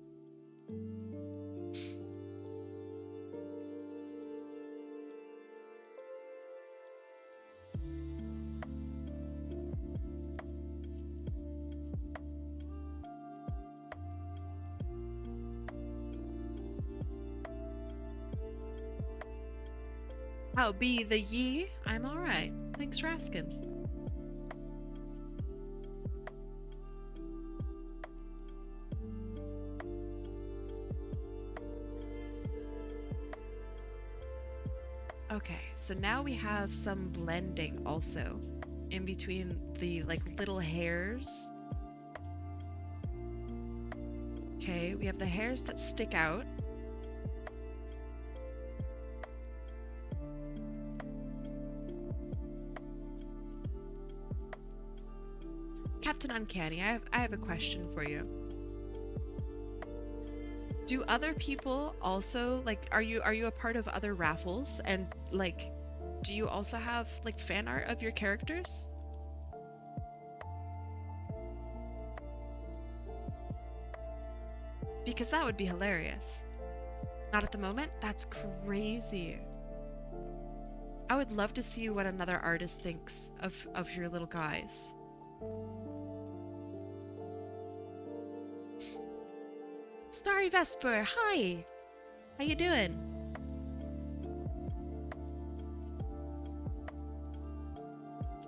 How be the ye? I'm alright. Thanks for asking. Okay, so now we have some blending also in between the like little hairs. Okay, we have the hairs that stick out. Captain Uncanny, I have a question for you. Do other people also like are you a part of other raffles, and like do you also have like fan art of your characters? Because that would be hilarious. Not at the moment? That's crazy. I would love to see what another artist thinks of your little guys. Starry Vesper, hi! How you doing?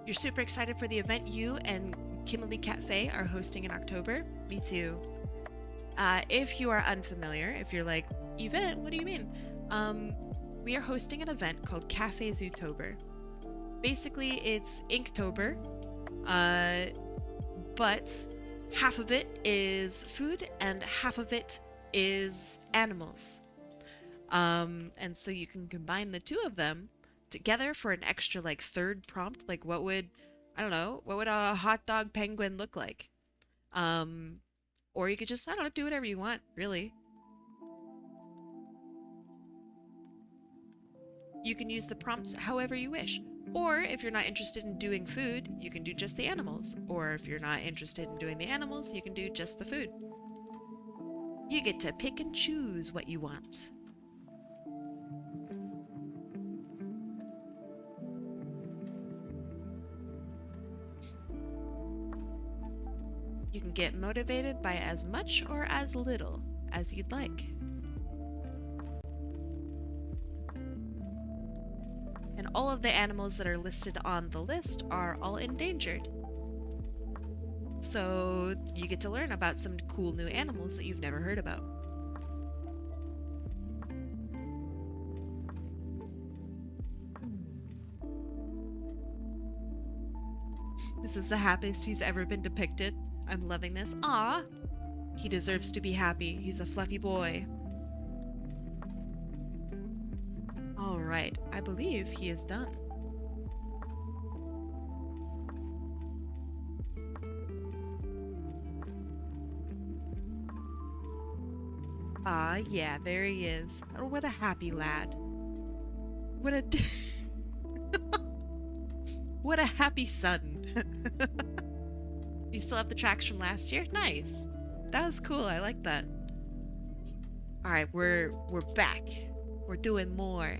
You're super excited for the event you and Kimberly Cafe are hosting in October? Me too. If you are unfamiliar, if you're like, event, what do you mean? We are hosting an event called Cafe Zootober. Basically, it's Inktober, but half of it is food and half of it is animals. And so you can combine the two of them together for an extra like third prompt. Like what would a hot dog penguin look like? Or you could just, I don't know, do whatever you want, really. You can use the prompts however you wish. Or if you're not interested in doing food, you can do just the animals. Or if you're not interested in doing the animals, you can do just the food. You get to pick and choose what you want. You can get motivated by as much or as little as you'd like. And all of the animals that are listed on the list are all endangered. So you get to learn about some cool new animals that you've never heard about. This is the happiest he's ever been depicted. I'm loving this. Ah, he deserves to be happy. He's a fluffy boy. All right, I believe he is done. Ah, yeah, there he is. Oh, what a happy lad. What a what a happy son. You still have the tracks from last year? Nice. That was cool. I like that. All right, we're back. We're doing more.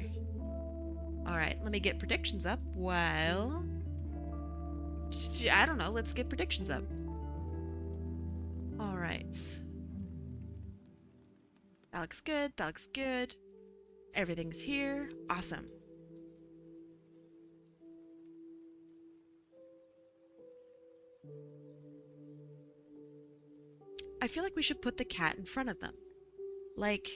All right, let me get predictions up. Well, I don't know. Let's get predictions up. All right. That looks good. That looks good. Everything's here. Awesome. I feel like we should put the cat in front of them. Like...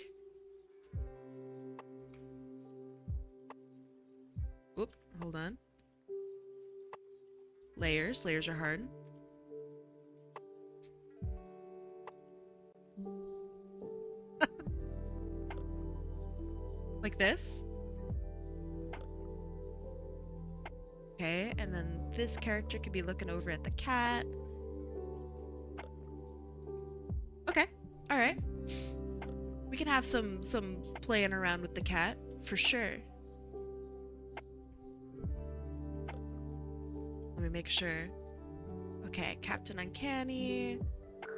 Oop, hold on. Layers. Layers are hard. Like this. Okay, and then this character could be looking over at the cat. Okay, alright. We can have some playing around with the cat, for sure. Let me make sure. Okay, Captain Uncanny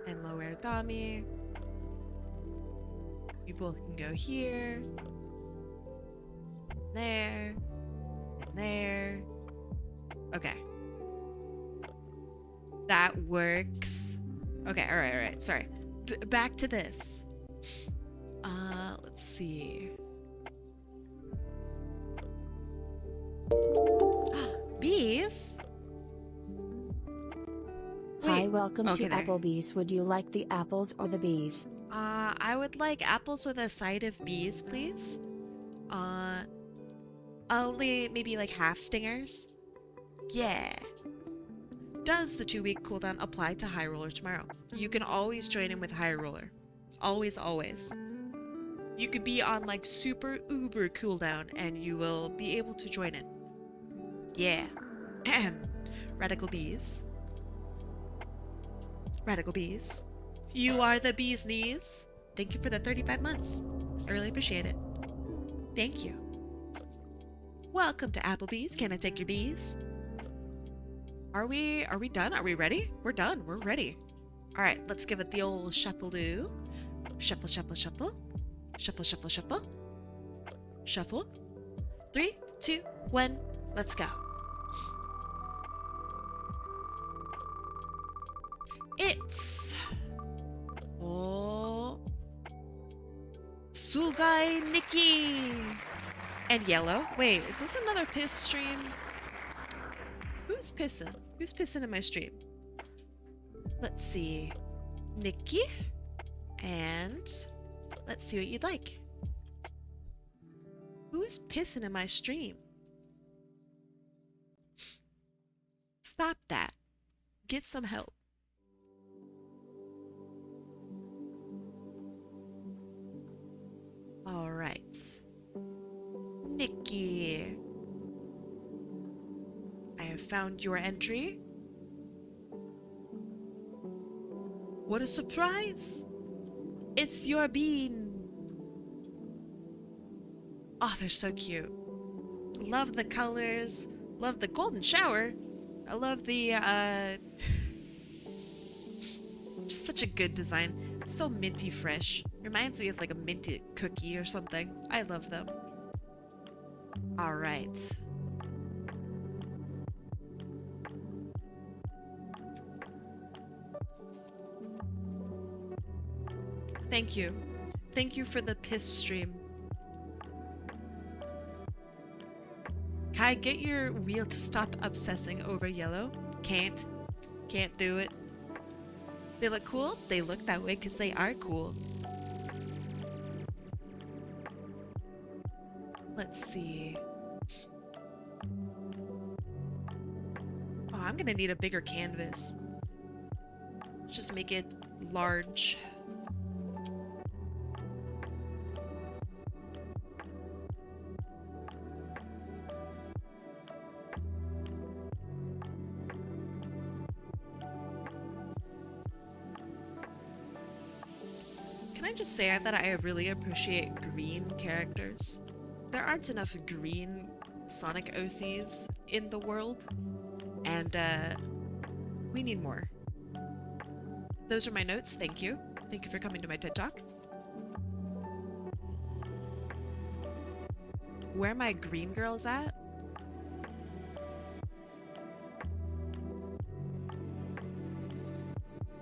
and Lower Dami. You both can go here. There. And there. Okay. That works. Okay, alright, sorry. Back to this. Let's see. Bees? Hi, Wait. welcome Okay, to there. Applebee's. Would you like the apples or the bees? I would like apples with a side of bees, please. Only maybe like half stingers. Yeah. Does the 2-week cooldown apply to High Roller tomorrow? You can always join in with High Roller. Always, always. You could be on like super uber cooldown and you will be able to join in. Yeah. Radical bees. Radical bees. You are the bee's knees. Thank you for the 35 months. I really appreciate it. Thank you. Welcome to Applebee's. Can I take your bees? Are we done? Are we ready? We're done. We're ready. All right, let's give it the old shuffle-do. Shuffle, shuffle, shuffle. Shuffle, shuffle, shuffle. Shuffle. 3, 2, 1. Let's go. It's sugainikki and yellow. Wait, is this another piss stream? Who's pissing? Who's pissing in my stream? Let's see. Nikki. And let's see what you'd like. Who is pissing in my stream? Stop that. Get some help. All right. Nikki. I have found your entry. What a surprise! It's your bean. Oh, they're so cute. Love the colors. Love the golden shower. I love the, just such a good design. So minty fresh. Reminds me of like a minty cookie or something. I love them. All right. Thank you. Thank you for the piss stream. Can I get your wheel to stop obsessing over yellow? Can't. Can't do it. They look cool? They look that way because they are cool. Let's see. Oh, I'm gonna need a bigger canvas. Let's just make it large. Can I just say that I really appreciate green characters? There aren't enough green Sonic OCs in the world, and we need more. Those are my notes, thank you. Thank you for coming to my TED Talk. Where are my green girls at?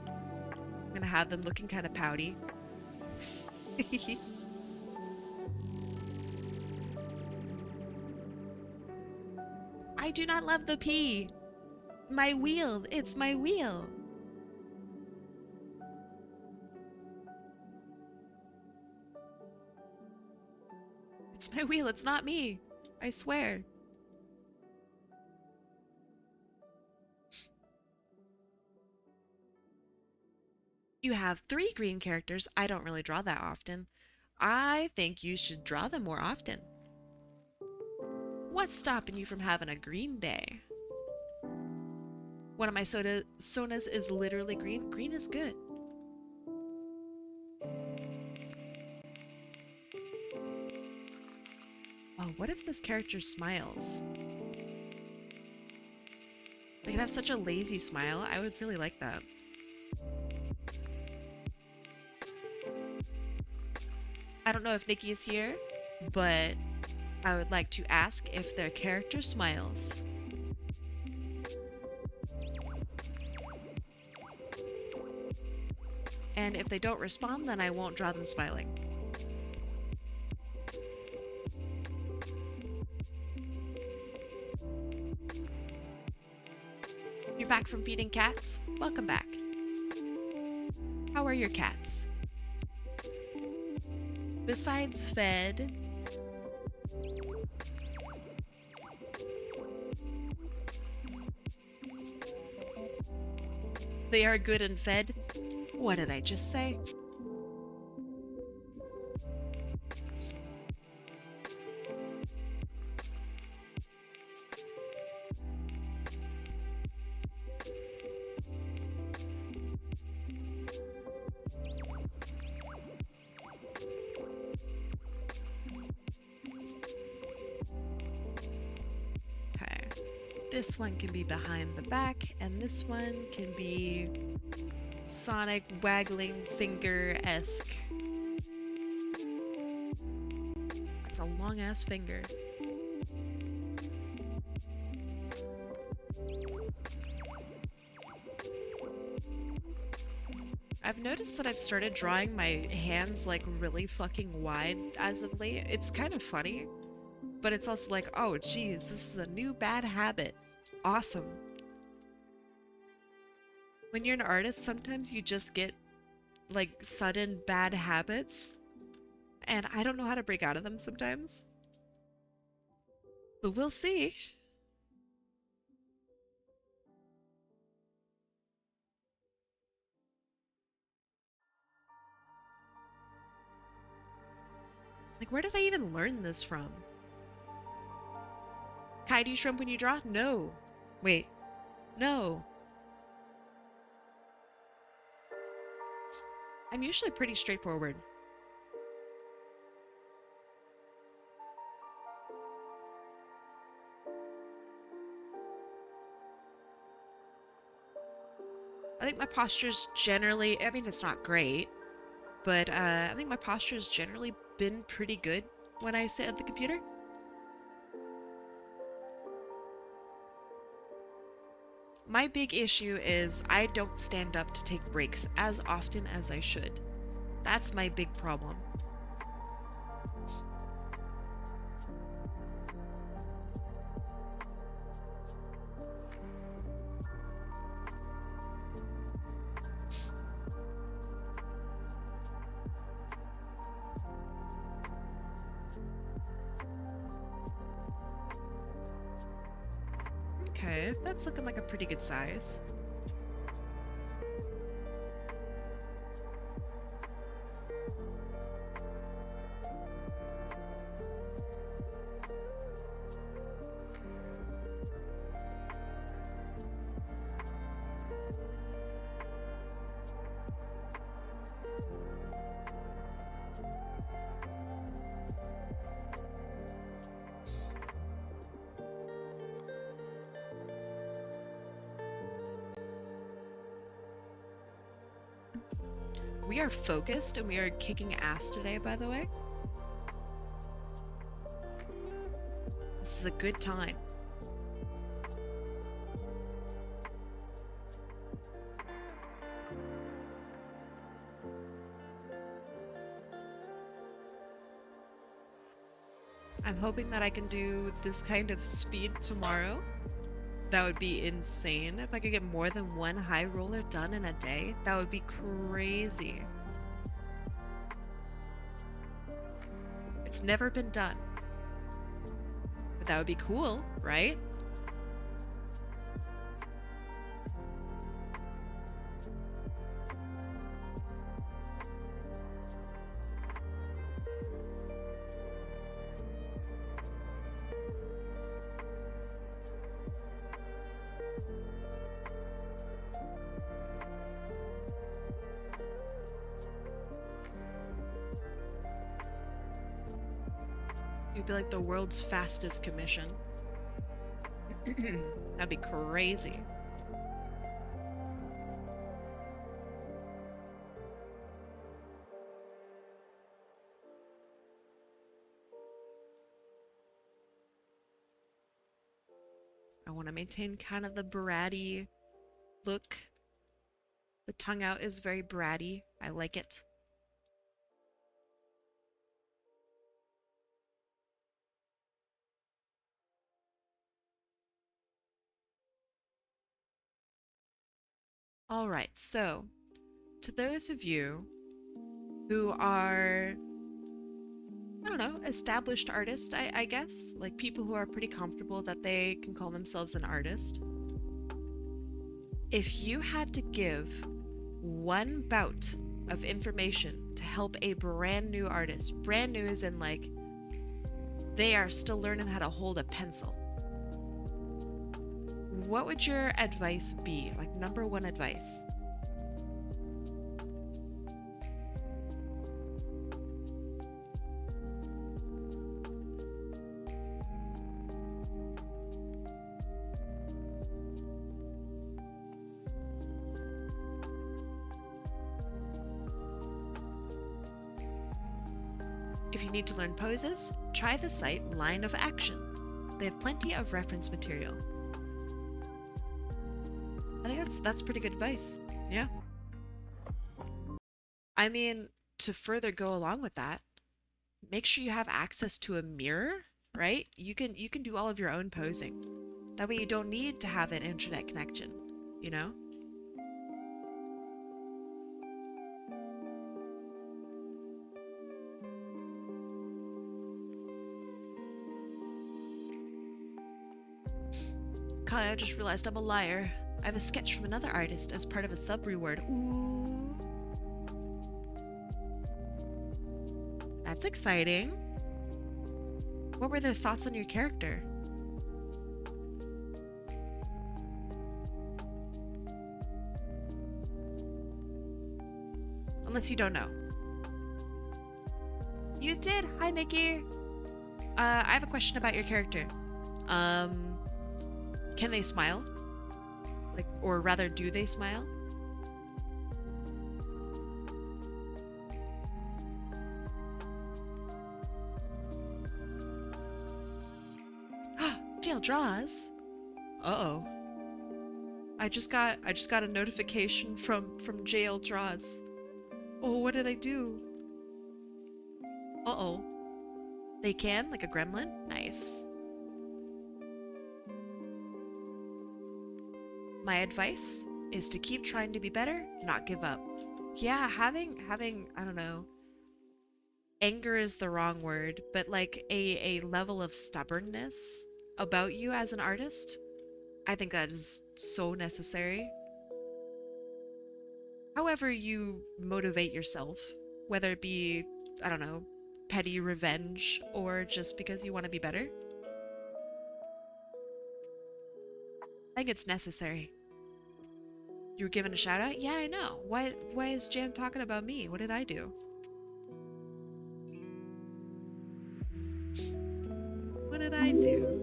I'm gonna have them looking kind of pouty. I do not love the pea. My wheel. It's my wheel. It's my wheel. It's not me. I swear. You have 3 green characters. I don't really draw that often. I think you should draw them more often. What's stopping you from having a green day? One of my sonas is literally green. Green is good. Oh, what if this character smiles? They could have such a lazy smile. I would really like that. I don't know if Nikki is here, but I would like to ask if their character smiles. And if they don't respond, then I won't draw them smiling. You're back from feeding cats? Welcome back. How are your cats? Besides fed, they are good and fed. What did I just say? Okay. This one can be behind the back, and this one can be Sonic waggling finger-esque. That's a long-ass finger. I've noticed that I've started drawing my hands like really fucking wide as of late. It's kind of funny, but it's also like, oh geez, this is a new bad habit. Awesome. When you're an artist, sometimes you just get like sudden bad habits, and I don't know how to break out of them sometimes. So we'll see. Like, where did I even learn this from? Kai, do you shrimp when you draw? No. Wait. No. I'm usually pretty straightforward. I think my posture's generally, I mean, it's not great, but I think my posture's generally been pretty good when I sit at the computer. My big issue is I don't stand up to take breaks as often as I should. That's my big problem. Okay, that's looking like a pretty good size. We are focused and we are kicking ass today, by the way. This is a good time. I'm hoping that I can do this kind of speed tomorrow. That would be insane. If I could get more than one high roller done in a day, that would be crazy. It's never been done. But that would be cool, right? You'd be like the world's fastest commission. That'd be crazy. I want to maintain kind of the bratty look. The tongue out is very bratty. I like it. All right, so to those of you who are, I don't know, established artists, I guess, like people who are pretty comfortable that they can call themselves an artist, if you had to give one bout of information to help a brand new artist, brand new as in like they are still learning how to hold a pencil, what would your advice be? Like number one advice? If you need to learn poses, try the site Line of Action. They have plenty of reference material. I think that's pretty good advice. Yeah. I mean, to further go along with that, make sure you have access to a mirror, right? You can do all of your own posing. That way you don't need to have an internet connection, you know? Kai, I just realized I'm a liar. I have a sketch from another artist as part of a sub-reward. Ooh. That's exciting. What were their thoughts on your character? Unless you don't know. You did! Hi, Nikki! I have a question about your character. Can they smile? Like, or rather, do they smile? Jail draws. Uh-oh. I just got a notification from jail draws. Oh, what did I do? Uh-oh. They can? Like a gremlin? Nice. My advice is to keep trying to be better, not give up. Yeah, having I don't know, anger is the wrong word, but like a level of stubbornness about you as an artist, I think that is so necessary. However you motivate yourself, whether it be, I don't know, petty revenge or just because you want to be better, I think it's necessary. You were given a shout out? Yeah, I know. Why is Jan talking about me? What did I do? What did I do?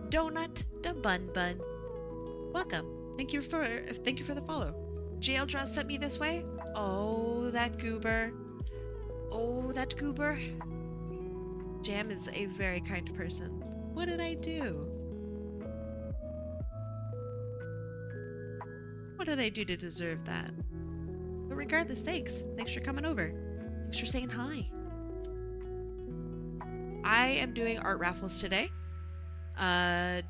Donut da bun bun. Welcome. Thank you for the follow. Jail draw sent me this way? Oh, that goober. Oh, that goober. Jam is a very kind person. What did I do? What did I do to deserve that? But regardless, thanks. Thanks for coming over. Thanks for saying hi. I am doing art raffles today.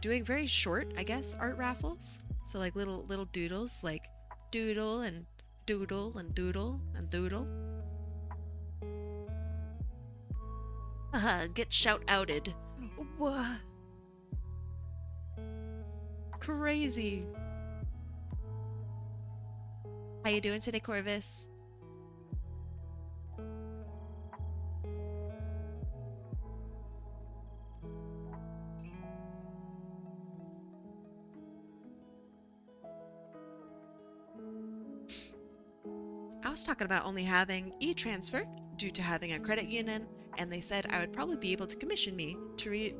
Doing very short, I guess, art raffles. So like little doodles, like doodle and doodle and doodle and doodle. Get shout outed. What? Crazy. How you doing today, Corvus? I was talking about only having e-transfer due to having a credit union, and they said I would probably be able to commission me to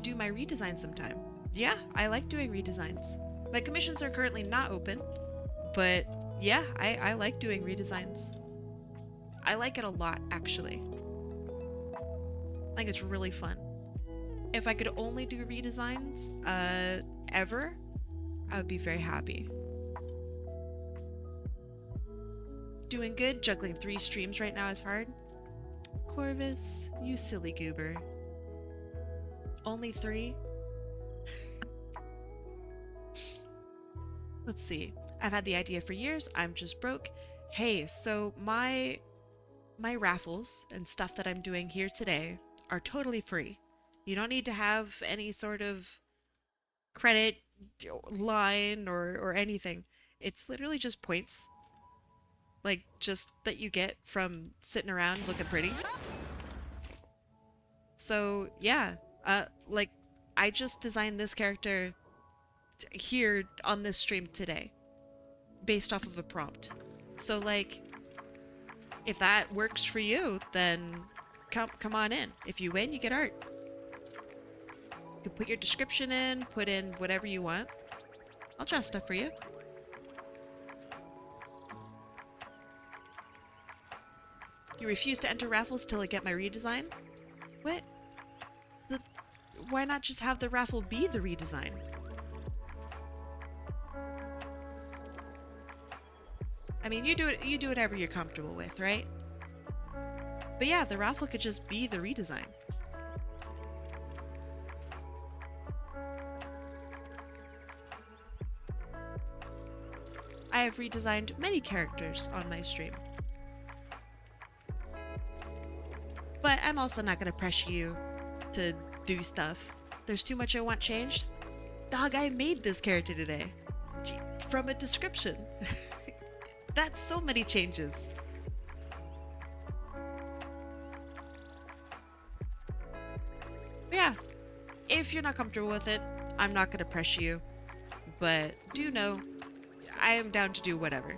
do my redesign sometime. Yeah, I like doing redesigns. My commissions are currently not open, but yeah, I like doing redesigns. I like it a lot, actually. I think it's really fun. If I could only do redesigns, ever, I would be very happy. Doing good. Juggling 3 streams right now is hard. Corvus, you silly goober. Only 3? Let's see. I've had the idea for years. I'm just broke. Hey, so my raffles and stuff that I'm doing here today are totally free. You don't need to have any sort of credit line or anything. It's literally just points. Like, just that you get from sitting around looking pretty. So, yeah. Like, I just designed this character here on this stream today. Based off of a prompt. So, like, if that works for you, then come on in. If you win, you get art. You can put your description in, put in whatever you want. I'll draw stuff for you. You refuse to enter raffles till I get my redesign? What? Why not just have the raffle be the redesign? I mean, you do whatever you're comfortable with, right? But yeah, the raffle could just be the redesign. I have redesigned many characters on my stream. But I'm also not going to pressure you to do stuff. There's too much I want changed. Dog, I made this character today. From a description. That's so many changes. But yeah, if you're not comfortable with it, I'm not going to pressure you. But do know, I am down to do whatever.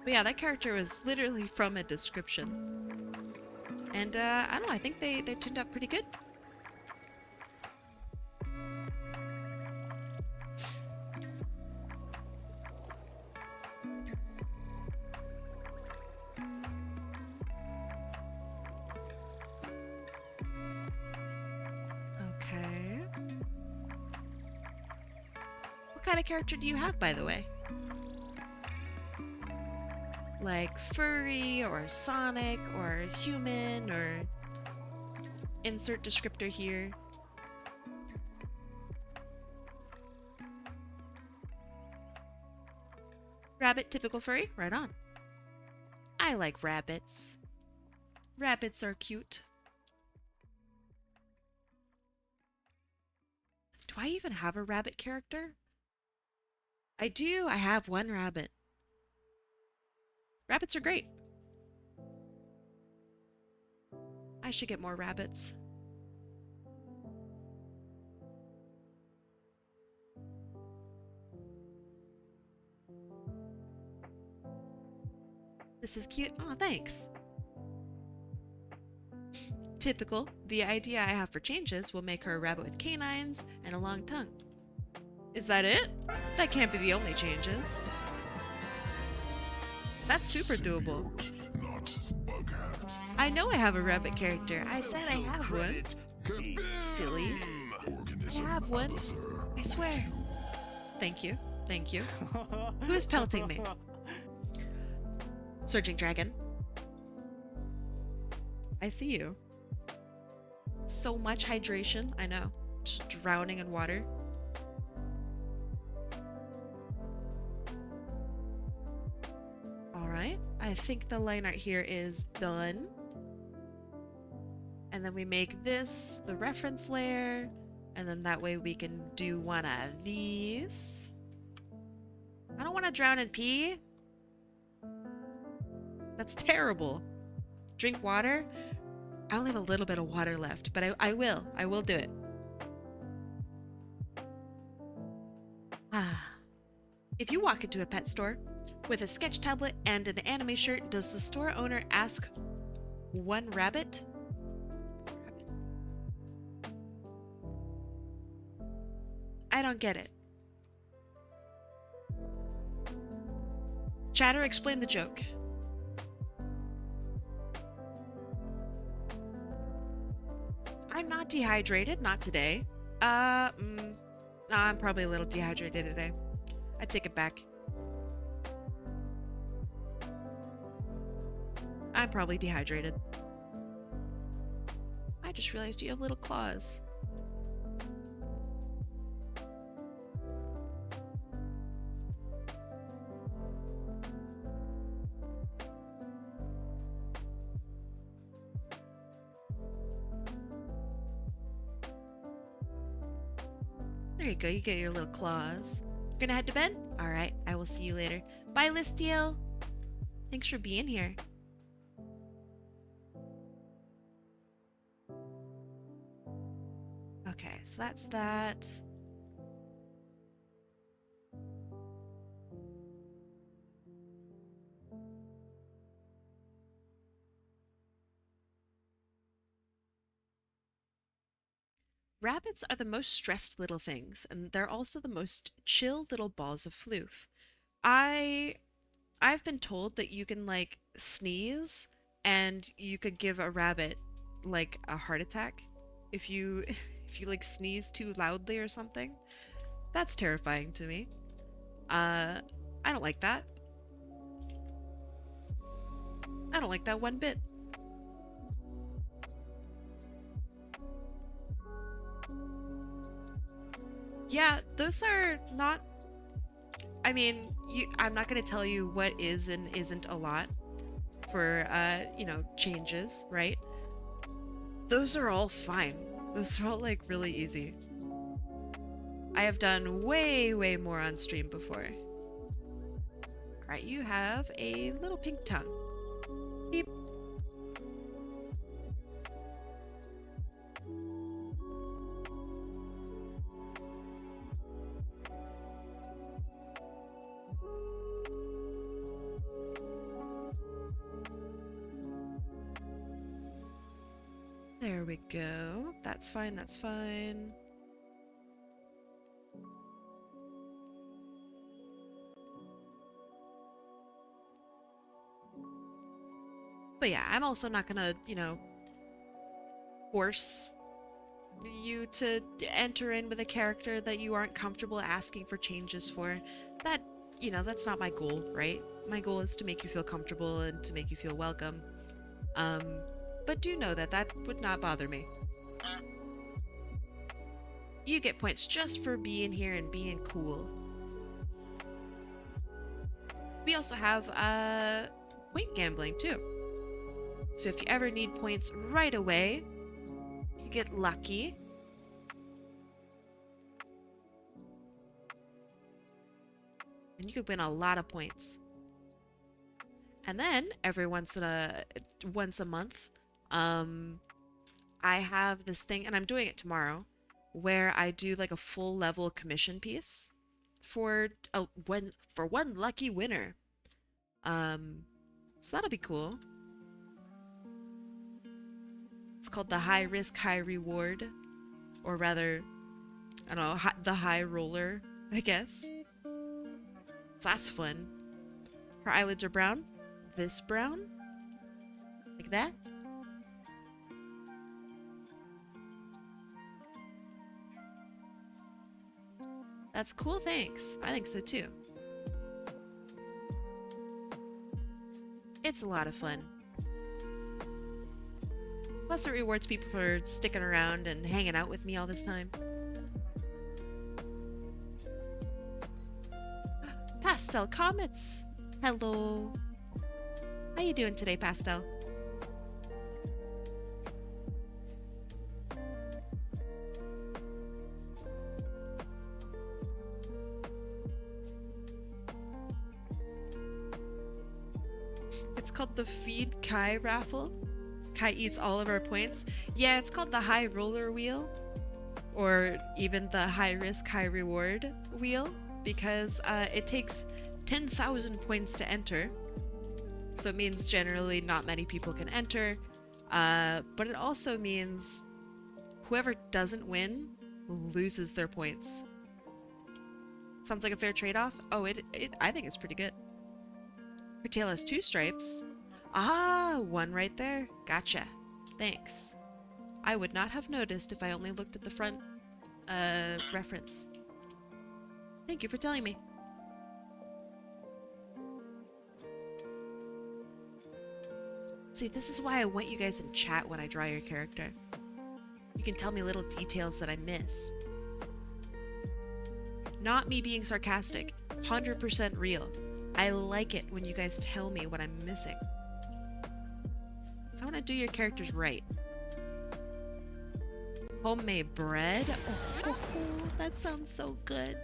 But yeah, that character was literally from a description. And I don't know, I think they turned out pretty good. Okay. What kind of character do you have, by the way? Like furry or sonic or human or insert descriptor here. Rabbit, typical furry, right on. I like rabbits. Rabbits are cute. Do I even have a rabbit character? I do, I have one rabbit. Rabbits are great. I should get more rabbits. This is cute. Oh, thanks. Typical. The idea I have for changes will make her a rabbit with canines and a long tongue. Is that it? That can't be the only changes. That's super doable. Not bughat. I know I have a rabbit character. I said I have one. Silly. I have one. I swear. Thank you. Thank you. Who's pelting me? Surging dragon. I see you. So much hydration. I know. Just drowning in water. Alright. I think the line art here is done. And then we make this the reference layer. And then that way we can do one of these. I don't want to drown in pee. That's terrible. Drink water. I only have a little bit of water left, but I will. I will do it. If you walk into a pet store with a sketch tablet and an anime shirt, does the store owner ask one rabbit? I don't get it. Chatter, explain the joke. I'm not dehydrated, not today. Nah, I'm probably a little dehydrated today. I take it back. I'm probably dehydrated. I just realized you have little claws. There you go, you get your little claws. Gonna head to bed? Alright, I will see you later. Bye, Listiel! Thanks for being here. Okay, so that's that. Rabbits are the most stressed little things, and they're also the most chill little balls of floof. I I've been told that you can like sneeze and you could give a rabbit like a heart attack if you if you like sneeze too loudly or something. That's terrifying to me. I don't like that. I don't like that one bit. Yeah, those are not, I mean, I'm not going to tell you what is and isn't a lot for you know, changes, right? Those are all fine. Those are all like really easy. I have done way more on stream before. Alright, you have a little pink tongue. Beep. There we go. That's fine, that's fine. But yeah, I'm also not gonna, you know, force you to enter in with a character that you aren't comfortable asking for changes for. That, you know, that's not my goal, right? My goal is to make you feel comfortable and to make you feel welcome. But do know that that would not bother me. You get points just for being here and being cool. We also have point gambling too. So if you ever need points right away, you get lucky. And you could win a lot of points. And then every once a month, I have this thing, and I'm doing it tomorrow, where I do like a full level commission piece for one lucky winner. So that'll be cool. It's called the high risk, high reward, or rather, I don't know, the high roller, I guess. So that's fun. Her eyelids are brown. This brown, like that. That's cool, thanks. I think so too. It's a lot of fun. Plus it rewards people for sticking around and hanging out with me all this time. Pastel Comets! Hello! How you doing today, Pastel? It's called the Feed Kai raffle. Kai eats all of our points. Yeah, it's called the High Roller Wheel. Or even the High Risk, High Reward Wheel. Because it takes 10,000 points to enter. So it means generally not many people can enter. But it also means whoever doesn't win loses their points. Sounds like a fair trade-off? Oh, I think it's pretty good. Her tail has 2 stripes. Ah, one right there. Gotcha. Thanks. I would not have noticed if I only looked at the front reference. Thank you for telling me. See, this is why I want you guys in chat when I draw your character. You can tell me little details that I miss. Not me being sarcastic. 100% real. I like it when you guys tell me what I'm missing. So I want to do your characters right. Homemade bread? Oh, that sounds so good.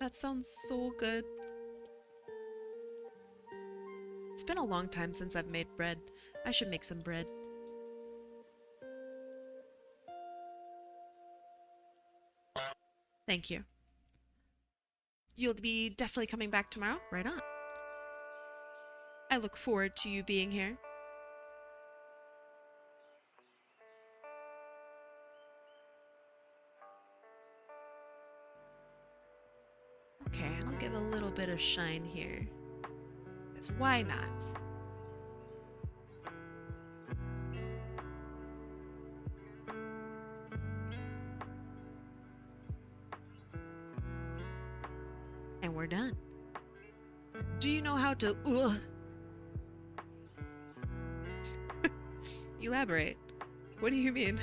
That sounds so good. It's been a long time since I've made bread. I should make some bread. Thank you. You'll be definitely coming back tomorrow? Right on. I look forward to you being here. Okay, and I'll give a little bit of shine here. Because why not? And we're done. Do you know how to elaborate? What do you mean?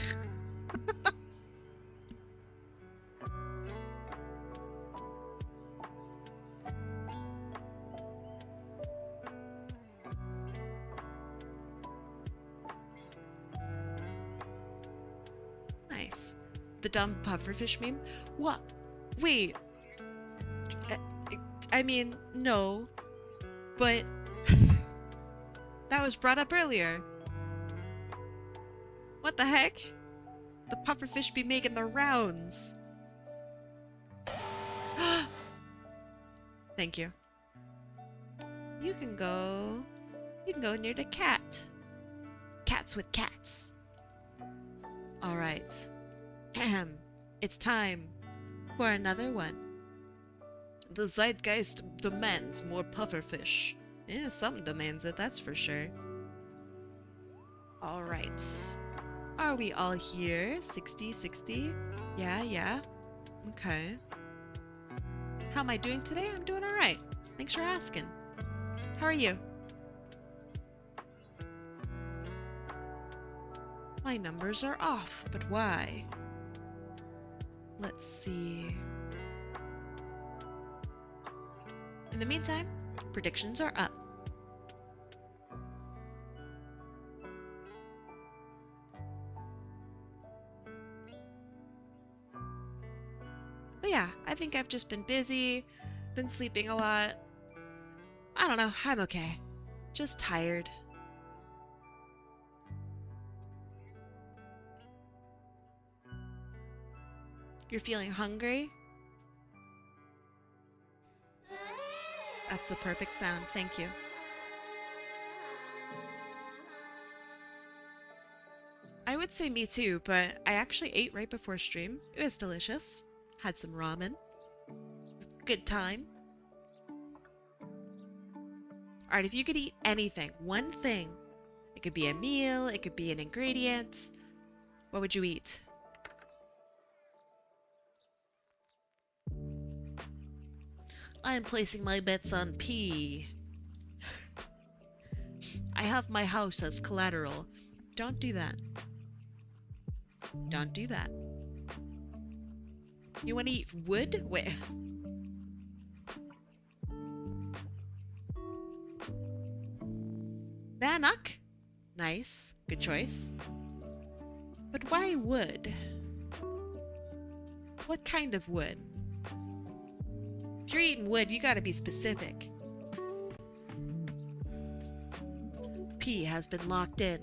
Nice. The dumb pufferfish meme? What? Wait. I mean, no. But that was brought up earlier. What the heck? The pufferfish be making the rounds. Thank you. You can go near the cat. Cats with cats. All right. It's time for another one. The zeitgeist demands more pufferfish. Yeah, something demands it, that's for sure. All right. Are we all here? 60, 60? Yeah. Okay. How am I doing today? I'm doing all right. Thanks for asking. How are you? My numbers are off, but why? Let's see. In the meantime, predictions are up. But yeah, I think I've just been busy, been sleeping a lot. I don't know, I'm okay. Just tired. You're feeling hungry? That's the perfect sound, thank you. I would say me too, but I actually ate right before stream. It was delicious. Had some ramen. Good time. Alright, if you could eat anything, one thing, it could be a meal, it could be an ingredient, what would you eat? I am placing my bets on P. I have my house as collateral. Don't do that. Don't do that. You want to eat wood? Wait. Bannock? Nice. Good choice. But why wood? What kind of wood? If you're eating wood, you gotta be specific. P has been locked in.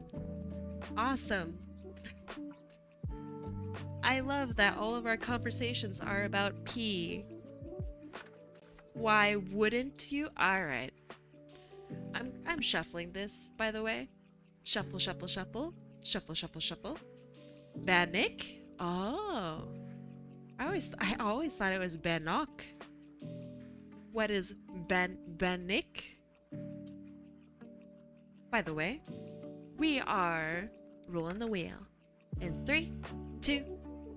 Awesome. I love that all of our conversations are about P. Why wouldn't you? Alright. I'm shuffling this, by the way. Shuffle, shuffle, shuffle. Shuffle, shuffle, shuffle. Bannock? Oh. I always thought it was Bannock. What is Bannock? By the way, we are rolling the wheel. In 3, 2,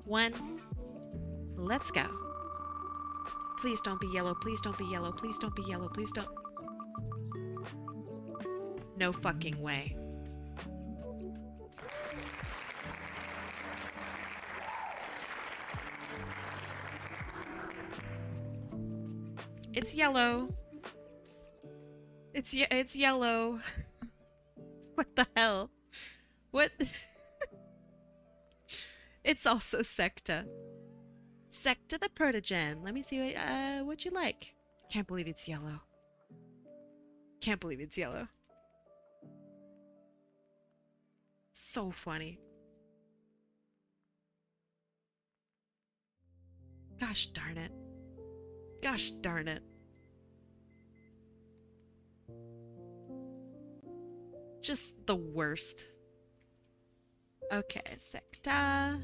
1, let's go. Please don't be yellow. Please don't be yellow. Please don't be yellow. Please don't. No fucking way. It's yellow. It's yellow. What the hell? What? It's also Sekta. Sektatheprotogen. Let me see what you like. Can't believe it's yellow. Can't believe it's yellow. So funny. Gosh darn it. Gosh darn it. Just the worst. Okay, Sekta.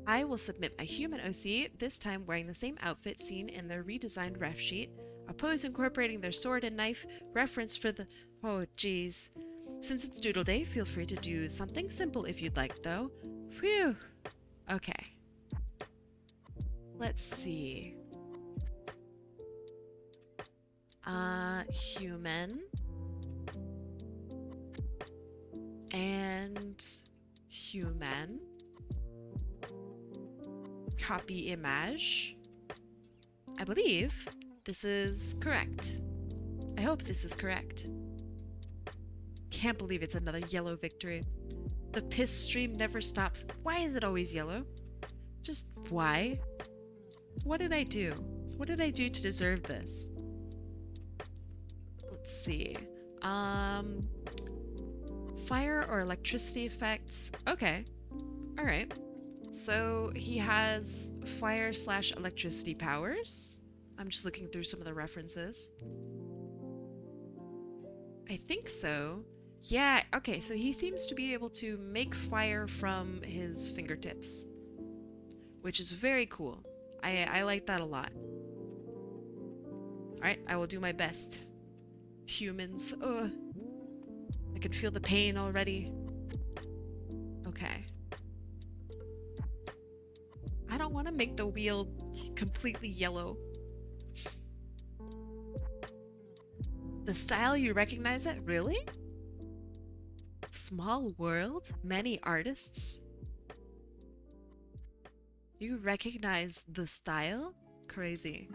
I will submit my human OC, this time wearing the same outfit seen in their redesigned ref sheet. A pose incorporating their sword and knife, reference for the... Oh, geez. Since it's Doodle Day, feel free to do something simple if you'd like, though. Whew. Okay. Let's see. Human. And human. Copy image. I believe this is correct. I hope this is correct. Can't believe it's another yellow victory. The piss stream never stops. Why is it always yellow? Just why? What did I do? What did I do to deserve this? Let's see. Fire or electricity effects. Okay. Alright. So he has fire/electricity powers. I'm just looking through some of the references. I think so. Yeah, okay, so he seems to be able to make fire from his fingertips, which is very cool. I like that a lot. Alright, I will do my best. Humans. Ugh. I can feel the pain already. Okay. I don't want to make the wheel completely yellow. The style, you recognize it? Really? Small world? Many artists? You recognize the style? Crazy.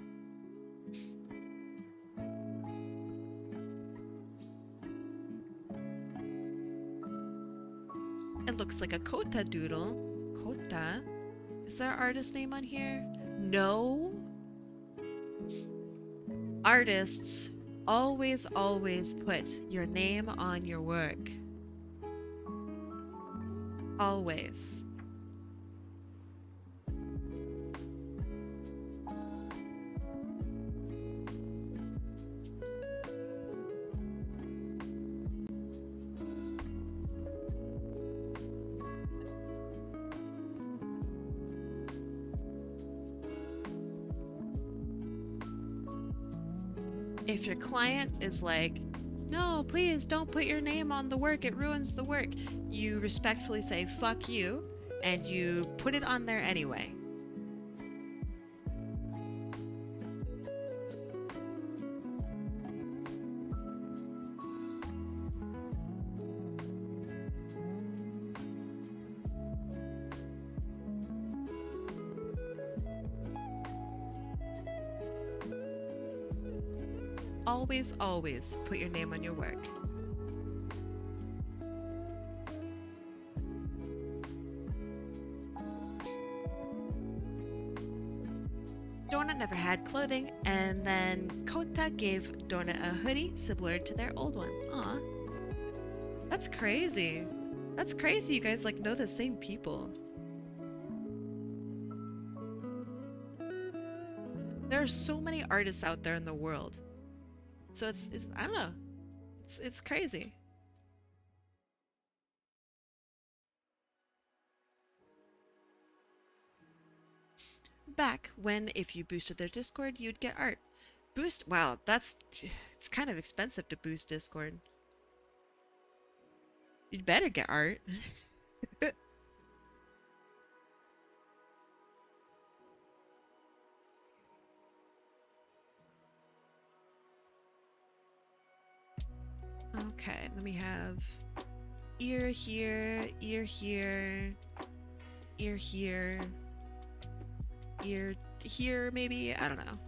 It looks like a Kota doodle. Kota? Is there an artist name on here? No. Artists, always put your name on your work. Always. If your client is like, no, please don't put your name on the work, it ruins the work, you respectfully say, fuck you, and you put it on there anyway. Always put your name on your work. Donut never had clothing, and then Kota gave Donut a hoodie similar to their old one. Aw. That's crazy. That's crazy you guys like know the same people. There are so many artists out there in the world. So it's I don't know. It's crazy. Back when if you boosted their Discord, you'd get art. Boost? Wow, it's kind of expensive to boost Discord. You'd better get art. Okay, let me have ear here, ear here, ear here, ear here, maybe? I don't know.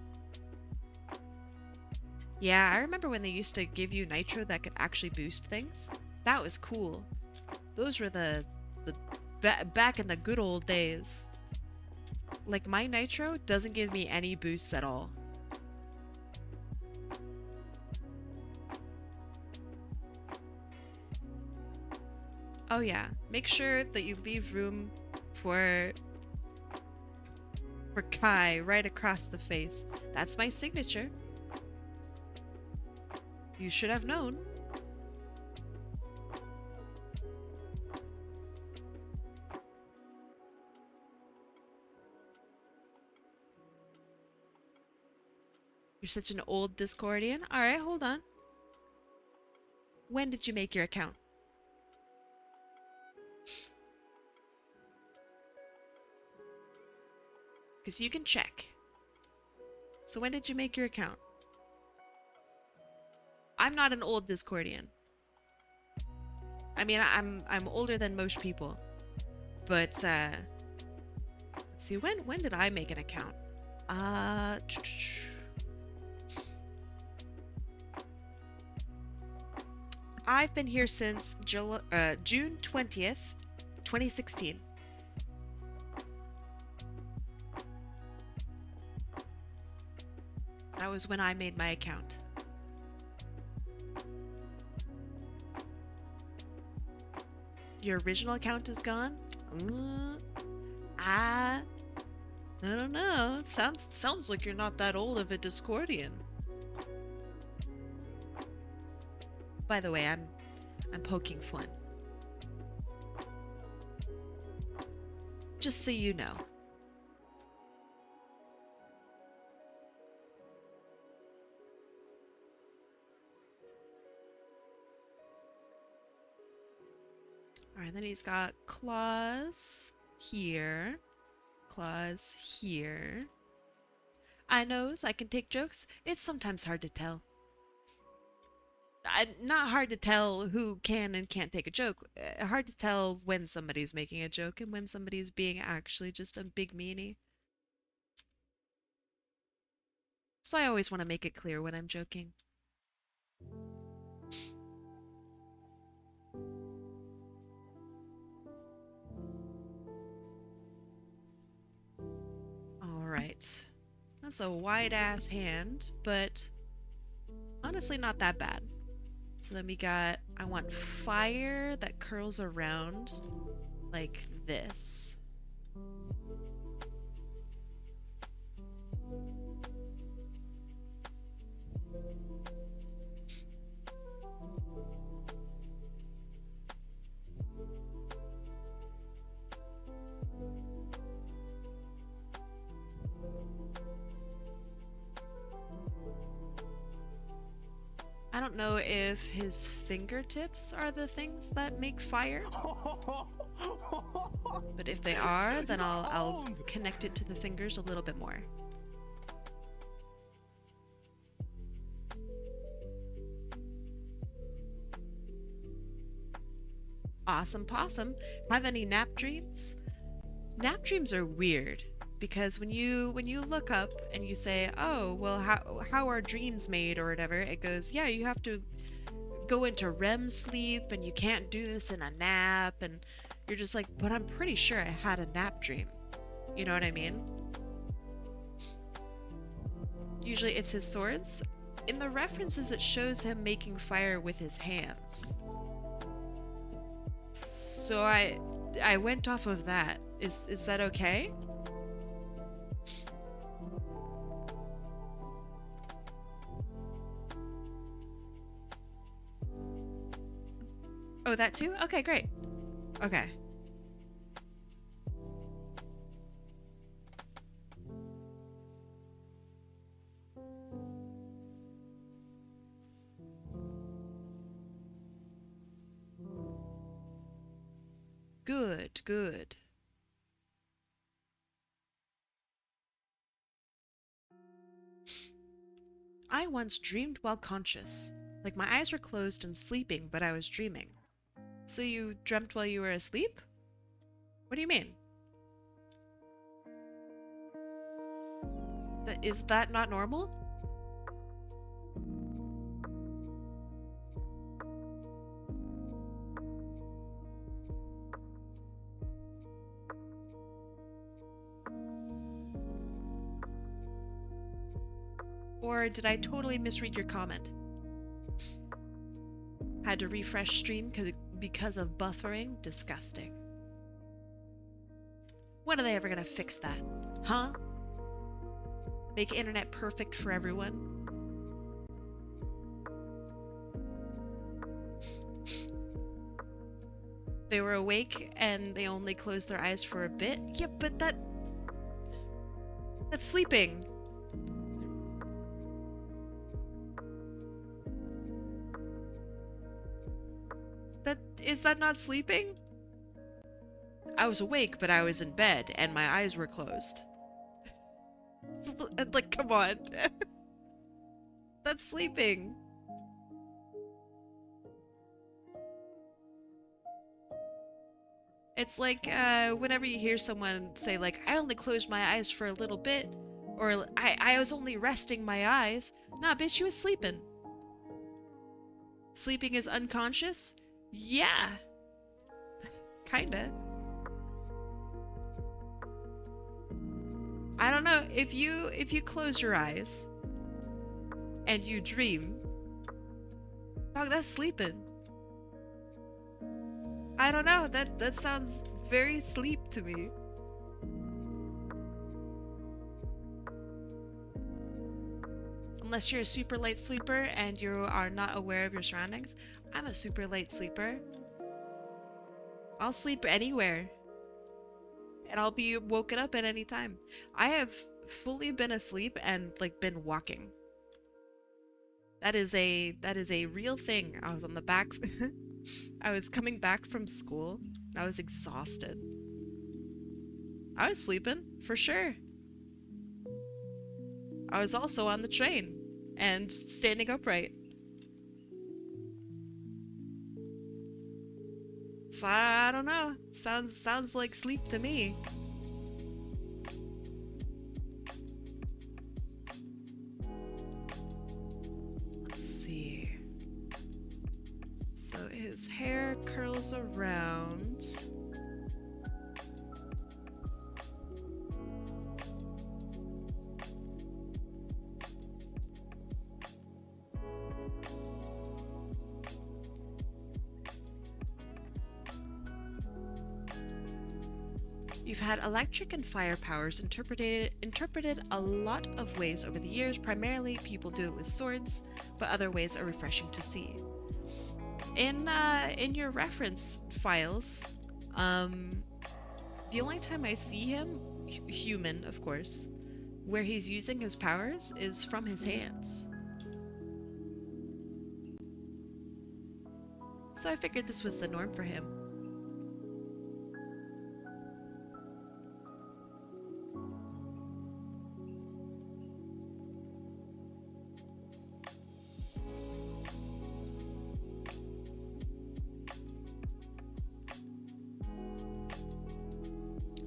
Yeah, I remember when they used to give you nitro that could actually boost things. That was cool. Those were the back in the good old days. Like, my nitro doesn't give me any boosts at all. Oh yeah, make sure that you leave room for Kai right across the face. That's my signature. You should have known. You're such an old Discordian. Alright, hold on. When did you make your account? Because you can check. So when did you make your account? I'm not an old Discordian. I mean, I'm older than most people. But let's see, when did I make an account? I've been here since June 20th, 2016. That was when I made my account. Your original account is gone? I don't know. Sounds like you're not that old of a Discordian. By the way, I'm poking fun. Just so you know. Alright, then he's got claws here. Claws here. I knows I can take jokes. It's sometimes hard to tell. Not hard to tell who can and can't take a joke. Hard to tell when somebody's making a joke and when somebody's being actually just a big meanie. So I always want to make it clear when I'm joking. Alright. That's a wide-ass hand, but honestly not that bad. So then we got, I want fire that curls around like this. I don't know if his fingertips are the things that make fire. But if they are, then I'll connect it to the fingers a little bit more. Awesome possum. Have any nap dreams? Nap dreams are weird because when you look up and you say, "Oh, well how are dreams made?" or whatever, it goes, "Yeah, you have to go into REM sleep and you can't do this in a nap," and you're just like, "But I'm pretty sure I had a nap dream." You know what I mean? Usually it's his swords. In the references it shows him making fire with his hands. So I went off of that. Is that okay? Oh, that too? Okay, great. Okay. Good, good. I once dreamed while conscious. Like my eyes were closed and sleeping, but I was dreaming. So you dreamt while you were asleep? What do you mean? Is that not normal? Or did I totally misread your comment? Had to refresh stream because of buffering? Disgusting. When are they ever gonna fix that? Huh? Make internet perfect for everyone? They were awake and they only closed their eyes for a bit? Yeah, but that's sleeping. Is that not sleeping? I was awake, but I was in bed and my eyes were closed. Like, come on. That's sleeping. It's like whenever you hear someone say like, I only closed my eyes for a little bit, or I was only resting my eyes. Nah, bitch, you was sleeping. Sleeping is unconscious? Yeah. Kinda. I don't know, if you close your eyes and you dream, dog, that's sleeping. I don't know, that sounds very sleep to me. Unless you're a super light sleeper and you are not aware of your surroundings. I'm a super light sleeper. I'll sleep anywhere. And I'll be woken up at any time. I have fully been asleep and like been walking. That is a real thing. I was on the back I was coming back from school and I was exhausted. I was sleeping, for sure. I was also on the train and standing upright. So I don't know. Sounds like sleep to me. Let's see. So his hair curls around. You've had electric and fire powers interpreted a lot of ways over the years. Primarily, people do it with swords, but other ways are refreshing to see. In your reference files, the only time I see him, human of course, where he's using his powers is from his hands. So I figured this was the norm for him.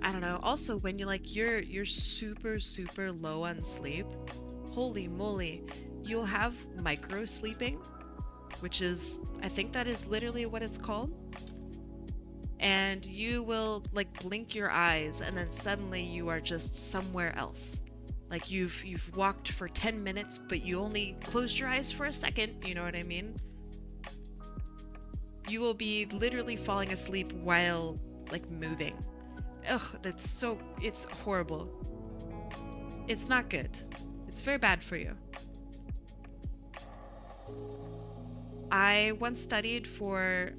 I don't know. Also, when you're super low on sleep, holy moly, you'll have micro sleeping, which is, I think that is literally what it's called. And you will like blink your eyes and then suddenly you are just somewhere else. Like you've walked for 10 minutes, but you only closed your eyes for a second, you know what I mean? You will be literally falling asleep while like moving. Ugh, it's horrible. It's not good. It's very bad for you. I once studied for,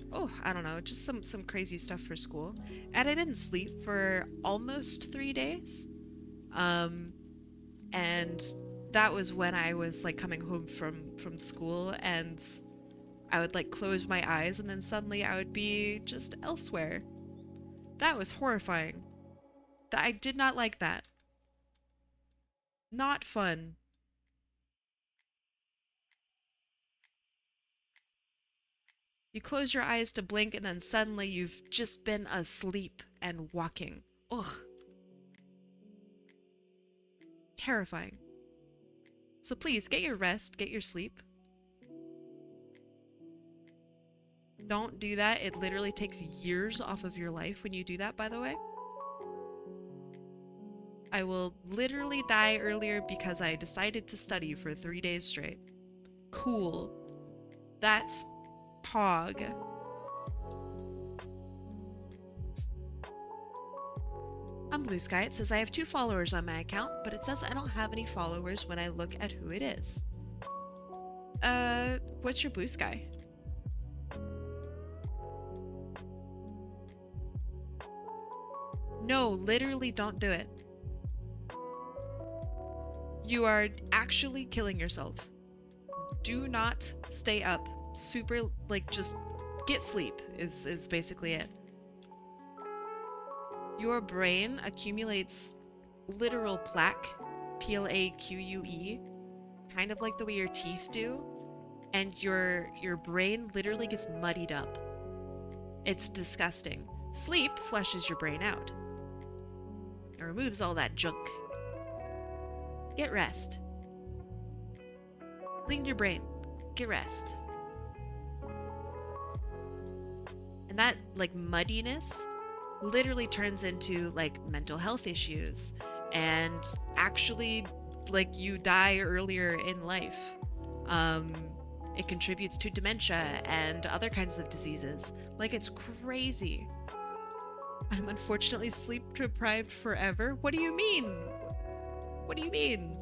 I don't know, just some crazy stuff for school. And I didn't sleep for almost 3 days. And that was when I was like coming home from school and I would like close my eyes and then suddenly I would be just elsewhere. That was horrifying. I did not like that. Not fun. You close your eyes to blink and then suddenly you've just been asleep and walking. Ugh. Terrifying. So please, get your rest, get your sleep. Don't do that. It literally takes years off of your life when you do that, by the way. I will literally die earlier because I decided to study for 3 days straight. Cool. That's pog. On Blue Sky, it says I have 2 followers on my account, but it says I don't have any followers when I look at who it is. What's your Blue Sky? No, literally don't do it. You are actually killing yourself. Do not stay up. Super, like, just get sleep is basically it. Your brain accumulates literal plaque, P-L-A-Q-U-E, kind of like the way your teeth do, and your brain literally gets muddied up. It's disgusting. Sleep flushes your brain out. It removes all that junk. Get rest. Clean your brain. Get rest. And that, like, muddiness literally turns into, like, mental health issues. And actually, like, you die earlier in life. It contributes to dementia and other kinds of diseases. Like, it's crazy. I'm unfortunately sleep deprived forever. What do you mean? What do you mean?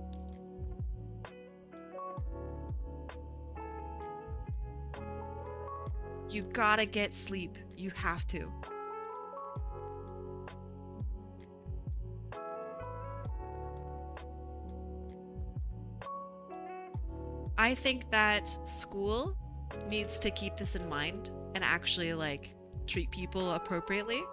You gotta get sleep. You have to. I think that school needs to keep this in mind and actually, like, treat people appropriately,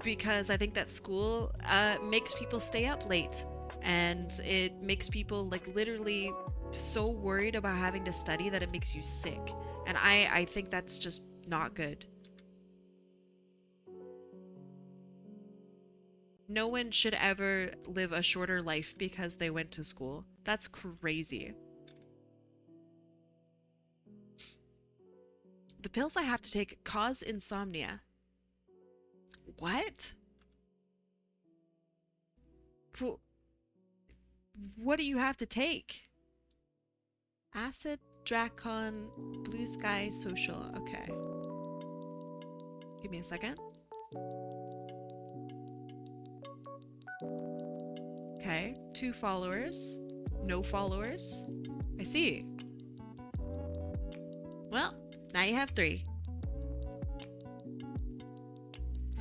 because I think that school makes people stay up late, and it makes people, like, literally so worried about having to study that it makes you sick, and I think that's just not good. No one should ever live a shorter life because they went to school. That's crazy. The pills I have to take cause insomnia. What? What do you have to take? Acid, Dracon, Blue Sky, Social. Okay. Give me a second. Okay. 2 followers. No followers. I see. Well, now you have 3.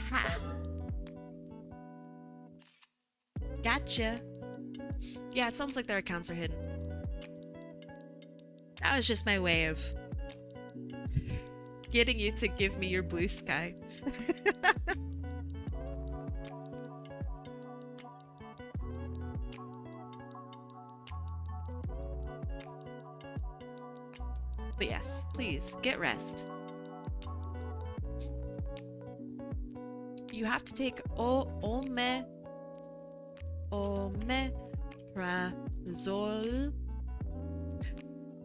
Ha! Gotcha. Yeah, it sounds like their accounts are hidden. That was just my way of getting you to give me your Blue Sky. But yes, please, get rest. You have to take omeprazole.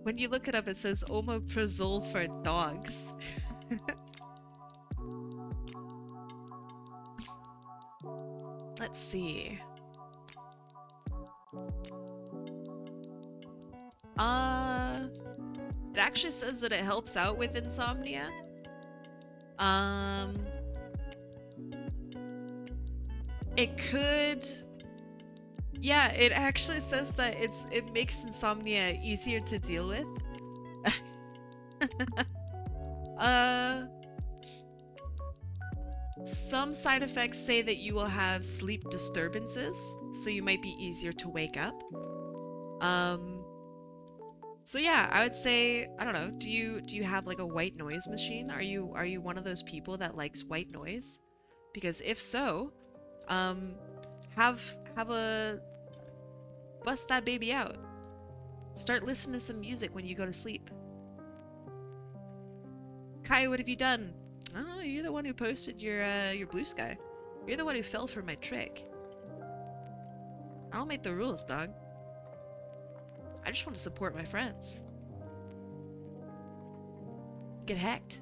When you look it up, it says omeprazole for dogs. Let's see. It actually says that it helps out with insomnia. It could... Yeah, it actually says that it makes insomnia easier to deal with. Some side effects say that you will have sleep disturbances, so you might be easier to wake up. So yeah, I would say, I don't know, do you have like a white noise machine? Are you one of those people that likes white noise? Because if so, have a bust that baby out. Start listening to some music when you go to sleep. Kai, what have you done? Oh, you're the one who posted your blue sky. You're the one who fell for my trick. I don't make the rules, dog. I just want to support my friends. Get hacked.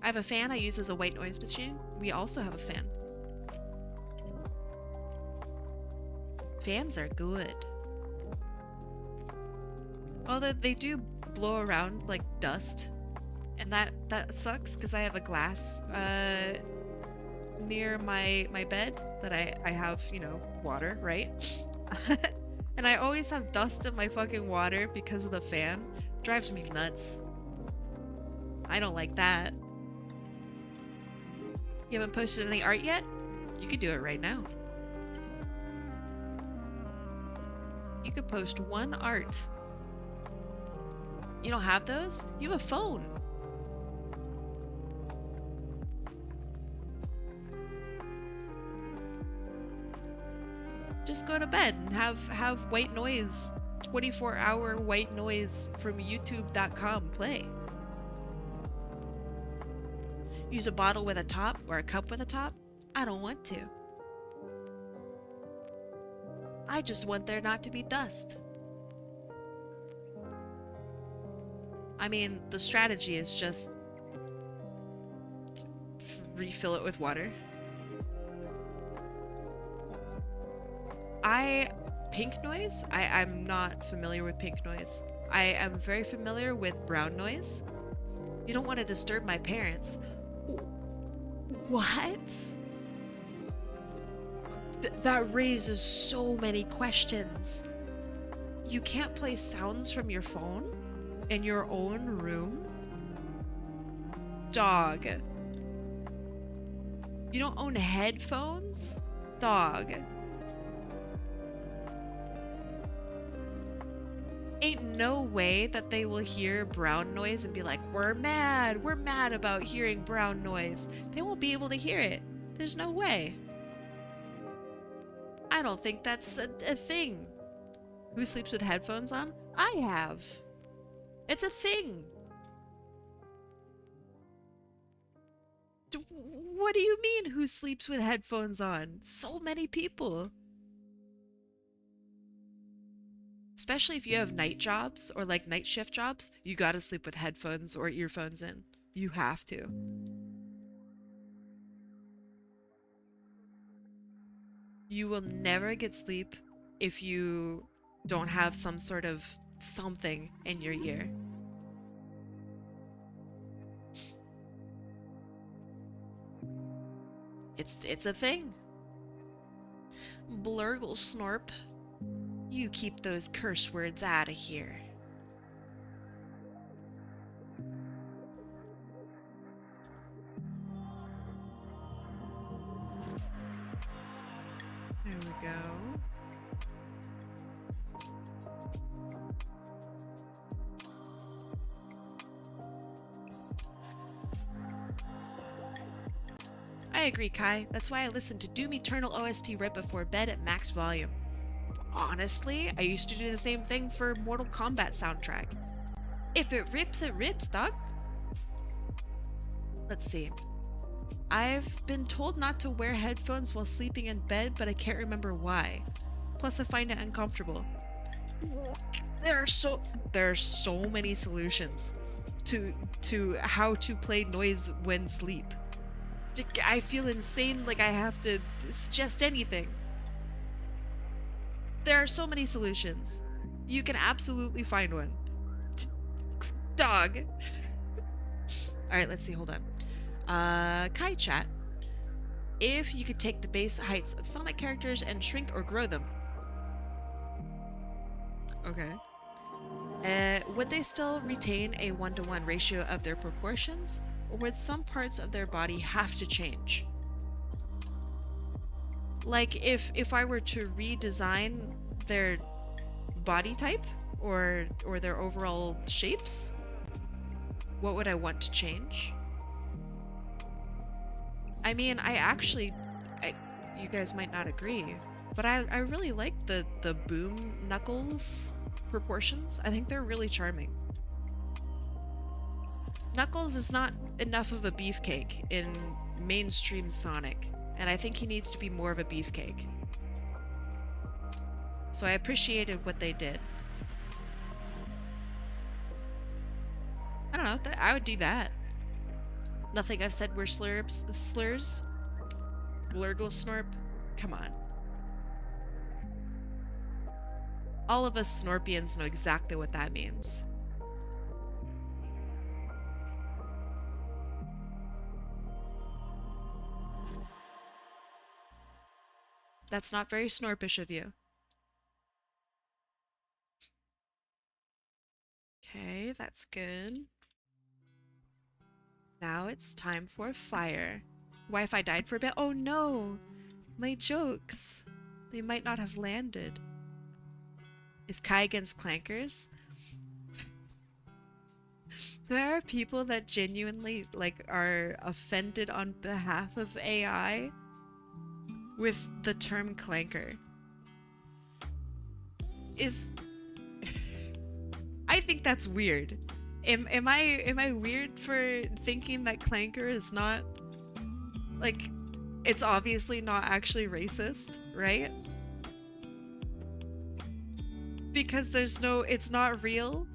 I have a fan I use as a white noise machine. We also have a fan. Fans are good. Although they do blow around like dust. And that sucks because I have a glass near my bed that I have, you know, water, right? And I always have dust in my fucking water because of the fan. Drives me nuts. I don't like that. You haven't posted any art yet? You could do it right now. You could post one art. You don't have those? You have a phone. Just go to bed and have white noise, 24-hour white noise from youtube.com play. Use a bottle with a top or a cup with a top? I don't want to. I just want there not to be dust. I mean, the strategy is just refill it with water. Pink noise? I'm not familiar with pink noise. I am very familiar with brown noise. You don't want to disturb my parents. What? That raises so many questions. You can't play sounds from your phone in your own room? Dog. You don't own headphones? Dog. Ain't no way that they will hear brown noise and be like, we're mad about hearing brown noise. They won't be able to hear it. There's no way. I don't think that's a thing. Who sleeps with headphones on? I have. It's a thing. What do you mean, who sleeps with headphones on? So many people. Especially if you have night jobs or like night shift jobs, you gotta sleep with headphones or earphones in. You have to. You will never get sleep if you don't have some sort of something in your ear. It's a thing. Blurgle Snorp. You keep those curse words out of here. There we go. I agree, Kai. That's why I listen to Doom Eternal OST right before bed at max volume. Honestly, I used to do the same thing for Mortal Kombat soundtrack. If it rips, dog. Let's see. I've been told not to wear headphones while sleeping in bed, but I can't remember why. Plus, I find it uncomfortable. There are so many solutions to how to play noise when asleep. I feel insane like I have to suggest anything. There are so many solutions. You can absolutely find one. Dog. Alright, let's see, hold on. Kai chat. If you could take the base heights of Sonic characters and shrink or grow them. Okay. Would they still retain a 1-to-1 ratio of their proportions? Or would some parts of their body have to change? Like, if I were to redesign their body type or their overall shapes, what would I want to change? I mean, you guys might not agree, but I really like the boom knuckles proportions. I think they're really charming. Knuckles is not enough of a beefcake in mainstream Sonic, and I think he needs to be more of a beefcake. So I appreciated what they did. I don't know, I would do that. Nothing I've said were slurs. Glurgle snorp? Come on. All of us Snorpians know exactly what that means. That's not very Snorpish of you. Okay, that's good. Now it's time for fire. Wi-Fi died for a bit. Oh no! My jokes. They might not have landed. Is Kai against clankers? There are people that genuinely, like, are offended on behalf of AI with the term clanker. I think that's weird. Am I weird for thinking that clanker is not, like, it's obviously not actually racist, right? Because it's not real.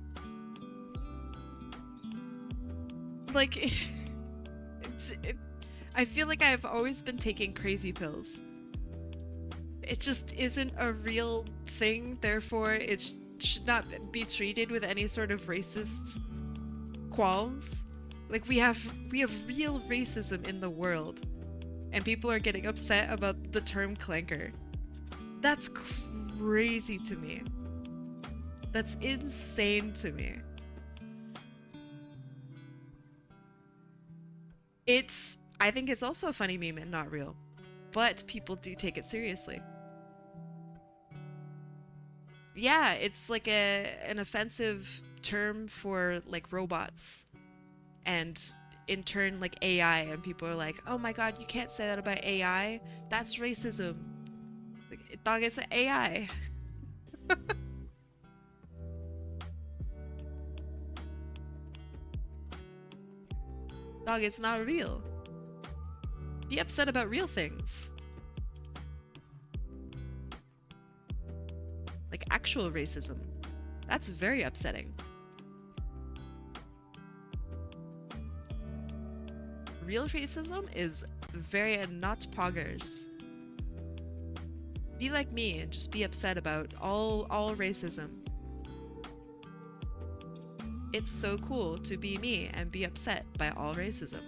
Like, I feel like I've always been taking crazy pills. It just isn't a real thing, therefore it should not be treated with any sort of racist qualms. Like, we have real racism in the world, and people are getting upset about the term clanker. That's crazy to me. That's insane to me. I think it's also a funny meme and not real, but people do take it seriously. Yeah, it's like an offensive term for, like, robots, and in turn, like, AI, and people are like, oh my god, you can't say that about AI, that's racism. Like, dog, it's an AI. Dog, it's not real. Be upset about real things. Like actual racism. That's very upsetting. Real racism is very not poggers. Be like me and just be upset about all racism. It's so cool to be me and be upset by all racism.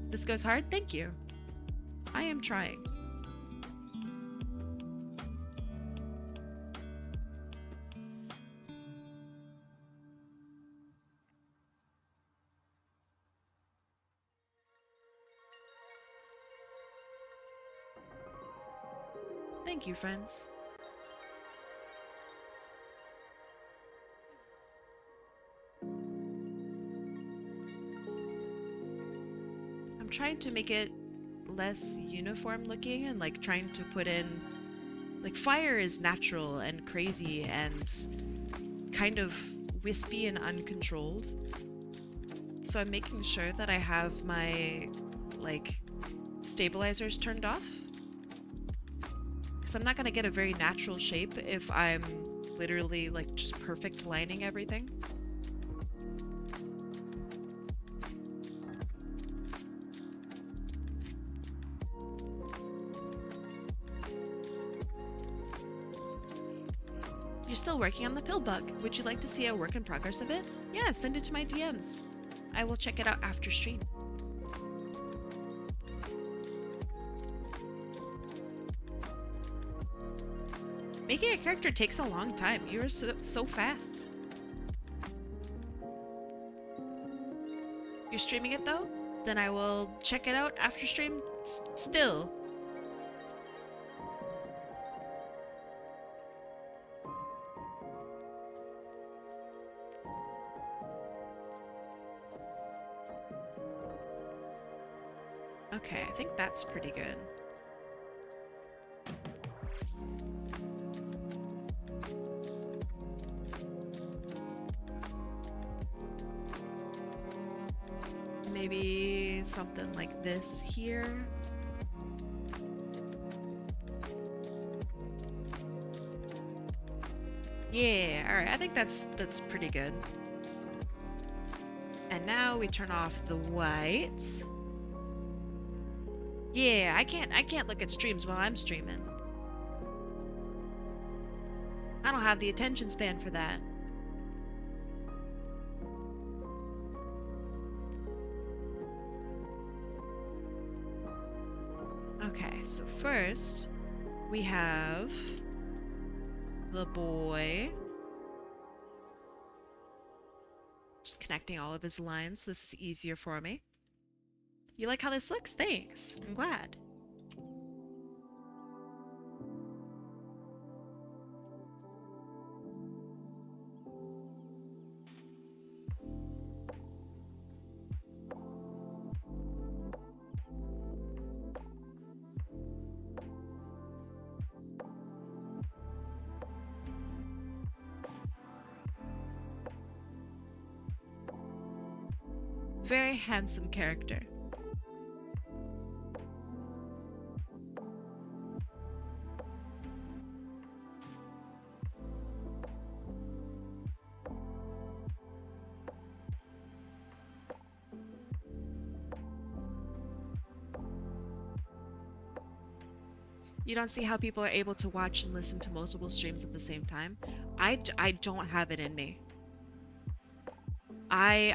This goes hard? Thank you. I am trying. Thank you, friends. I'm trying to make it less uniform looking and, like, trying to put in, like, fire is natural and crazy and kind of wispy and uncontrolled. So I'm making sure that I have my, like, stabilizers turned off. Because I'm not going to get a very natural shape if I'm literally, like, just perfect lining everything. You're still working on the pill bug. Would you like to see a work in progress of it? Yeah, send it to my DMs. I will check it out after stream. Making a character takes a long time. You're so fast. You're streaming it though? Then I will check it out after stream still. Okay, I think that's pretty good. something like this here. Yeah, alright, I think that's pretty good. And now we turn off the white. Yeah, I can't look at streams while I'm streaming. I don't have the attention span for that. Okay, so first we have the boy. Just connecting all of his lines. This is easier for me. You like how this looks? Thanks. I'm glad. Very handsome character. You don't see how people are able to watch and listen to multiple streams at the same time? I don't have it in me.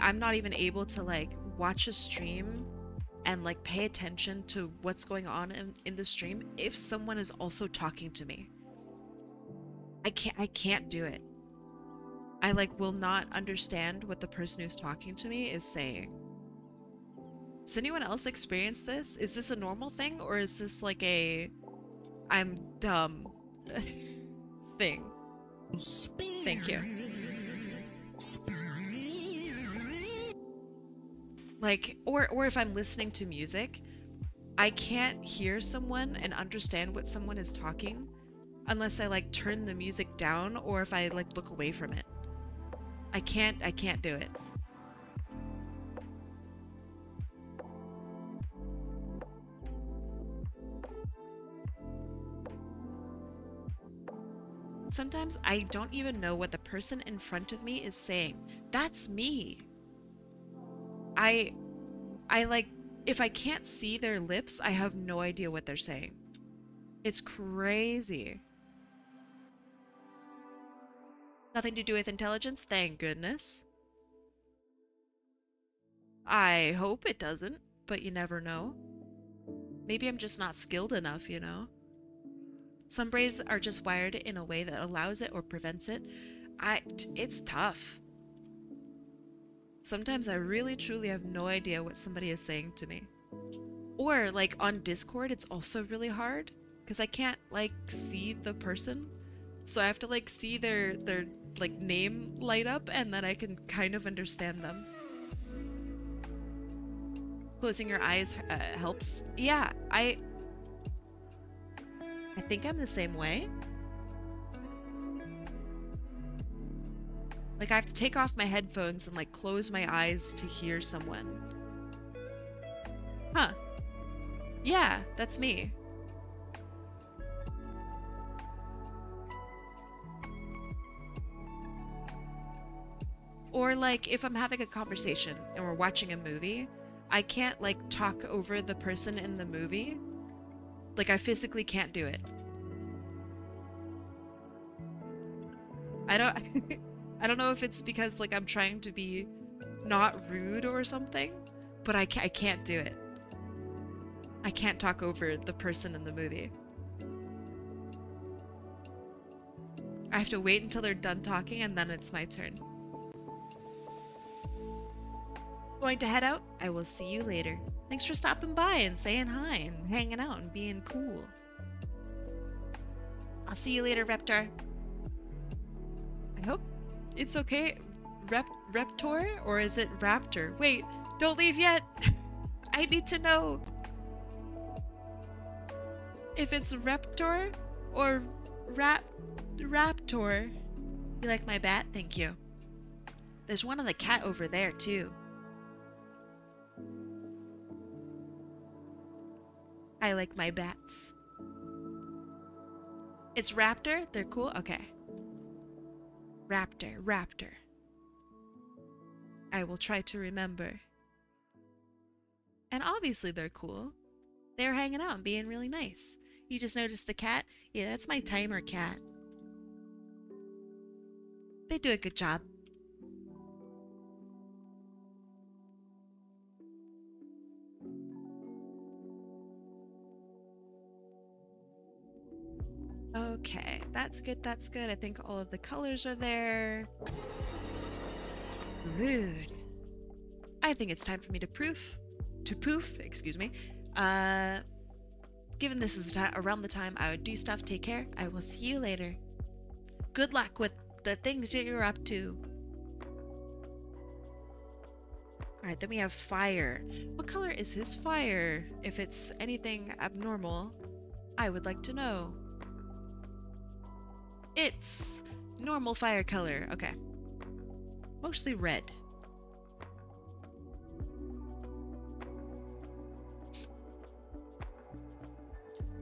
I'm not even able to like watch a stream and like pay attention to what's going on in the stream if someone is also talking to me. I can't do it. I like will not understand what the person who's talking to me is saying. Does anyone else experience this? Is this a normal thing, or is this like a I'm dumb thing? Thank you. Like, or if I'm listening to music, I can't hear someone and understand what someone is talking unless I like turn the music down or if I like look away from it. I can't do it. Sometimes I don't even know what the person in front of me is saying. That's me. I like, if I can't see their lips, I have no idea what they're saying. It's crazy. Nothing to do with intelligence, thank goodness. I hope it doesn't, but you never know. Maybe I'm just not skilled enough, you know? Some brains are just wired in a way that allows it or prevents it. It's tough. Sometimes I really truly have no idea what somebody is saying to me. Or like on Discord, it's also really hard because I can't like see the person. So I have to like see their like name light up and then I can kind of understand them. Closing your eyes helps. Yeah, I think I'm the same way. Like I have to take off my headphones and like close my eyes to hear someone. Huh. Yeah, that's me. Or like if I'm having a conversation and we're watching a movie, I can't like talk over the person in the movie. Like I physically can't do it. I don't know if it's because like I'm trying to be not rude or something, but I can't do it. I can't talk over the person in the movie. I have to wait until they're done talking and then it's my turn. Going to head out? I will see you later. Thanks for stopping by and saying hi and hanging out and being cool. I'll see you later, Reptar. I hope it's okay. Reptor? Or is it Raptor? Wait, don't leave yet. I need to know if it's Reptor or Raptor. You like my bat? Thank you. There's one on the cat over there too. I like my bats. It's raptor? They're cool? Okay. Raptor. I will try to remember. And obviously they're cool. They're hanging out and being really nice. You just noticed the cat? Yeah, that's my timer cat. They do a good job. Okay, that's good, that's good. I think all of the colors are there. Rude. I think it's time for me to poof, excuse me. Given this is around the time I would do stuff, take care. I will see you later. Good luck with the things that you're up to. Alright, then we have fire. What color is his fire? If it's anything abnormal, I would like to know. It's normal fire color. Okay. Mostly red.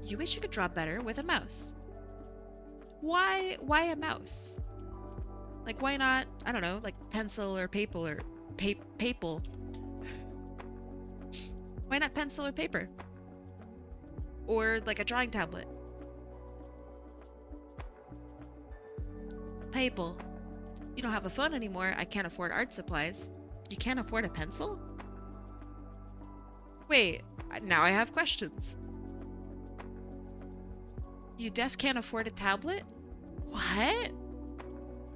You wish you could draw better with a mouse. Why a mouse? Like, why not, I don't know, like pencil or paper or papal? Why not pencil or paper? Or like a drawing tablet? Papal. You don't have a phone anymore. I can't afford art supplies. You can't afford a pencil? Wait, now I have questions. You deaf can't afford a tablet? What?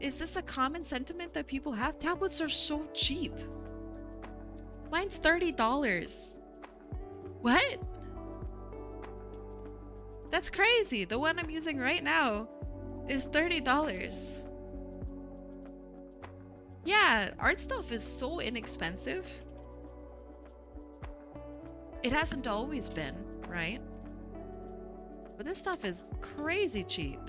Is this a common sentiment that people have? Tablets are so cheap. Mine's $30. What? That's crazy. The one I'm using right now is $30. Yeah, art stuff is so inexpensive. It hasn't always been, right? But this stuff is crazy cheap.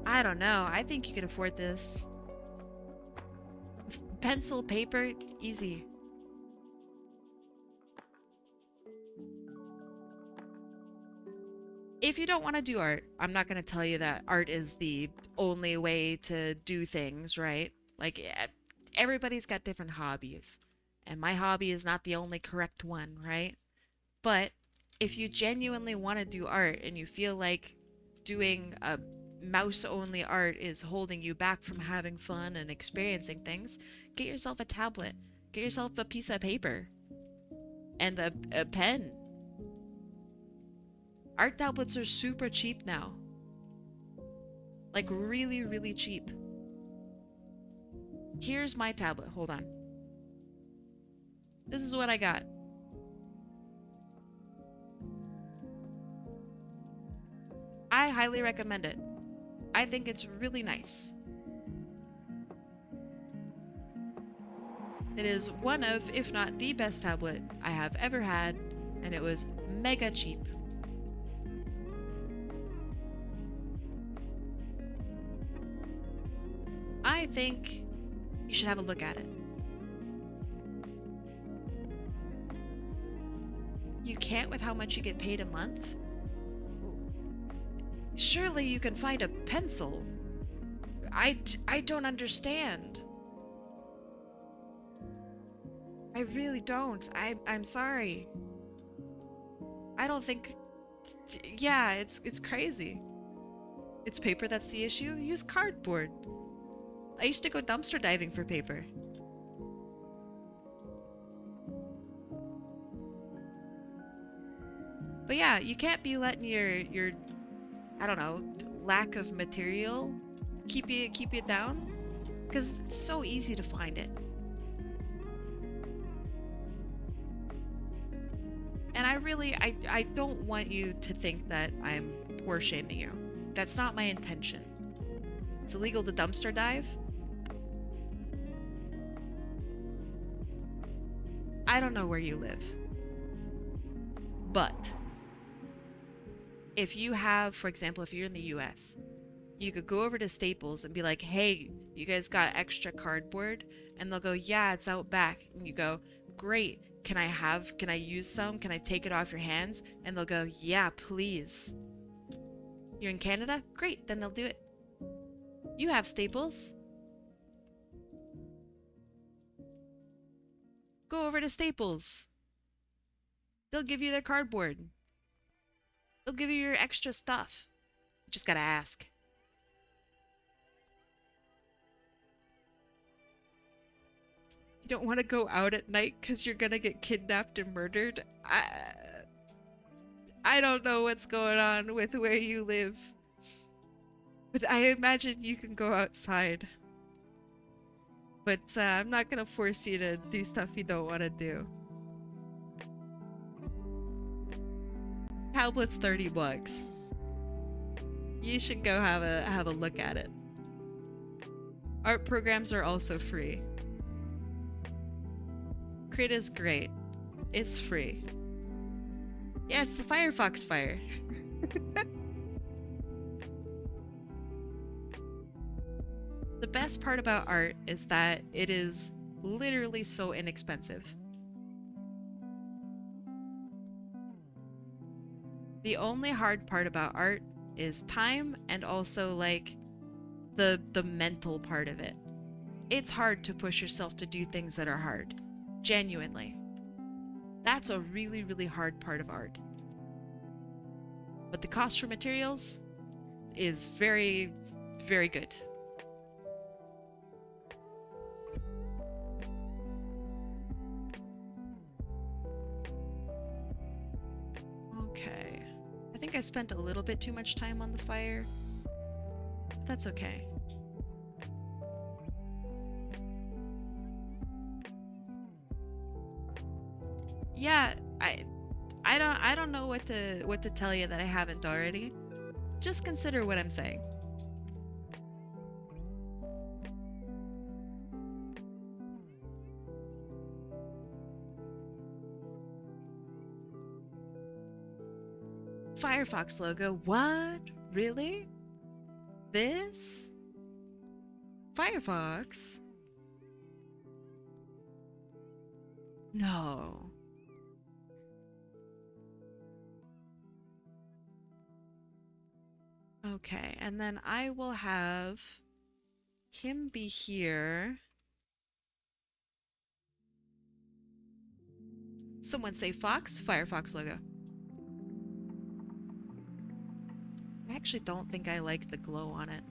I don't know. I think you could afford this. Pencil, paper, easy. If you don't want to do art, I'm not going to tell you that art is the only way to do things, right? Like, everybody's got different hobbies. And my hobby is not the only correct one, right? But if you genuinely want to do art and you feel like doing a mouse-only art is holding you back from having fun and experiencing things, get yourself a tablet. Get yourself a piece of paper. And a pen. Art tablets are super cheap now. Like really, really cheap. Here's my tablet. Hold on. This is what I got. I highly recommend it. I think it's really nice. It is one of, if not the best tablet I have ever had, and it was mega cheap. I think you should have a look at it. You can't with how much you get paid a month? Surely you can find a pencil. I don't understand. I really don't. I'm sorry. I don't think... Yeah, it's crazy. It's paper that's the issue? Use cardboard. I used to go dumpster diving for paper. But yeah, you can't be letting your I don't know, lack of material keep you down, because it's so easy to find it. And I don't want you to think that I'm poor shaming you. That's not my intention. It's illegal to dumpster dive. I don't know where you live. But if you have, for example, if you're in the US, you could go over to Staples and be like, hey, you guys got extra cardboard? And they'll go, yeah, it's out back. And you go, great. Can I use some? Can I take it off your hands? And they'll go, yeah, please. You're in Canada? Great, then they'll do it. You have Staples. Go over to Staples. They'll give you their cardboard. They'll give you your extra stuff. You just gotta ask. You don't want to go out at night because you're gonna get kidnapped and murdered. I don't know what's going on with where you live, but I imagine you can go outside. But I'm not gonna force you to do stuff you don't want to do. Tablet's $30. You should go have a look at it. Art programs are also free. Crit is great. It's free. Yeah, it's the Firefox Fire. The best part about art is that it is literally so inexpensive. The only hard part about art is time and also like the mental part of it. It's hard to push yourself to do things that are hard. Genuinely. That's a really, really hard part of art. But the cost for materials is very, very good. Okay. I think I spent a little bit too much time on the fire. But that's okay. Yeah, I don't know what to tell you that I haven't already. Just consider what I'm saying. Firefox logo. What? Really? This? Firefox? No. Okay, and then I will have him be here. Someone say Fox, Firefox logo. I actually don't think I like the glow on it.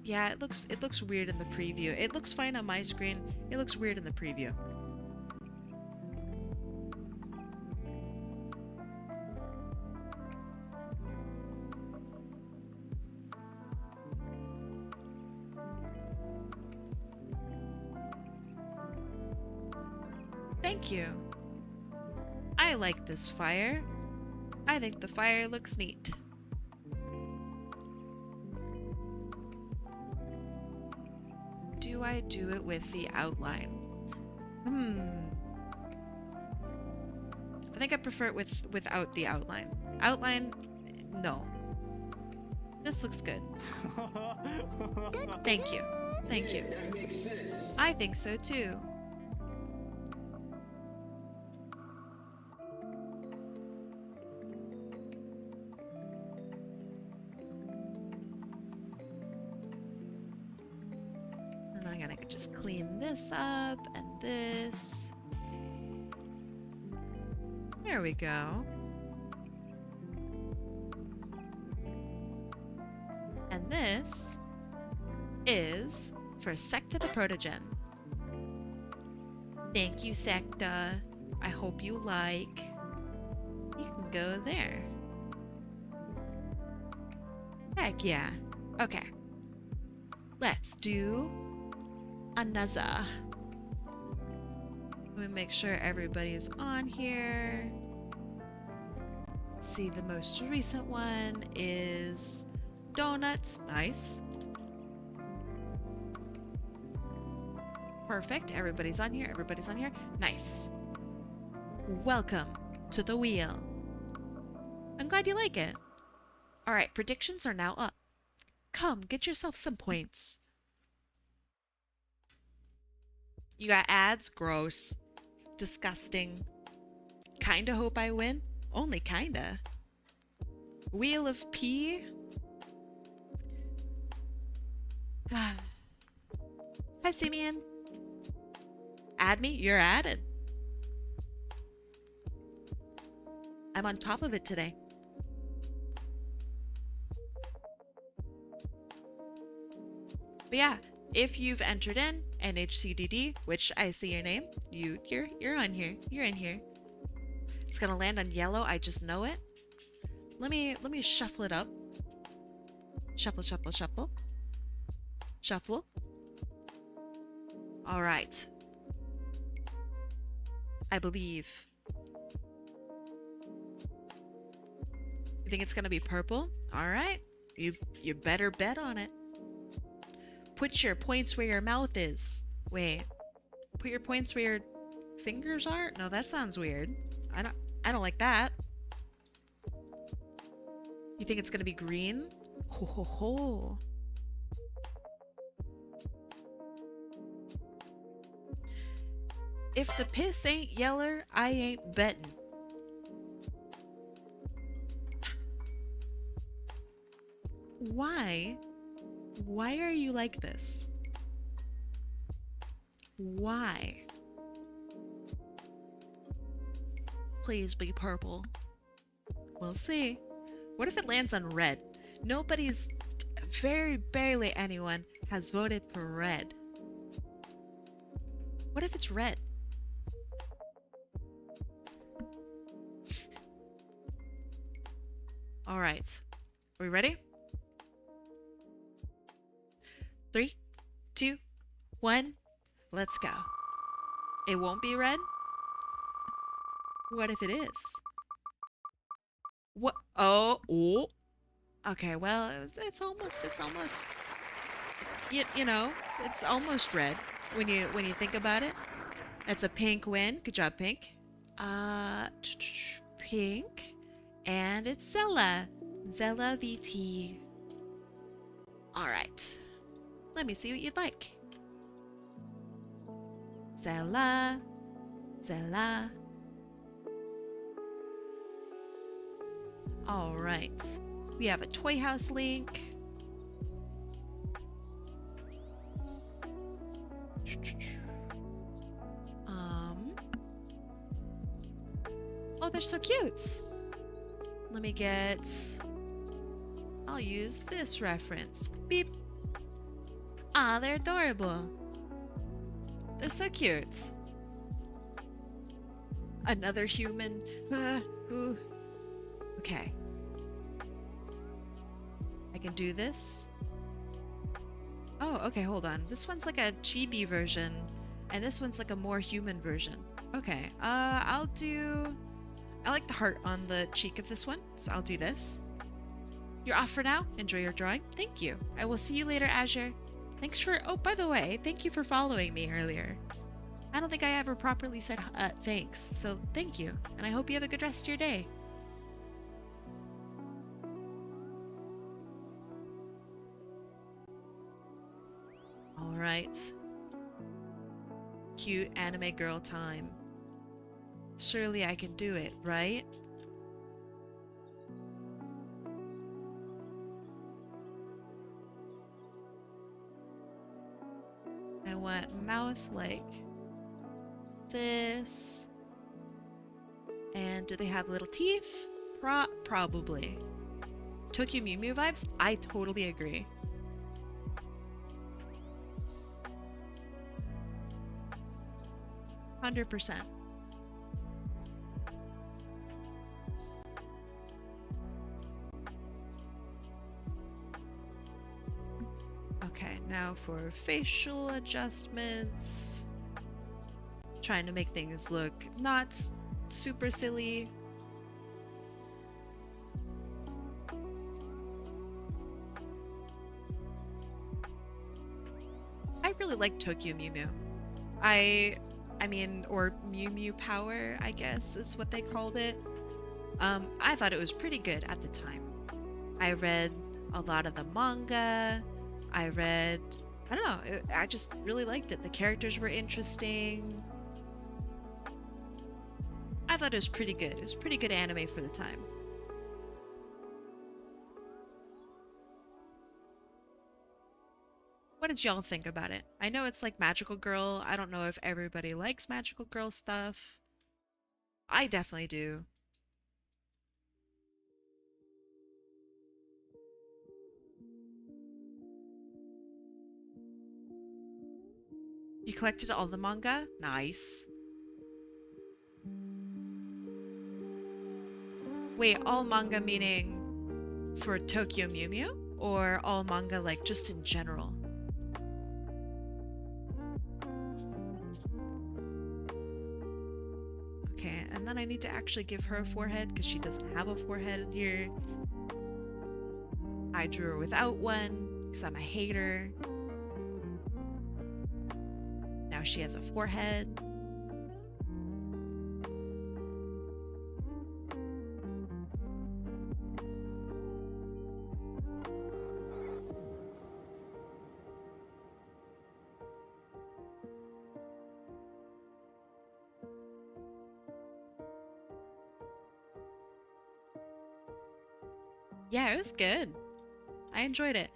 Yeah, it looks weird in the preview. It looks fine on my screen. It looks weird in the preview. Thank you. I like this fire. I think the fire looks neat. Do I do it with the outline? I think I prefer it without the outline. Outline, no. This looks good. Thank you. Thank you. I think so too. And I'm gonna just clean this up and this. There we go. And this is for Sektatheprotogen. Thank you, Sekta. I hope you like. You can go there. Heck yeah. Okay. Let's do another. Let me make sure everybody's on here. Let's see, the most recent one is donuts. Nice. Perfect. Everybody's on here. Everybody's on here. Nice. Welcome to the wheel. I'm glad you like it. All right, predictions are now up. Come, get yourself some points. You got ads? Gross. Disgusting. Kinda hope I win? Only kinda. Wheel of P? Hi, Simeon. Add me? You're added. I'm on top of it today. But yeah, if you've entered in NHCDD, which I see your name, you're on here. You're in here. It's gonna land on yellow. I just know it. Let me shuffle it up. Shuffle, shuffle, shuffle. Shuffle. All right. I believe. You think it's gonna be purple? All right. You better bet on it. Put your points where your mouth is. Wait. Put your points where your fingers are? No, that sounds weird. I don't like that. You think it's gonna be green? Ho ho ho. If the piss ain't yeller, I ain't betting. Why? Why are you like this? Why? Please be purple. We'll see. What if it lands on red? Nobody's, very barely anyone has voted for red. What if it's red? All right. Are we ready? 3, 2, 1. Let's go. It won't be red? What if it is? What? Oh. Okay, well, it's almost, you know, it's almost red when you think about it. That's a pink win. Good job, pink. Pink. And it's zellavt. All right. Let me see what you'd like. Zella. All right. We have a Toy House link. Oh, they're so cute. Let me get... I'll use this reference. Beep. Ah, they're adorable. They're so cute. Another human. Ooh. Okay. I can do this. Oh, okay, hold on. This one's like a chibi version, and this one's like a more human version. Okay, I like the heart on the cheek of this one, so I'll do this. You're off for now. Enjoy your drawing. Thank you. I will see you later, Azure. Thanks for... Oh, by the way, thank you for following me earlier. I don't think I ever properly said thanks, so thank you. And I hope you have a good rest of your day. Alright. Cute anime girl time. Surely I can do it, right? I want mouth like this. And do they have little teeth? Probably. Tokyo Mew Mew vibes? I totally agree. %. Okay, now for facial adjustments. Trying to make things look not super silly. I really like Tokyo Mew Mew. I mean, or Mew Mew Power, I guess is what they called it. I thought it was pretty good at the time. I read a lot of the manga. I read I don't know. I just really liked it. The characters were interesting. I thought it was pretty good. It was pretty good anime for the time. What did y'all think about it? I know it's like Magical Girl. I don't know if everybody likes Magical Girl stuff. I definitely do. You collected all the manga? Nice. Wait, all manga meaning for Tokyo Mew Mew? Or all manga like just in general? Okay, and then I need to actually give her a forehead because she doesn't have a forehead here. I drew her without one because I'm a hater. Now she has a forehead. Yeah, it was good. I enjoyed it.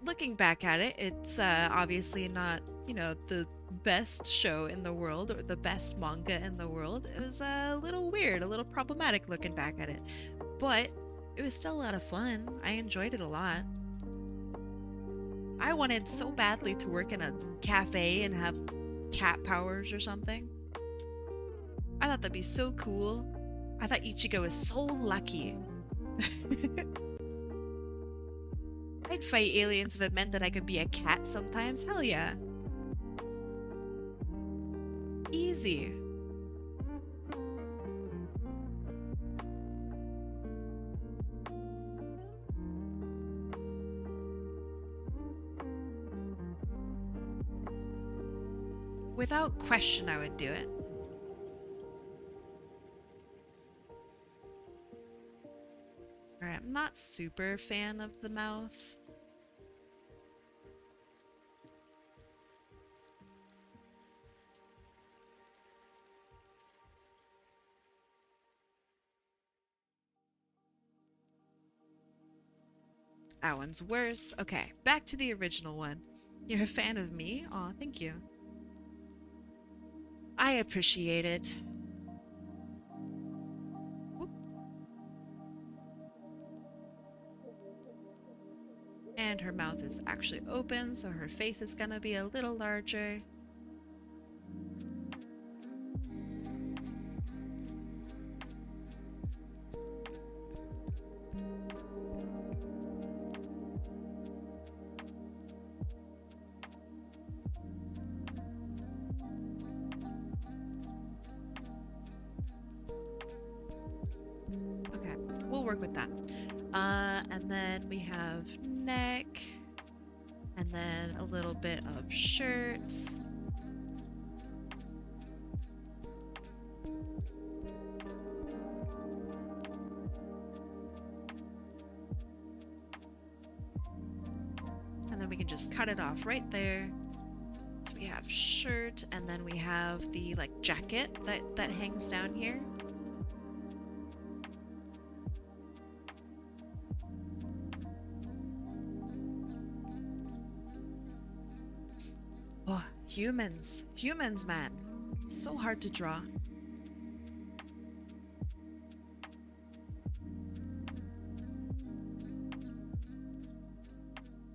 Looking back at it, it's obviously not, you know, the best show in the world or the best manga in the world. It was a little weird, a little problematic looking back at it. But it was still a lot of fun. I enjoyed it a lot. I wanted so badly to work in a cafe and have cat powers or something. I thought that'd be so cool. I thought Ichigo was so lucky. I'd fight aliens if it meant that I could be a cat sometimes. Hell yeah. Easy. Without question, I would do it. Alright, I'm not super fan of the mouth. That one's worse. Okay, back to the original one. You're a fan of me? Aw, thank you. I appreciate it. Whoop. And her mouth is actually open, so her face is gonna be a little larger. Okay, we'll work with that. And then we have neck, and then a little bit of shirt. And then we can just cut it off right there. So we have shirt, and then we have the like jacket that hangs down here. Oh, humans. Humans, man. So hard to draw.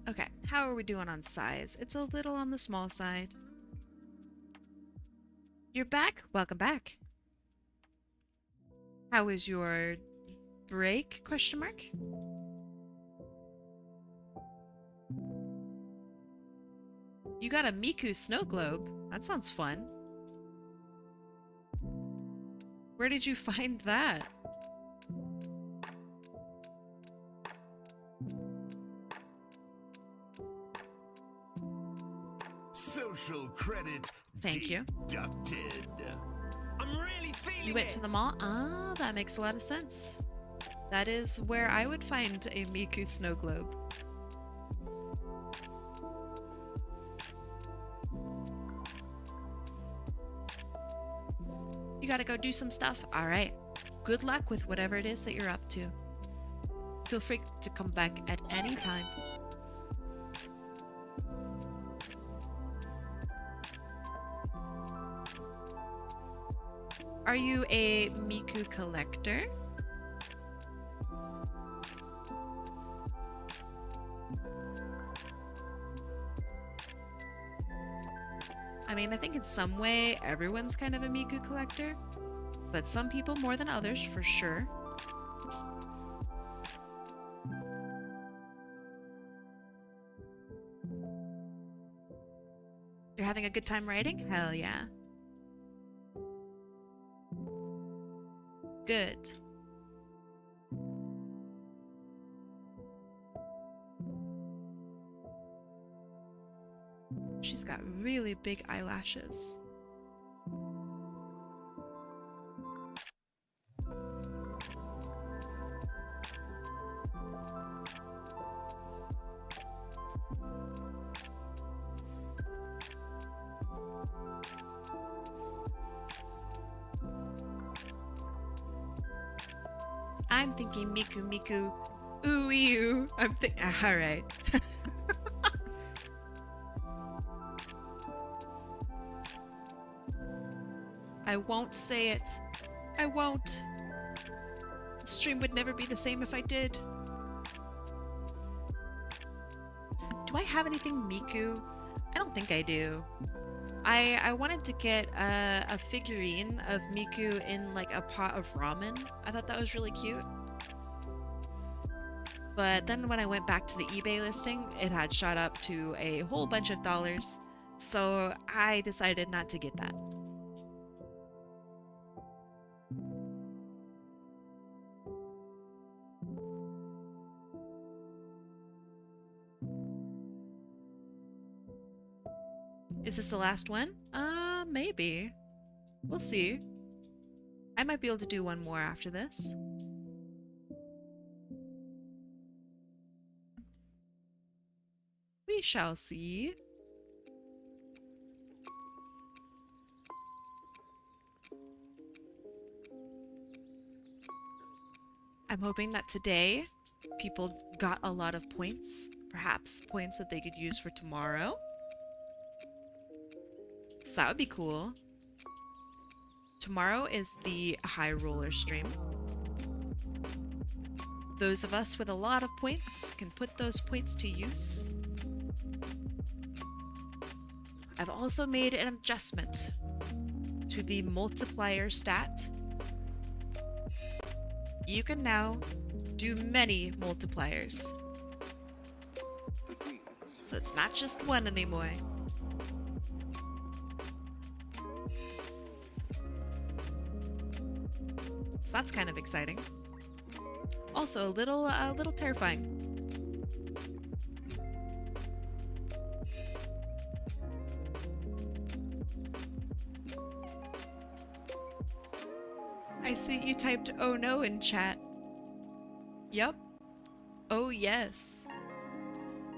Okay, how are we doing on size? It's a little on the small side. You're back? Welcome back. How was your break? Question mark? You got a Miku snow globe. That sounds fun. Where did you find that? Social credit Thank you. deducted. I'm really feeling You went to the mall? Ah, that makes a lot of sense. That is where I would find a Miku snow globe. You gotta go do some stuff? Alright. Good luck with whatever it is that you're up to. Feel free to come back at any time. Are you a Miku collector? I mean, I think in some way everyone's kind of a Miku collector, but some people more than others for sure. You're having a good time writing? Hell yeah. Good. She's got really big eyelashes. I'm thinking Miku Miku. Ooh ew. I'm thinking. Alright. I won't say it. I won't. The stream would never be the same if I did. Do I have anything Miku? I don't think I do. I wanted to get a figurine of Miku in like a pot of ramen. I thought that was really cute. But then when I went back to the eBay listing, it had shot up to a whole bunch of dollars. So I decided not to get that. Is this the last one? Maybe. We'll see. I might be able to do one more after this. We shall see. I'm hoping that today people got a lot of points. Perhaps points that they could use for tomorrow. So that would be cool. Tomorrow is the high roller stream. Those of us with a lot of points can put those points to use. I've also made an adjustment to the multiplier stat. You can now do many multipliers. So it's not just one anymore. So that's kind of exciting. Also a little terrifying. I see you typed "oh no" in chat. Yup. Oh yes.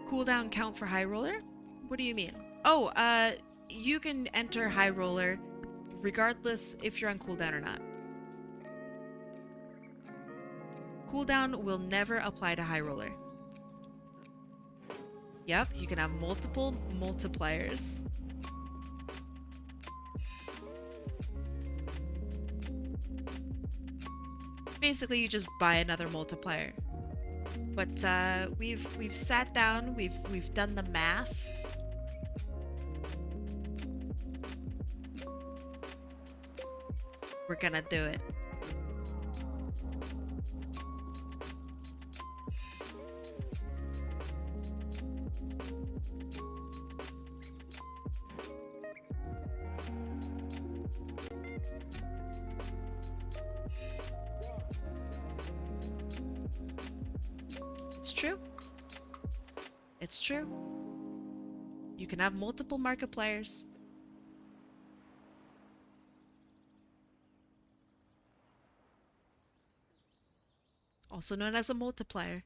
Cooldown count for high roller? What do you mean? Oh, you can enter high roller regardless if you're on cooldown or not. Cooldown will never apply to high roller. Yep, you can have multiple multipliers. Basically, you just buy another multiplier. But we've sat down, we've done the math. We're gonna do it. It's true. It's true. You can have multiple markipliers. Also known as a multiplier.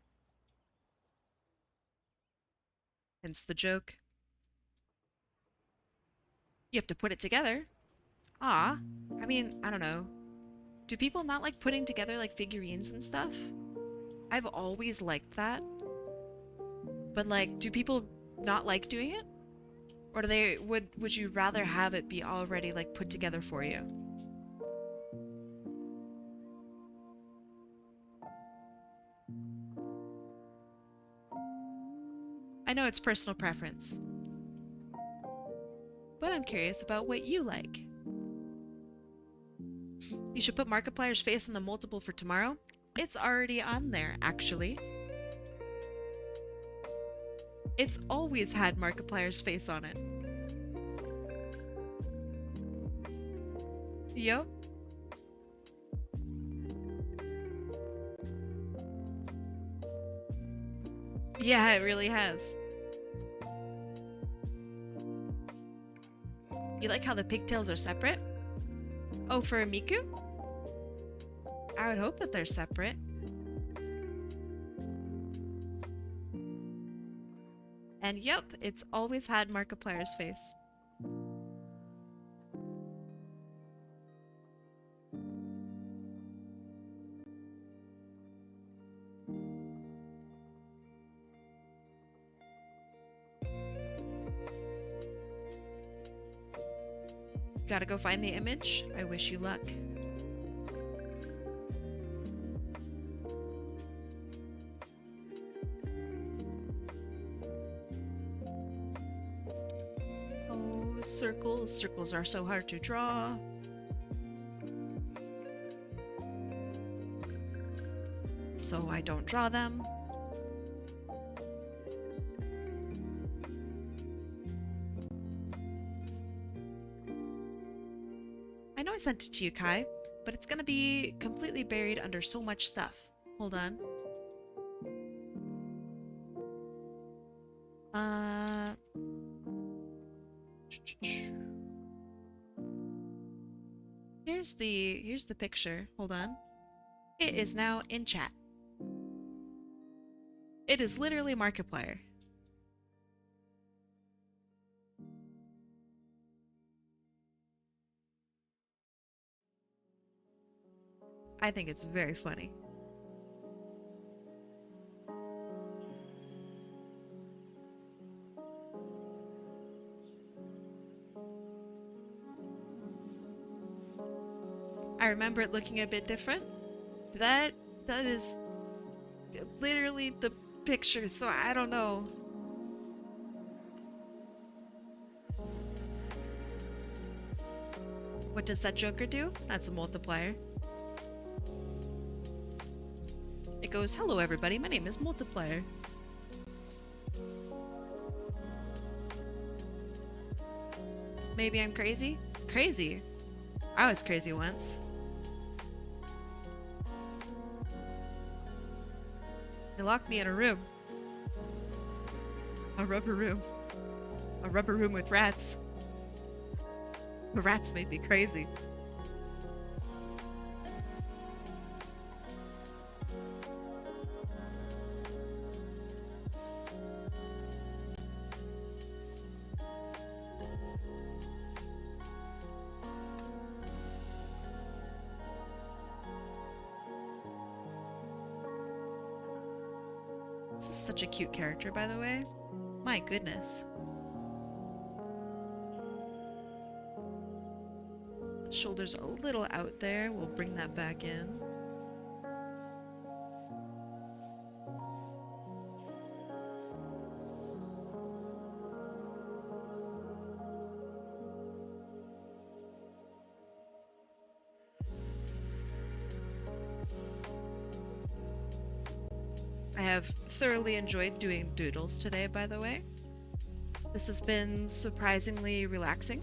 Hence the joke. You have to put it together. Ah, I mean, I don't know. Do people not like putting together like figurines and stuff? I've always liked that. But like, do people not like doing it? Or do they would you rather have it be already like put together for you? I know it's personal preference, but I'm curious about what you like. You should put Markiplier's face on the multiple for tomorrow. It's already on there, actually. It's always had Markiplier's face on it. Yep. Yeah, it really has. You like how the pigtails are separate? Oh, for Miku? I would hope that they're separate. And yep, it's always had Markiplier's face. Gotta go find the image? I wish you luck. Oh, circles. Circles are so hard to draw. So I don't draw them. I know I sent it to you, Kai, but it's gonna be completely buried under so much stuff. Hold on. Here's the picture. Hold on. It is now in chat. It is literally Markiplier. I think it's very funny. I remember it looking a bit different. That is literally the picture, so I don't know. What does that Joker do? That's a multiplier. It goes, "Hello everybody, my name is Multiplier." Maybe I'm crazy? Crazy? I was crazy once. They locked me in a room. A rubber room. A rubber room with rats. The rats made me crazy. This is such a cute character, by the way. My goodness. Shoulders a little out there. We'll bring that back in. I have thoroughly enjoyed doing doodles today, by the way. This has been surprisingly relaxing.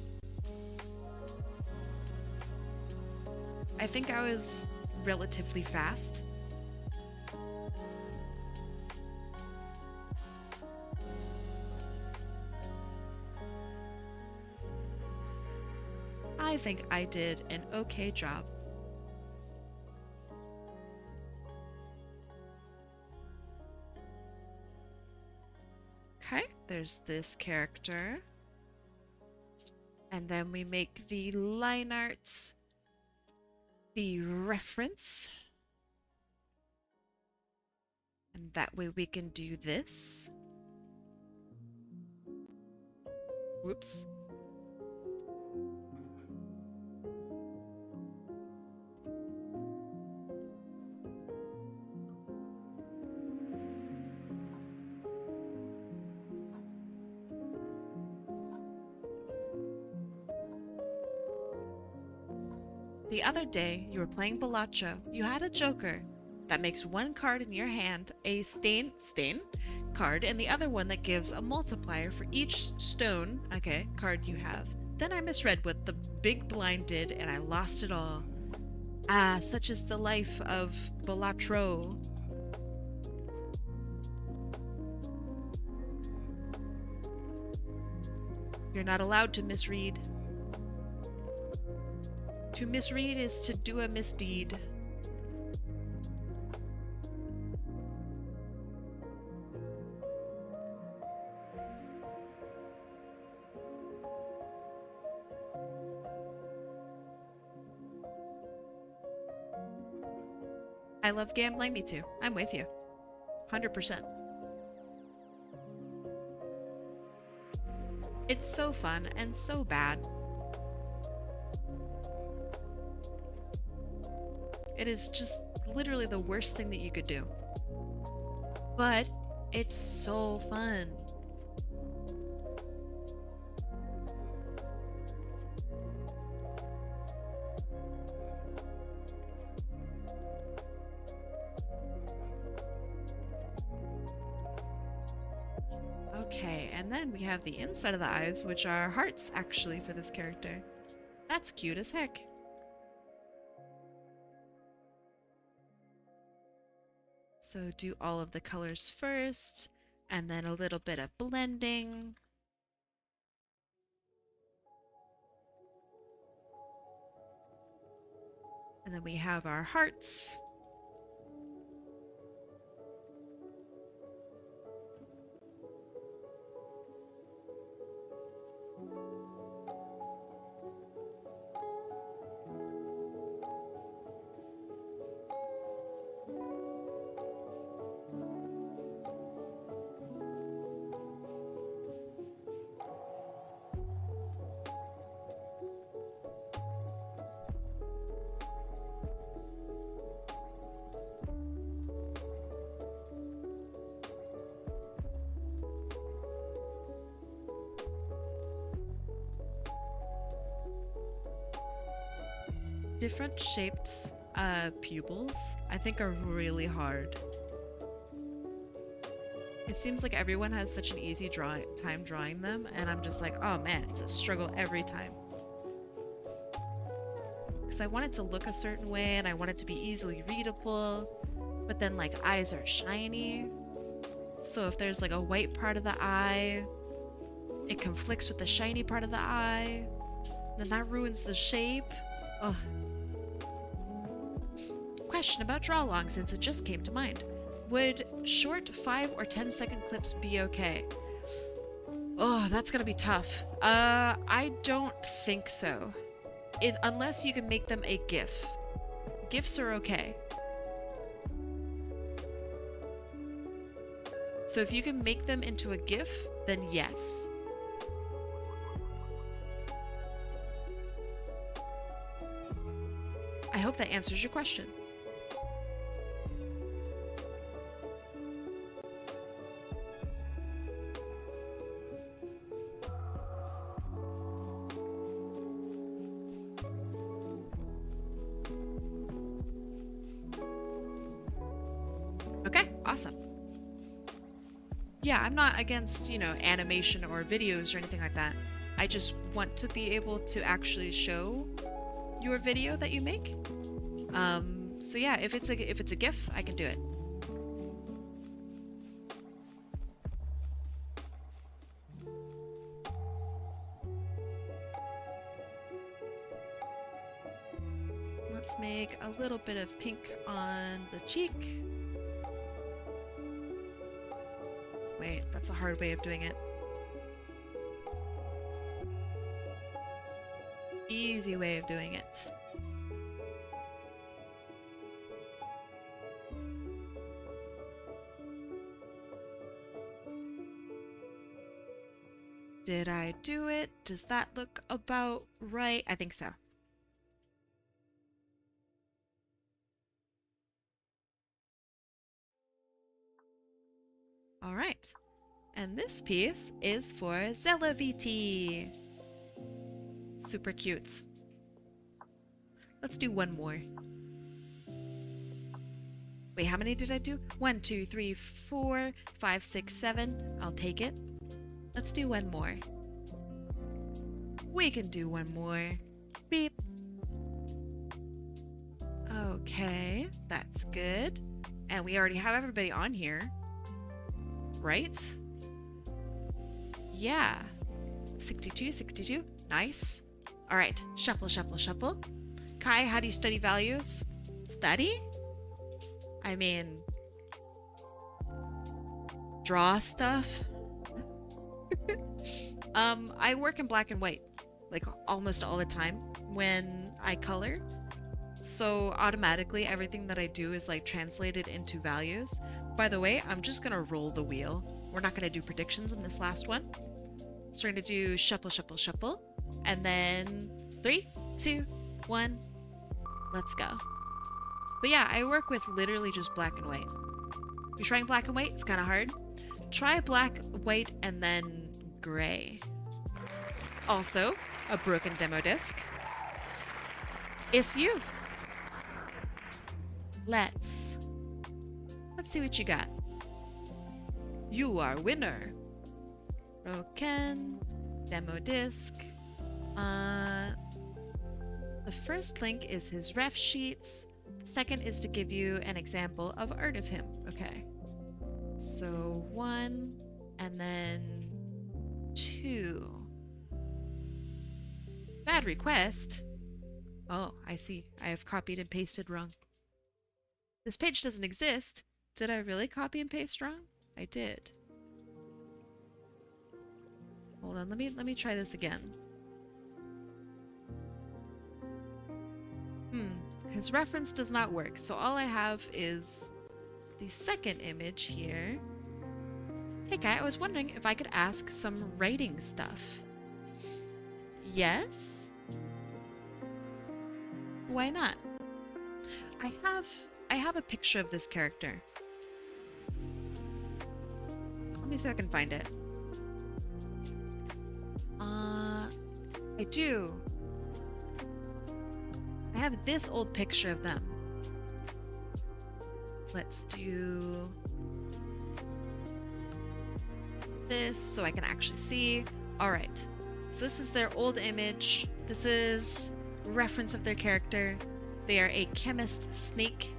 I think I was relatively fast. I think I did an okay job. Okay, there's this character. And then we make the line art the reference. And that way we can do this. Whoops. The other day, you were playing Balacho. You had a joker that makes one card in your hand a stain card, and the other one that gives a multiplier for each stone, card you have. Then I misread what the big blind did, and I lost it all. Ah, such is the life of Balatro. You're not allowed to misread. To misread is to do a misdeed. I love gambling, me too. I'm with you. 100%. It's so fun and so bad. It is just literally the worst thing that you could do. But it's so fun. Okay, and then we have the inside of the eyes, which are hearts actually for this character. That's cute as heck. So do all of the colors first, and then a little bit of blending. And then we have our hearts. Different shaped pupils, I think, are really hard. It seems like everyone has such an easy time drawing them, and I'm just like, oh man, it's a struggle every time. Because I want it to look a certain way, and I want it to be easily readable, but then like eyes are shiny. So if there's like a white part of the eye, it conflicts with the shiny part of the eye, then that ruins the shape. Ugh. Question about draw along, since it just came to mind. Would short 5 or 10-second clips be okay? Oh, that's gonna be tough. I don't think so. Unless you can make them a GIF. GIFs are okay. So if you can make them into a GIF, then yes. I hope that answers your question. Okay, awesome. Yeah, I'm not against, animation or videos or anything like that. I just want to be able to actually show your video that you make. So yeah, if it's a GIF, I can do it. Let's make a little bit of pink on the cheek. Wait, that's a hard way of doing it. easy way of doing it. Did I do it? Does that look about right? I think so. All right. And this piece is for Zellavt. Super cute. Let's do one more. Wait, how many did I do? 1, 2, 3, 4, 5, 6, 7. I'll take it. Let's do one more. We can do one more. Beep. Okay, that's good. And we already have everybody on here. Right? Yeah. 62, 62. Nice. All right. Shuffle, shuffle, shuffle. Kai, how do you study values? Study? I mean, draw stuff? I work in black and white, like almost all the time when I color. So automatically everything that I do is like translated into values. By the way, I'm just gonna roll the wheel. We're not gonna do predictions in this last one. So we're gonna do shuffle, shuffle, shuffle. And then 3, 2, 1, let's go. But yeah, I work with literally just black and white. You're trying black and white? It's kind of hard. Try black, white, and then gray. Also, a broken demo disc. It's you. Let's see what you got. You are winner. Broken demo disc. The first link is his ref sheets. The second is to give you an example of art of him. Okay. So 1 and then 2. Bad request. Oh, I see. I have copied and pasted wrong. This page doesn't exist. Did I really copy and paste wrong? I did. Hold on, let me try this again. His reference does not work, so all I have is the second image here. Hey Guy, I was wondering if I could ask some writing stuff. Yes? Why not? I have a picture of this character. Let me see if I can find it. I do. I have this old picture of them. Let's do this so I can actually see. All right. So this is their old image. This is a reference of their character. They are a chemist snake.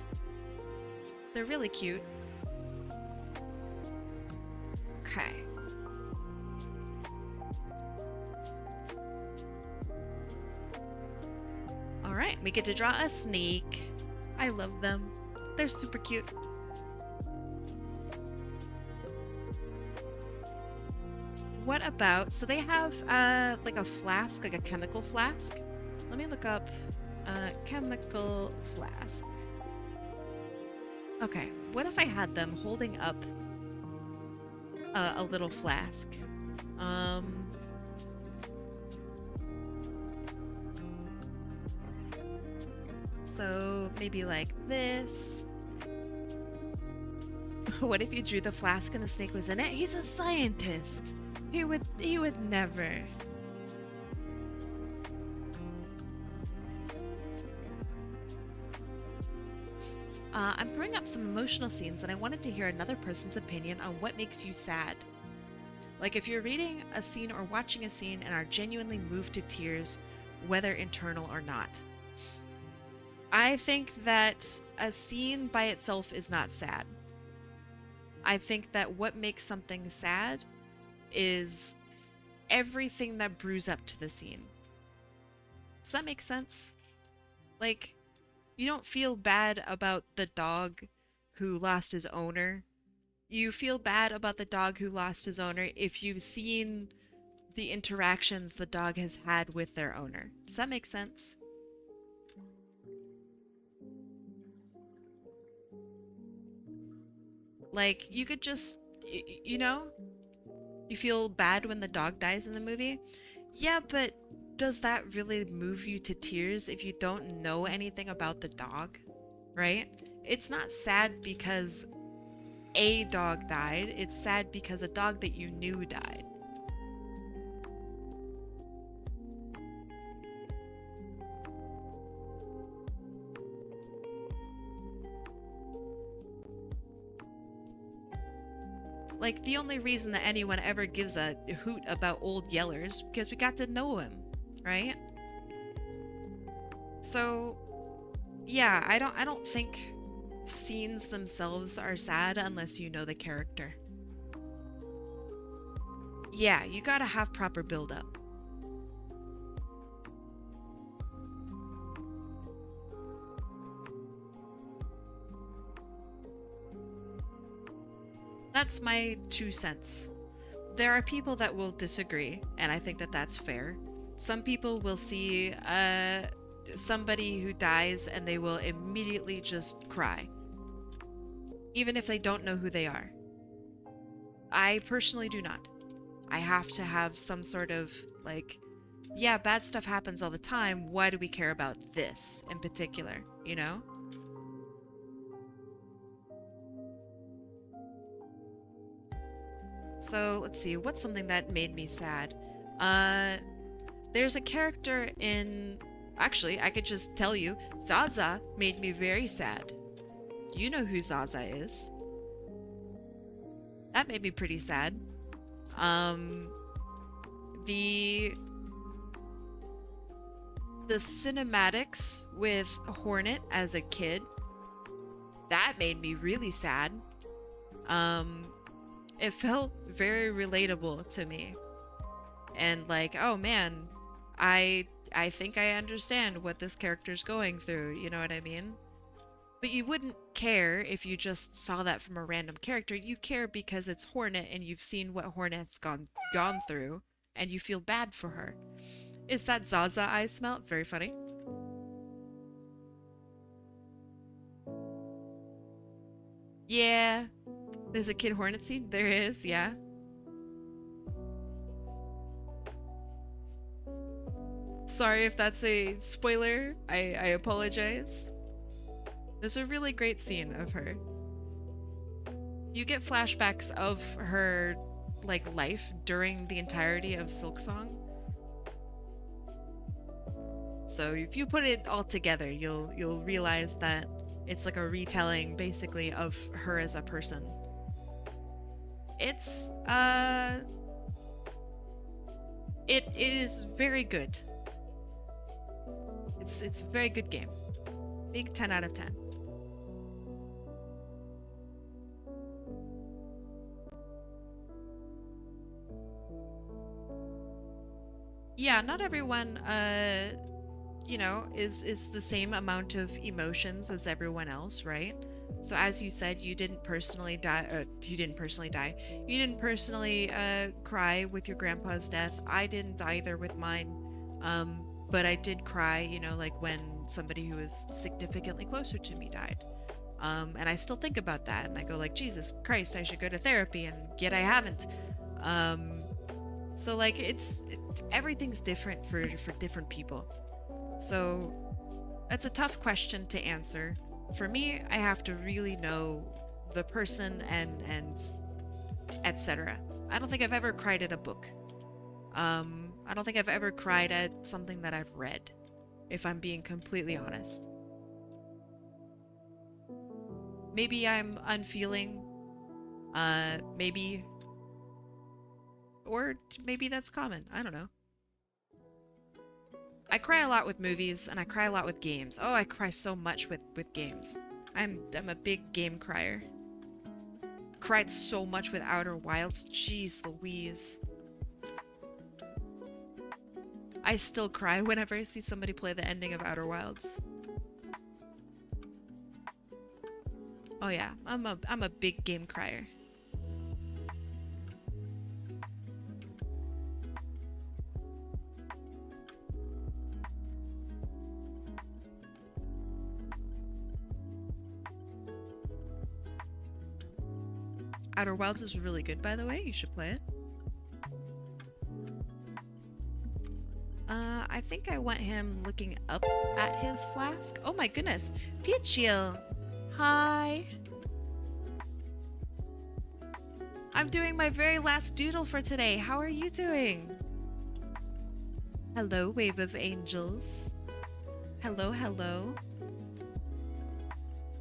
They're really cute. Okay. All right, we get to draw a snake. I love them. They're super cute. What about, so they have like a flask, like a chemical flask. Let me look up chemical flask. Okay, what if I had them holding up a little flask? So maybe like this. What if you drew the flask and the snake was in it? He's a scientist. He would never. I'm bringing up some emotional scenes and I wanted to hear another person's opinion on what makes you sad. Like if you're reading a scene or watching a scene and are genuinely moved to tears, whether internal or not. I think that a scene by itself is not sad. I think that what makes something sad is everything that brews up to the scene. Does that make sense? Like, you don't feel bad about the dog who lost his owner. You feel bad about the dog who lost his owner if you've seen the interactions the dog has had with their owner. Does that make sense? Like, you could just, you know, you feel bad when the dog dies in the movie. Yeah, but does that really move you to tears if you don't know anything about the dog, right? It's not sad because a dog died. It's sad because a dog that you knew died. Like, the only reason that anyone ever gives a hoot about Old Yeller's because we got to know him, right? So, yeah, I don't think scenes themselves are sad unless you know the character. Yeah, you gotta have proper build-up. That's my 2 cents. There are people that will disagree, and I think that that's fair. Some people will see somebody who dies and they will immediately just cry, even if they don't know who they are. I personally do not. I have to have some sort of, like, yeah, bad stuff happens all the time. Why do we care about this in particular, you know? So, let's see, what's something that made me sad? There's a character in... Actually, I could just tell you, Zaza made me very sad. You know who Zaza is. That made me pretty sad. The cinematics with Hornet as a kid, that made me really sad. It felt very relatable to me. And like, oh man, I think I understand what this character's going through, you know what I mean? But you wouldn't care if you just saw that from a random character. You care because it's Hornet and you've seen what Hornet's gone through and you feel bad for her. Is that Zaza I smelt? Very funny. Yeah. There's a Kid Hornet scene? There is, yeah. Sorry if that's a spoiler. I apologize. There's a really great scene of her. You get flashbacks of her, like, life during the entirety of Silksong. So if you put it all together, you'll realize that it's like a retelling, basically, of her as a person. It's, it is very good. It's a very good game. Big 10 out of 10. Yeah, not everyone, you know, is the same amount of emotions as everyone else, right? So as you said, you didn't personally die. You didn't personally cry with your grandpa's death. I didn't either with mine. But I did cry, you know, like when somebody who was significantly closer to me died. And I still think about that, and I go like, Jesus Christ, I should go to therapy, and yet I haven't. So like, everything's different for different people. So that's a tough question to answer. For me, I have to really know the person and etc. I don't think I've ever cried at a book. I don't think I've ever cried at something that I've read, if I'm being completely honest. Maybe I'm unfeeling, maybe, or maybe that's common, I don't know. I cry a lot with movies, and I cry a lot with games. Oh, I cry so much with games. I'm a big game crier. Cried so much with Outer Wilds, jeez Louise. I still cry whenever I see somebody play the ending of Outer Wilds. Oh yeah, I'm a big game crier. Outer Wilds is really good, by the way. You should play it. I think I want him looking up at his flask. Oh my goodness. Peachiel. Hi. I'm doing my very last doodle for today. How are you doing? Hello, wave of angels. Hello, hello.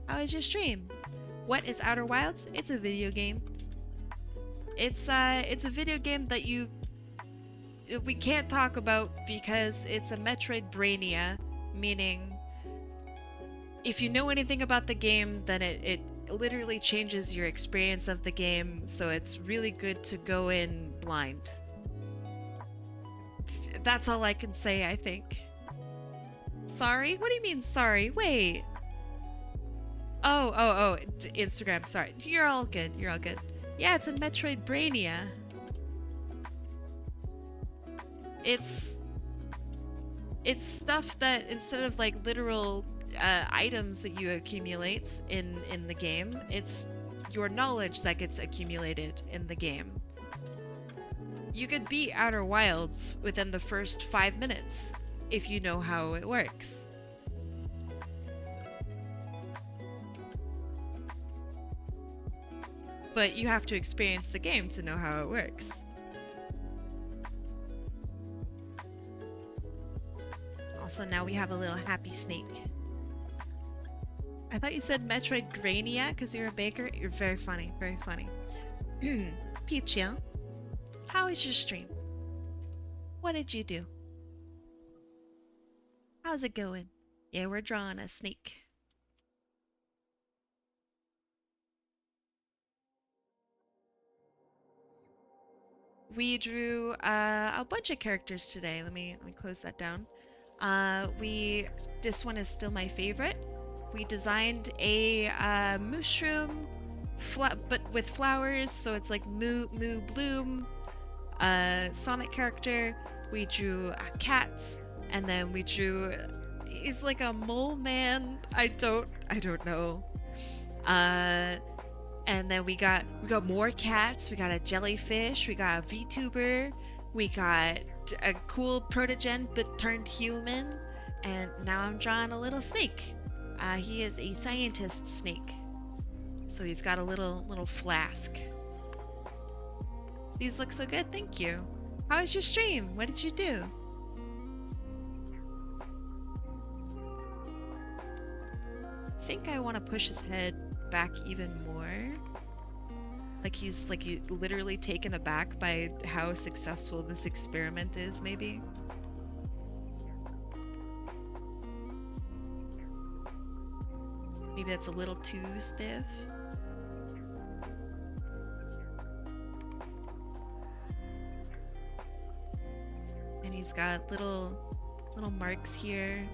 How is your stream? What is Outer Wilds? It's a video game. It's a video game that we can't talk about because it's a Metroidvania, meaning if you know anything about the game, then it literally changes your experience of the game, so it's really good to go in blind. That's all I can say, I think. Sorry? What do you mean sorry? Wait. Oh, Instagram, sorry. You're all good, you're all good. Yeah, it's a Metroidvania. It's stuff that instead of like literal items that you accumulate in the game, it's your knowledge that gets accumulated in the game. You could beat Outer Wilds within the first 5 minutes if you know how it works. But you have to experience the game to know how it works. Also, now we have a little happy snake. I thought you said Metroidvania because you're a baker. You're very funny, very funny. Peachiel, how is your stream? What did you do? How's it going? Yeah, we're drawing a snake. We drew a bunch of characters today. Let me close that down. This one is still my favorite. We designed a mushroom, but with flowers, so it's like moo bloom. Sonic character. We drew a cat, and then we drew. He's like a mole man. I don't know. And then we got more cats. We got a jellyfish. We got a VTuber. We got a cool protogen but turned human. And now I'm drawing a little snake. He is a scientist snake. So he's got a little flask. These look so good. Thank you. How was your stream? What did you do? I think I want to push his head back even more. Like he's literally taken aback by how successful this experiment is, maybe. Maybe that's a little too stiff. And he's got little marks here.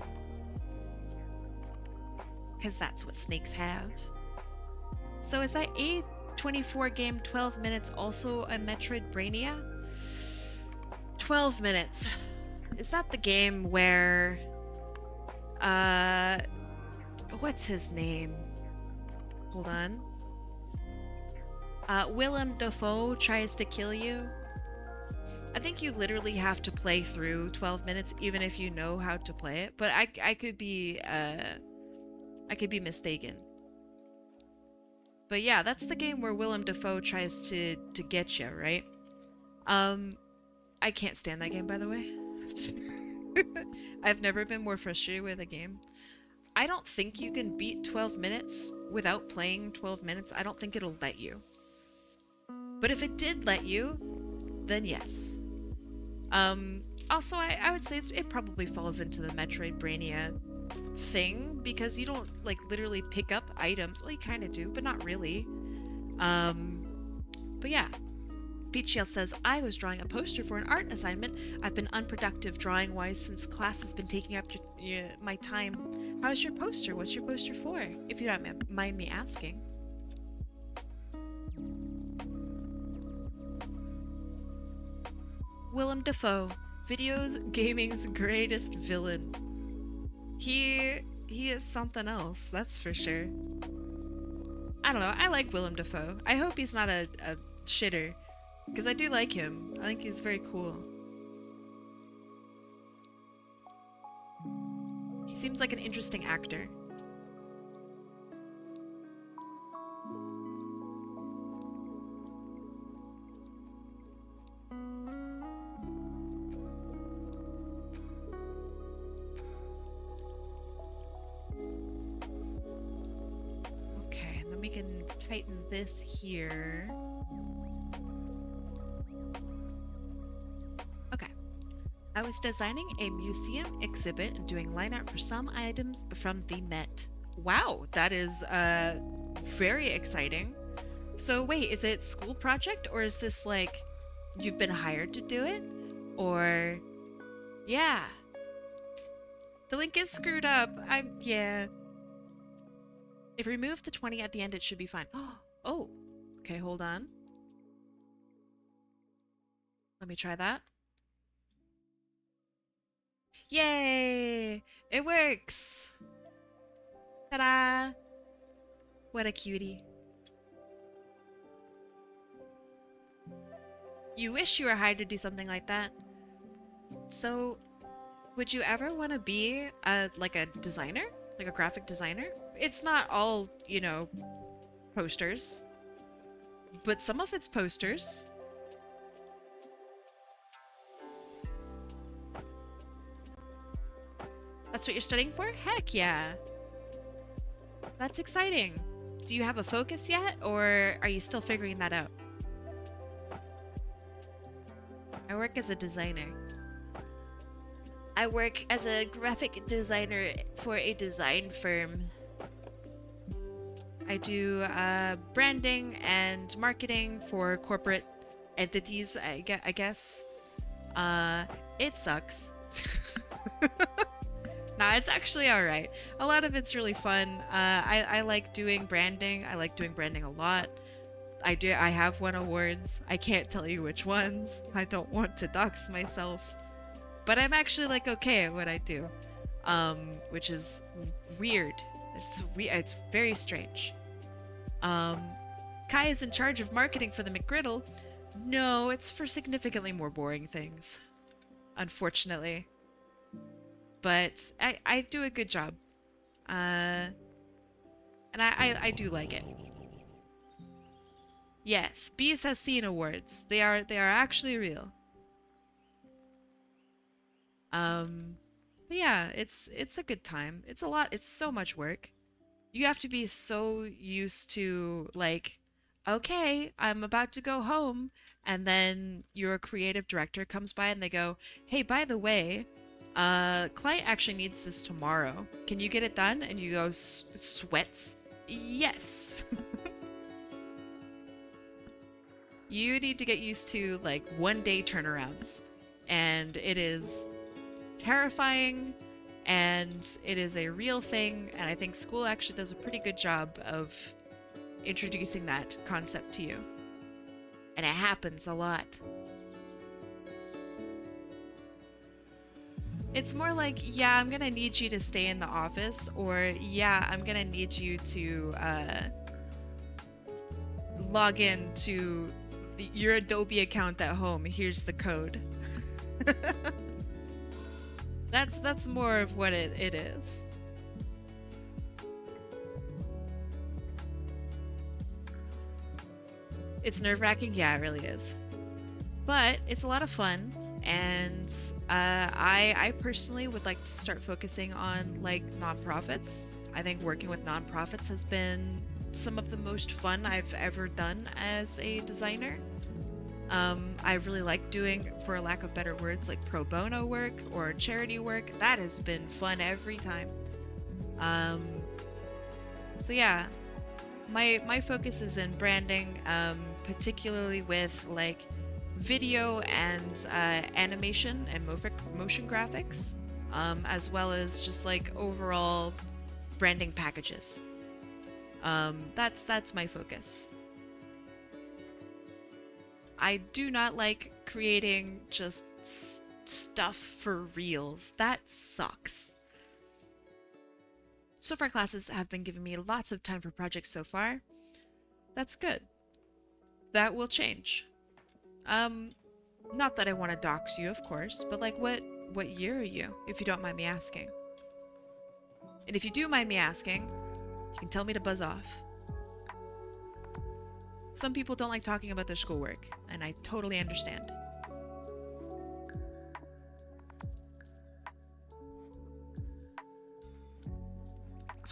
Because that's what snakes have. So is that A24 game 12 minutes also a Metroidvania? 12 minutes. Is that the game where what's his name? Hold on. Willem Dafoe tries to kill you. I think you literally have to play through 12 minutes even if you know how to play it, but I could be mistaken. But yeah, that's the game where Willem Dafoe tries to get you, right? I can't stand that game, by the way. I've never been more frustrated with a game. I don't think you can beat 12 minutes without playing 12 minutes. I don't think it'll let you. But if it did let you, then yes. Also, I would say it probably falls into the Metroidvania thing because you don't like literally pick up items. Well, you kind of do, but not really. But yeah. Peachiel says, I was drawing a poster for an art assignment. I've been unproductive drawing-wise since class has been taking up my time. How's your poster? What's your poster for? If you don't mind me asking. Willem Dafoe, gaming's greatest villain. He is something else, that's for sure. I don't know. I like Willem Dafoe. I hope he's not a shitter, because I do like him. I think he's very cool. He seems like an interesting actor. Okay, and then we can tighten this here. Okay. I was designing a museum exhibit and doing line art for some items from the Met. Wow, that is very exciting. So wait, is it school project or is this like you've been hired to do it? Or yeah. The link is screwed up. Yeah. If you remove the 20 at the end, it should be fine. Oh, okay, hold on. Let me try that. Yay! It works! Ta-da! What a cutie. You wish you were hired to do something like that. So, would you ever want to be like a designer? Like a graphic designer? It's not all, you know, posters. But some of it's posters. That's what you're studying for? Heck yeah. That's exciting. Do you have a focus yet, or are you still figuring that out? I work as a designer. I work as a graphic designer for a design firm. I do branding and marketing for corporate entities, I guess. It sucks. Nah, it's actually alright. A lot of it's really fun. I like doing branding. I like doing branding a lot. I have won awards. I can't tell you which ones. I don't want to dox myself. But I'm actually like okay at what I do. Which is weird. It's very strange. Kai is in charge of marketing for the McGriddle. No, it's for significantly more boring things. Unfortunately. But I do a good job. And I do like it. Yes, Bees has seen awards. They are actually real. But yeah, it's a good time. It's a lot. It's so much work. You have to be so used to like, okay, I'm about to go home, and then your creative director comes by and they go, hey, by the way, client actually needs this tomorrow. Can you get it done? And you go, sweats? Yes. You need to get used to like 1-day turnarounds. And it is terrifying, and it is a real thing, and I think school actually does a pretty good job of introducing that concept to you. And it happens a lot. It's more like, yeah, I'm gonna need you to stay in the office, or yeah, I'm gonna need you to log in to your Adobe account at home. Here's the code. That's more of what it is. It's nerve-wracking, yeah, it really is. But it's a lot of fun, and I personally would like to start focusing on like nonprofits. I think working with nonprofits has been some of the most fun I've ever done as a designer. I really like doing, for a lack of better words, like pro bono work or charity work. That has been fun every time. So yeah, my focus is in branding, particularly with like video and animation and motion graphics, as well as just like overall branding packages. That's my focus. I do not like creating just stuff for reels. That sucks. So far, classes have been giving me lots of time for projects so far. That's good. That will change. Not that I want to dox you, of course, but like what year are you, if you don't mind me asking? And if you do mind me asking, you can tell me to buzz off. Some people don't like talking about their schoolwork, and I totally understand. Oh,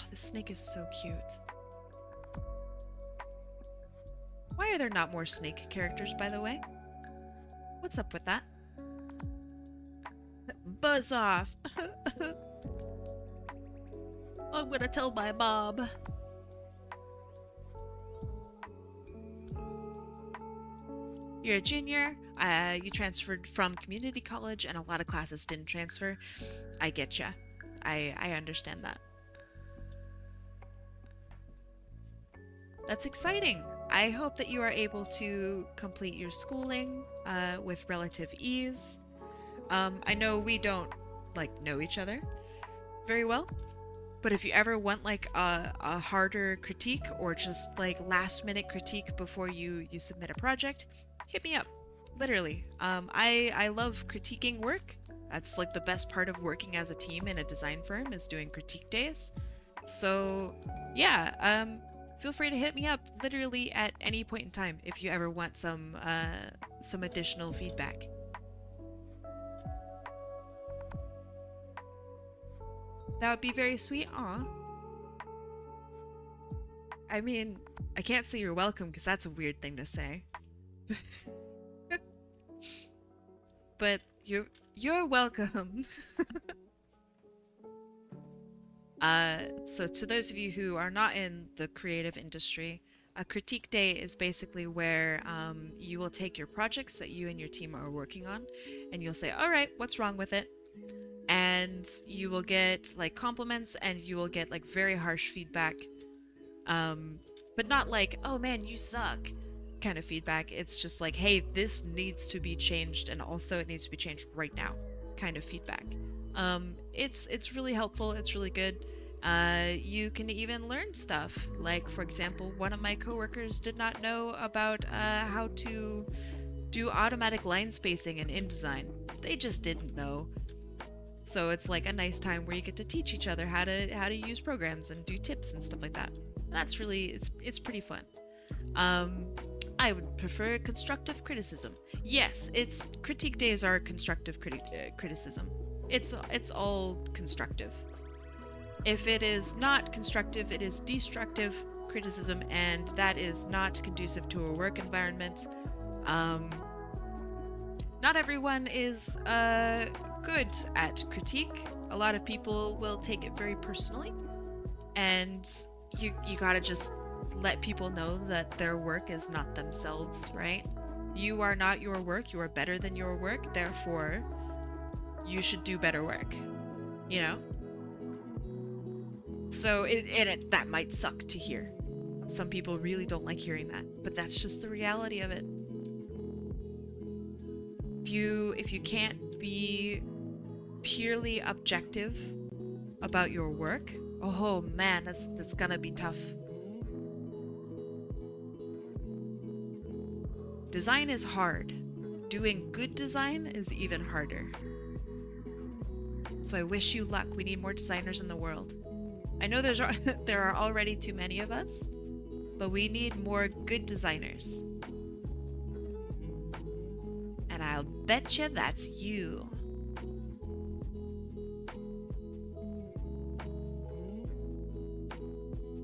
this snake is so cute. Why are there not more snake characters, by the way? What's up with that? Buzz off! I'm gonna tell my mom. You're a junior, you transferred from community college and a lot of classes didn't transfer. I get ya. I understand that. That's exciting. I hope that you are able to complete your schooling with relative ease. I know we don't know each other very well, but if you ever want like a harder critique or just like last minute critique before you submit a project, hit me up. Literally. I love critiquing work. That's like the best part of working as a team in a design firm, is doing critique days. So yeah, feel free to hit me up literally at any point in time if you ever want some additional feedback. That would be very sweet. Aw. I mean, I can't say you're welcome because that's a weird thing to say. But you're welcome. So to those of you who are not in the creative industry, a critique day is basically where you will take your projects that you and your team are working on, and you'll say, all right, what's wrong with it? And you will get like compliments, and you will get like very harsh feedback. But not like, oh man, you suck kind of feedback. It's just like, hey, this needs to be changed, and also it needs to be changed right now kind of feedback. It's really helpful. It's really good. You can even learn stuff. Like, for example, one of my coworkers did not know about how to do automatic line spacing in InDesign. They just didn't know. So it's like a nice time where you get to teach each other how to use programs and do tips and stuff like that. That's really, it's pretty fun. I would prefer constructive criticism. Yes, critique days are constructive criticism. It's all constructive. If it is not constructive, it is destructive criticism, and that is not conducive to a work environment. Not everyone is good at critique. A lot of people will take it very personally, and you gotta just let people know that their work is not themselves, right? You are not your work. You are better than your work. Therefore, you should do better work. You know? So that might suck to hear. Some people really don't like hearing that, but that's just the reality of it. If you can't be purely objective about your work, oh man, that's gonna be tough. Design is hard. Doing good design is even harder. So I wish you luck. We need more designers in the world. I know there are already too many of us, but we need more good designers. And I'll betcha that's you.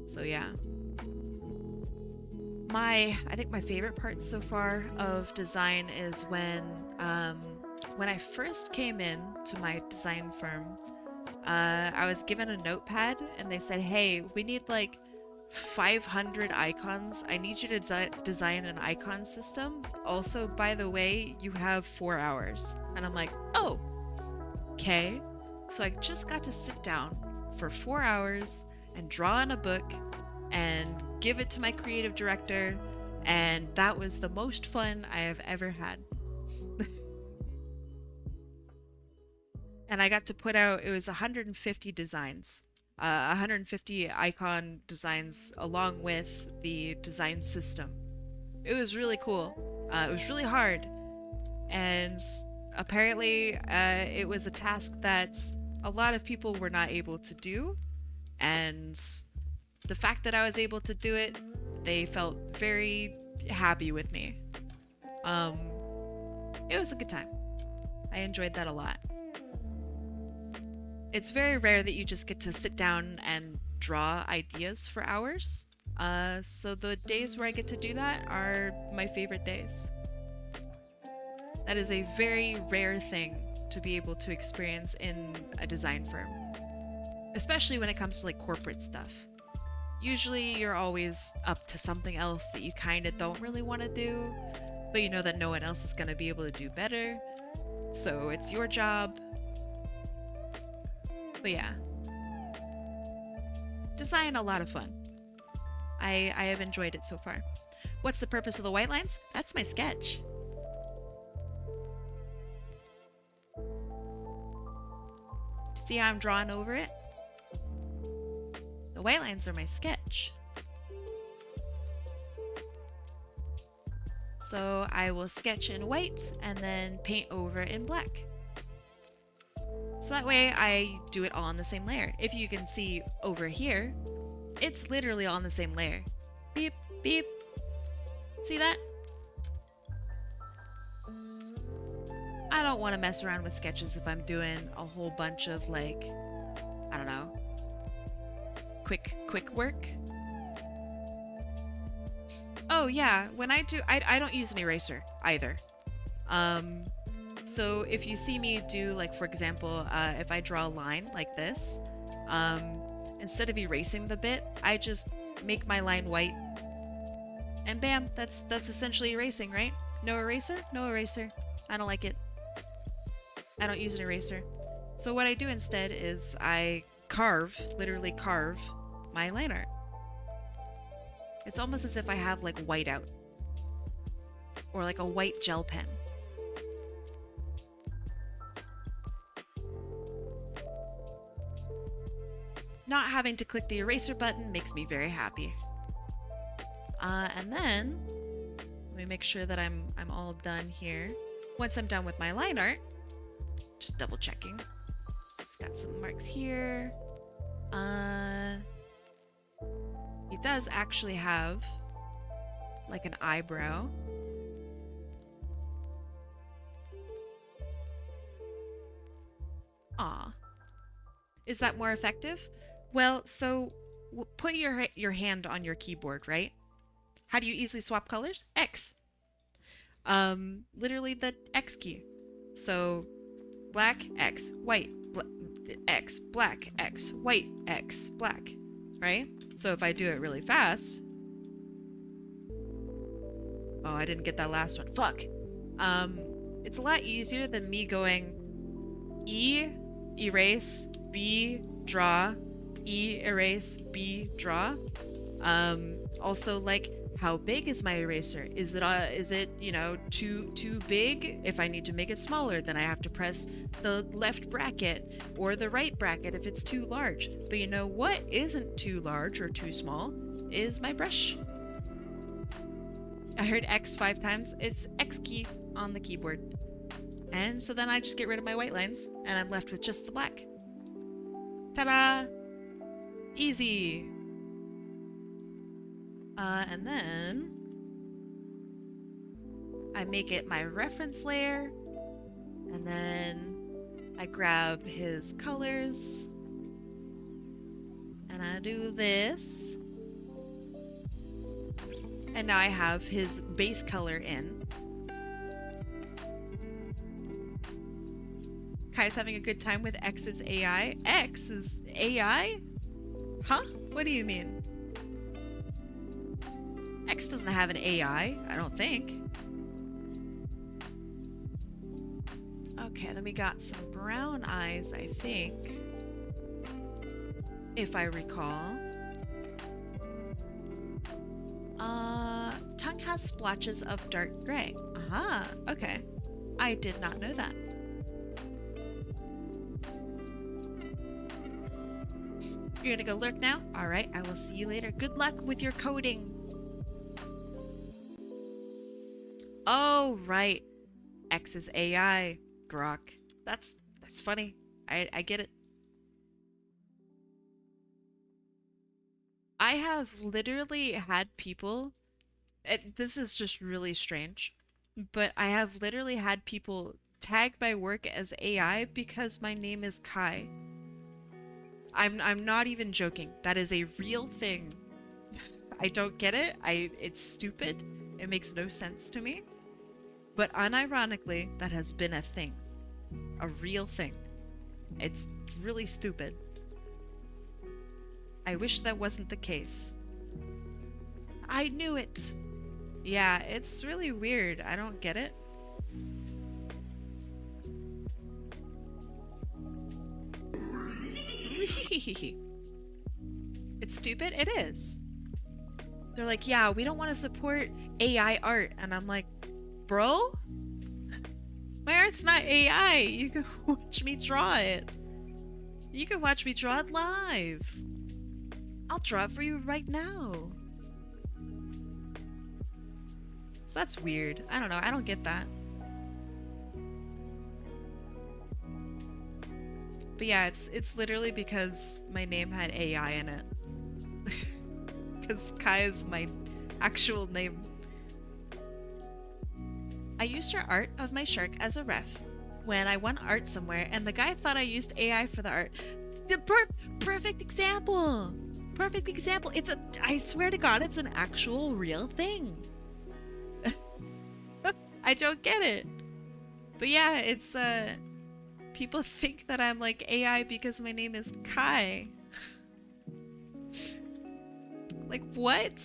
So yeah. I think my favorite part so far of design is when I first came in to my design firm, I was given a notepad and they said, hey, we need like 500 icons. I need you to design an icon system. Also, by the way, you have 4 hours. And I'm like, oh, okay. So I just got to sit down for 4 hours and draw in a book and give it to my creative director, and that was the most fun I have ever had. And I got to put out, it was 150 designs 150 icon designs along with the design system. It was really cool. It was really hard, and apparently it was a task that a lot of people were not able to do, and the fact that I was able to do it, they felt very happy with me. It was a good time. I enjoyed that a lot. It's very rare that you just get to sit down and draw ideas for hours. So the days where I get to do that are my favorite days. That is a very rare thing to be able to experience in a design firm, especially when it comes to like corporate stuff. Usually you're always up to something else that you kind of don't really want to do, but you know that no one else is going to be able to do better. So it's your job. But yeah. Design, a lot of fun. I have enjoyed it so far. What's the purpose of the white lines? That's my sketch. See how I'm drawing over it? The white lines are my sketch. So I will sketch in white and then paint over in black. So that way I do it all on the same layer. If you can see over here, it's literally on the same layer. Beep, beep. See that? I don't want to mess around with sketches if I'm doing a whole bunch of like, I don't know, quick work. Oh yeah, when I do, I don't use an eraser either. So if you see me do, like, for example, if I draw a line like this, instead of erasing the bit, I just make my line white. And bam, that's essentially erasing, right? No eraser? No eraser. I don't like it. I don't use an eraser. So what I do instead is I carve, literally carve, my line art. It's almost as if I have like whiteout. Or like a white gel pen. Not having to click the eraser button makes me very happy. And then, let me make sure that I'm all done here. Once I'm done with my line art, just double checking. It's got some marks here. He does actually have like an eyebrow. Aw. Is that more effective? Well, so put your hand on your keyboard, right? How do you easily swap colors? X. Literally the X key. So black, X, white, X, black, X, white, X, black, right? So if I do it really fast, oh, I didn't get that last one. Fuck. It's a lot easier than me going E, erase, B, draw, E, erase, B, draw. Also, like, how big is my eraser? Is it, you know, too big? If I need to make it smaller, then I have to press the left bracket or the right bracket if it's too large. But you know what isn't too large or too small is my brush. I heard X 5 times. It's X key on the keyboard. And so then I just get rid of my white lines and I'm left with just the black. Ta-da! Easy! And then I make it my reference layer, and then I grab his colors and I do this, and now I have his base color in. Kai's having a good time with X's AI. X is AI? Huh? What do you mean? X doesn't have an AI, I don't think. Okay, then we got some brown eyes, I think. If I recall. Tongue has splotches of dark gray. Aha, okay. I did not know that. You're gonna go lurk now? Alright, I will see you later. Good luck with your coding. Oh, right. X is AI. Grok. That's funny. I get it. I have literally had people, this is just really strange, but I have literally had people tag my work as AI because my name is Kai. I'm not even joking. That is a real thing. I don't get it. It's stupid. It makes no sense to me. But unironically, that has been a thing. A real thing. It's really stupid. I wish that wasn't the case. I knew it! Yeah, it's really weird. I don't get it. It's stupid? It is. They're like, yeah, we don't want to support AI art. And I'm like, bro? My art's not AI. You can watch me draw it. You can watch me draw it live. I'll draw it for you right now. So that's weird. I don't know. I don't get that. But yeah, it's literally because my name had AI in it. Because Kai is my actual name. I used your art of my shark as a ref when I won art somewhere, and the guy thought I used AI for the art. The perfect example! Perfect example! I swear to God, it's an actual real thing. I don't get it. But yeah, it's, people think that I'm like AI because my name is Kai. Like, what?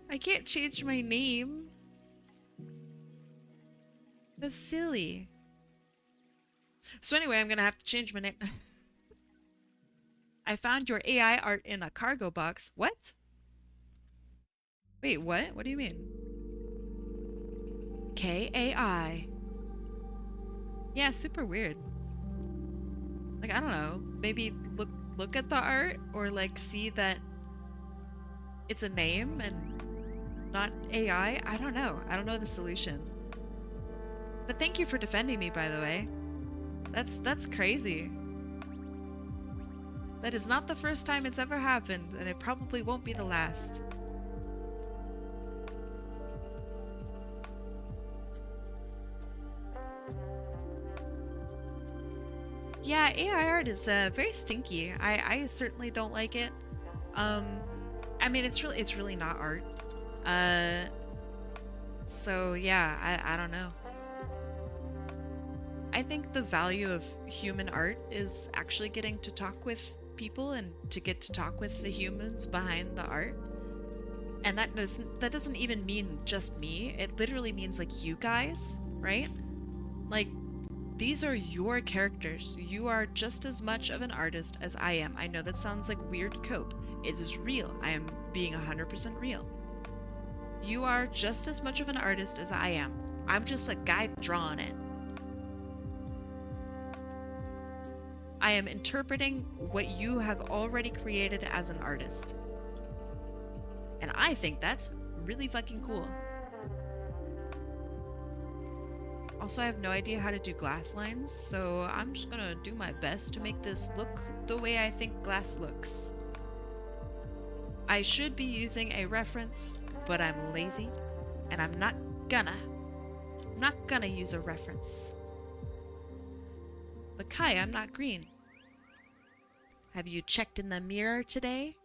I can't change my name. That's silly. So anyway, I'm gonna have to change my name. I found your AI art in a cargo box. What? Wait, what? What do you mean? KAI. Yeah, super weird. Like, I don't know. Maybe look at the art or like see that it's a name and not AI. I don't know. I don't know the solution. But thank you for defending me, by the way. That's crazy. That is not the first time it's ever happened, and it probably won't be the last. Yeah, AI art is very stinky. I certainly don't like it. I mean, it's really not art. Uh, so yeah, I don't know. I think the value of human art is actually getting to talk with people and to get to talk with the humans behind the art. And that doesn't even mean just me. It literally means like you guys, right? Like, these are your characters. You are just as much of an artist as I am. I know that sounds like weird cope. It is real. I am being 100% real. You are just as much of an artist as I am. I'm just a guy drawing it. I am interpreting what you have already created as an artist. And I think that's really fucking cool. Also, I have no idea how to do glass lines, so I'm just gonna do my best to make this look the way I think glass looks. I should be using a reference, but I'm lazy, and I'm not gonna use a reference. But Kai, I'm not green. Have you checked in the mirror today?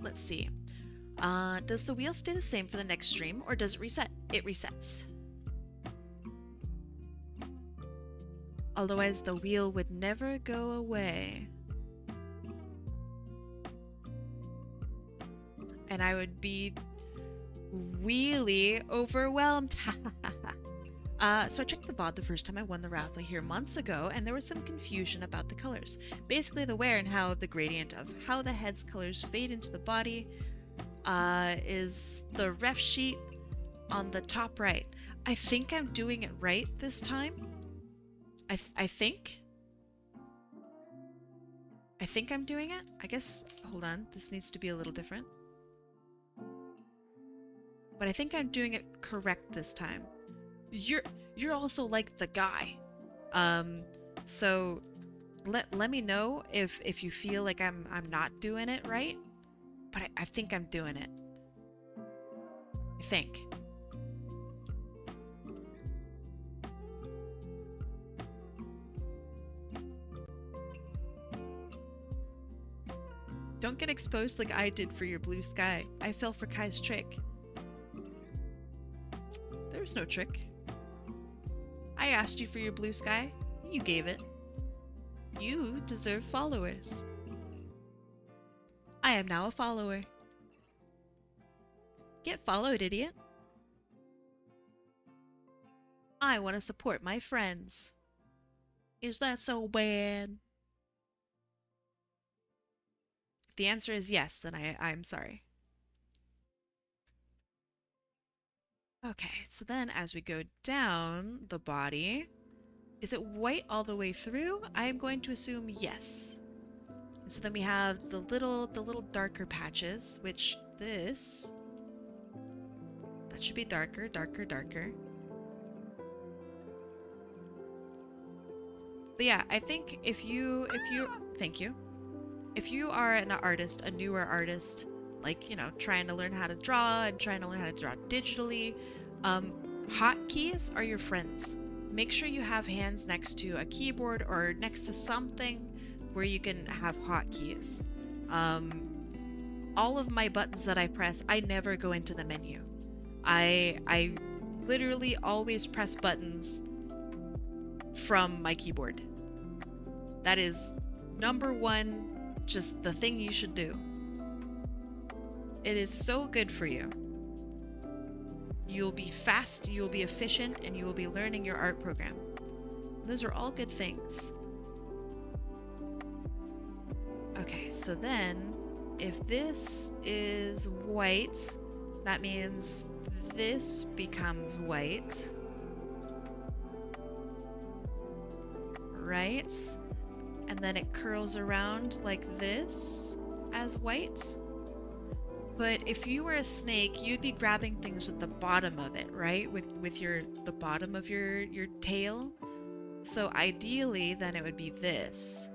let's see. Does the wheel stay the same for the next stream, or does it reset? It resets. Otherwise, the wheel would never go away. And I would be really overwhelmed. So I checked the VOD the first time I won the raffle here months ago, and there was some confusion about the colors. Basically, the where and how the gradient of how the head's colors fade into the body is the ref sheet on the top right. I think I'm doing it right this time. I think I'm doing it. I guess, hold on, this needs to be a little different. But I think I'm doing it correct this time. You're also like the guy. So let me know if you feel like I'm not doing it right. But I think I'm doing it. I think. Don't get exposed like I did for your blue sky. I fell for Kai's trick. There was no trick. I asked you for your blue sky. You gave it. You deserve followers. I am now a follower. Get followed, idiot. I want to support my friends. Is that so bad? If the answer is yes, then I'm sorry. Okay, so then as we go down the body, is it white all the way through? I'm going to assume yes. And so then we have the little darker patches, which that should be darker. But yeah, I think if you thank you. If you are an artist, a newer artist, like, you know, trying to learn how to draw and trying to learn how to draw digitally, hotkeys are your friends. Make sure you have hands next to a keyboard or next to something where you can have hotkeys. All of my buttons that I press, I never go into the menu. I literally always press buttons from my keyboard. That is number one, just the thing you should do. It is so good for you. You'll be fast, you'll be efficient, and you will be learning your art program. Those are all good things. Okay, so then, if this is white, that means this becomes white. Right? And then it curls around like this as white. But if you were a snake, you'd be grabbing things with the bottom of it, right? With the bottom of your tail. So ideally, then it would be this.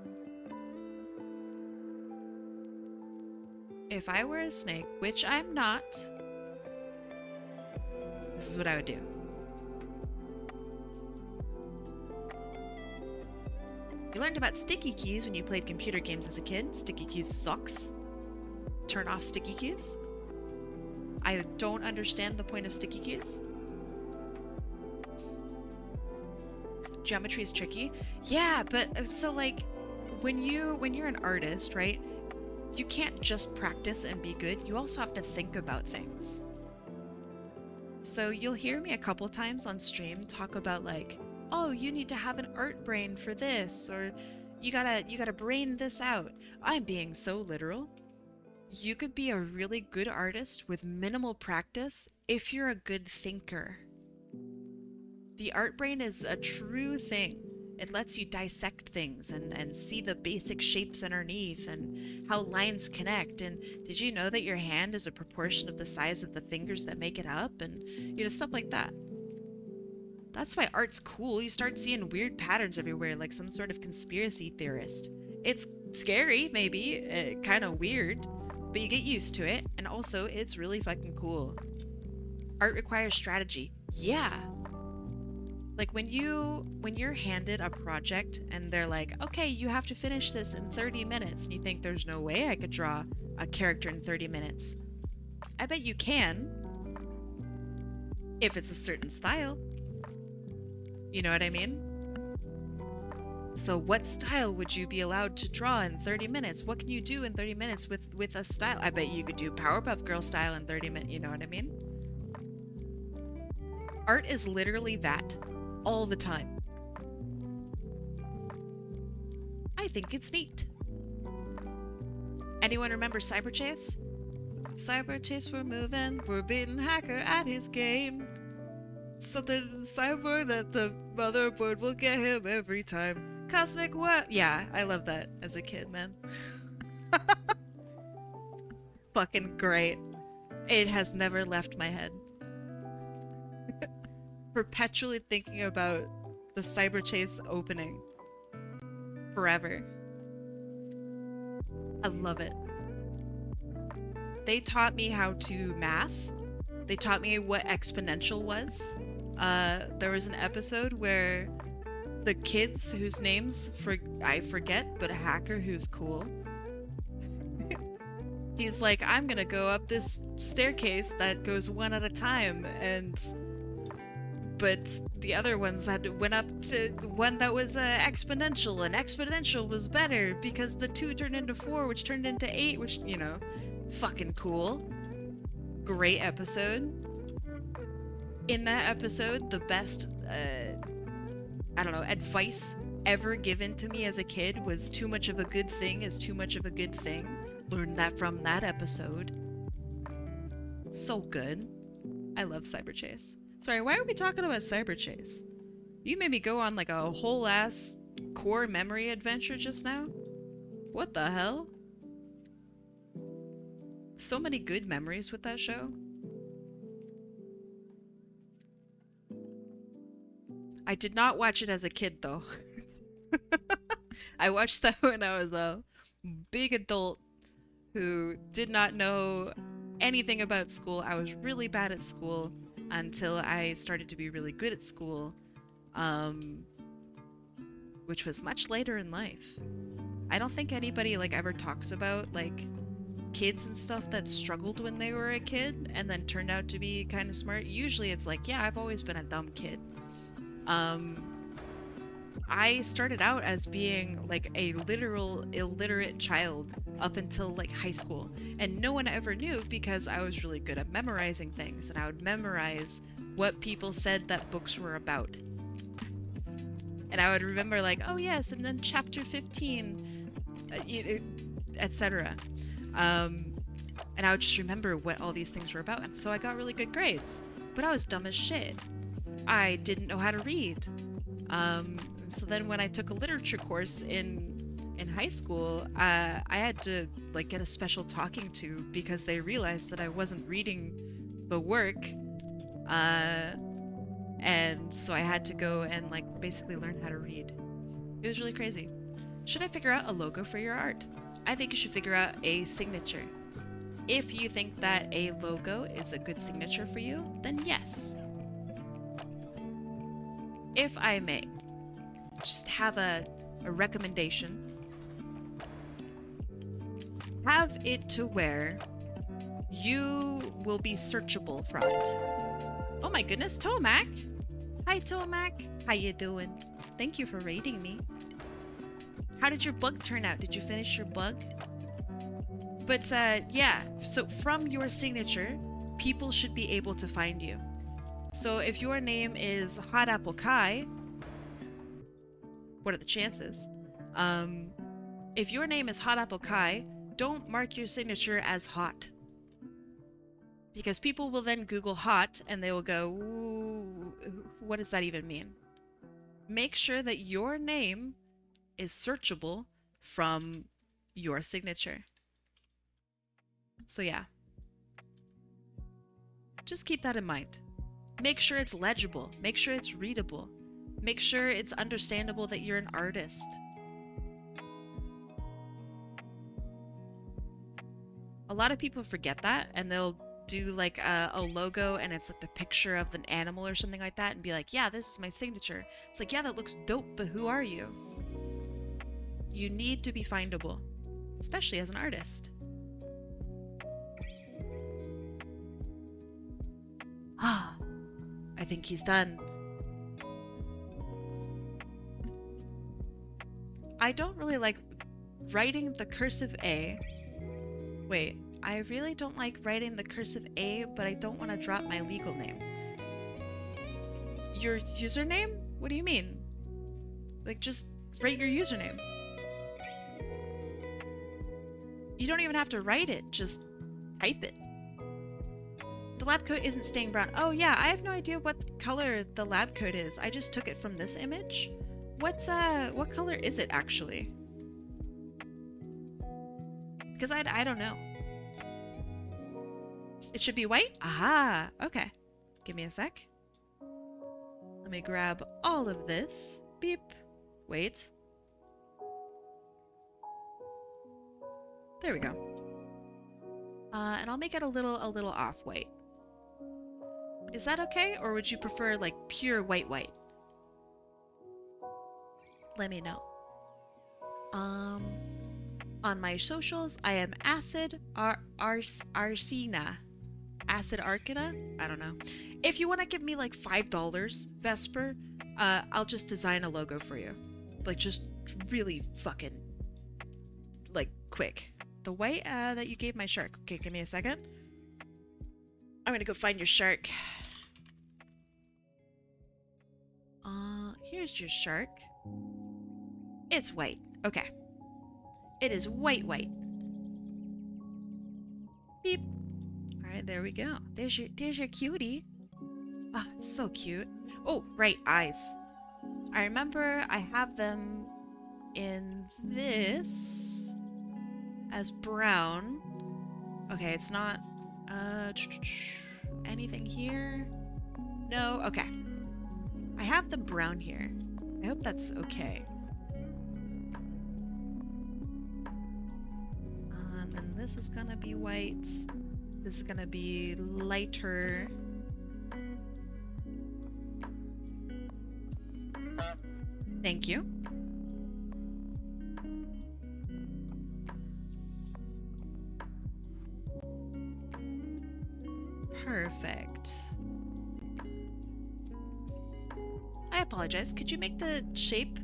If I were a snake, which I'm not, this is what I would do. You learned about sticky keys when you played computer games as a kid. Sticky keys sucks. Turn off sticky keys. I don't understand the point of sticky keys. Geometry is tricky. Yeah, but so like when you're an artist, right? You can't just practice and be good. You also have to think about things. So you'll hear me a couple times on stream talk about like, oh, you need to have an art brain for this, or you gotta brain this out. I'm being so literal. You could be a really good artist with minimal practice if you're a good thinker. The art brain is a true thing. It lets you dissect things and see the basic shapes underneath and how lines connect. And did you know that your hand is a proportion of the size of the fingers that make it up? And, you know, stuff like that. That's why art's cool. You start seeing weird patterns everywhere, like some sort of conspiracy theorist. It's scary, maybe, kind of weird, but you get used to it, and also it's really fucking cool. Art requires strategy. Yeah. Like when you're handed a project and they're like, okay, you have to finish this in 30 minutes, and you think there's no way I could draw a character in 30 minutes. I bet you can, if it's a certain style. You know what I mean? So what style would you be allowed to draw in 30 minutes? What can you do in 30 minutes with a style? I bet you could do Powerpuff Girl style in 30 minutes, you know what I mean? Art is literally that, all the time. I think it's neat. Anyone remember Cyber Chase? Cyber Chase, we're moving, we're beating Hacker at his game. Something in the cyborg that the motherboard will get him every time. Cosmic what? Yeah, I love that as a kid, man. Fucking great. It has never left my head. Perpetually thinking about the Cyber Chase opening. Forever. I love it. They taught me how to math. They taught me what exponential was. There was an episode where the kids whose names I forget, but a hacker who's cool. He's like, I'm gonna go up this staircase that goes one at a time, but the other ones went up to one that was exponential, and exponential was better because the 2 turned into 4, which turned into 8, which, you know, fucking cool. Great episode. In that episode, the best, I don't know, advice ever given to me as a kid was too much of a good thing is too much of a good thing. Learned that from that episode. So good. I love Cyber Chase. Sorry, why are we talking about Cyber Chase? You made me go on like a whole ass core memory adventure just now? What the hell? So many good memories with that show. I did not watch it as a kid though. I watched that when I was a big adult who did not know anything about school. I was really bad at school until I started to be really good at school, which was much later in life. I don't think anybody like ever talks about like kids and stuff that struggled when they were a kid and then turned out to be kind of smart. Usually it's like, yeah, I've always been a dumb kid. I started out as being like a literal illiterate child up until like high school, and no one ever knew because I was really good at memorizing things, and I would memorize what people said that books were about. And I would remember like, oh yes, and then chapter 15, etc. And I would just remember what all these things were about, and so I got really good grades. But I was dumb as shit. I didn't know how to read. So then when I took a literature course in high school, I had to like get a special talking to because they realized that I wasn't reading the work. And so I had to go and like basically learn how to read. It was really crazy. Should I figure out a logo for your art? I think you should figure out a signature. If you think that a logo is a good signature for you, then yes. If I may, just have a recommendation. Have it to where you will be searchable from it. Oh my goodness, Tomac! Hi Tomac, how you doing? Thank you for raiding me. How did your bug turn out? Did you finish your bug? But yeah, so from your signature, people should be able to find you. So if your name is Hot Apple Kai, what are the chances? If your name is Hot Apple Kai, don't mark your signature as hot. Because people will then Google hot and they will go, ooh, what does that even mean? Make sure that your name is searchable from your signature. So yeah. Just keep that in mind. Make sure it's legible. Make sure it's readable. Make sure it's understandable that you're an artist. A lot of people forget that, and they'll do like a logo and it's like the picture of an animal or something like that and be like, yeah, this is my signature. It's like, yeah, that looks dope, but who are you? You need to be findable, especially as an artist. Ah, I think he's done. I don't really like writing the cursive A. Wait, I really don't like writing the cursive A, but I don't want to drop my legal name. Your username? What do you mean? Like, just write your username. You don't even have to write it, just type it. The lab coat isn't staying brown. Oh yeah, I have no idea what color the lab coat is. I just took it from this image. What color is it actually? Because I don't know. It should be white? Aha, okay. Give me a sec. Let me grab all of this. Beep. Wait. There we go. And I'll make it a little off-white. Is that okay? Or would you prefer like pure white? Let me know. On my socials, I am Acid Arcina. Acid Arcana? I don't know. If you want to give me like $5, Vesper, I'll just design a logo for you. Like, just really fucking, like, quick. The white that you gave my shark. Okay, give me a second. I'm gonna go find your shark. Here's your shark. It's white. Okay. It is white. Beep. Alright, there we go. There's your cutie. Ah, so cute. Oh, right, eyes. I remember I have them in this as brown. Okay, it's not anything here. No, okay. I have them brown here. I hope that's okay. And then this is gonna be white. This is gonna be lighter. Thank you. Perfect. I apologize. Could you make the shape,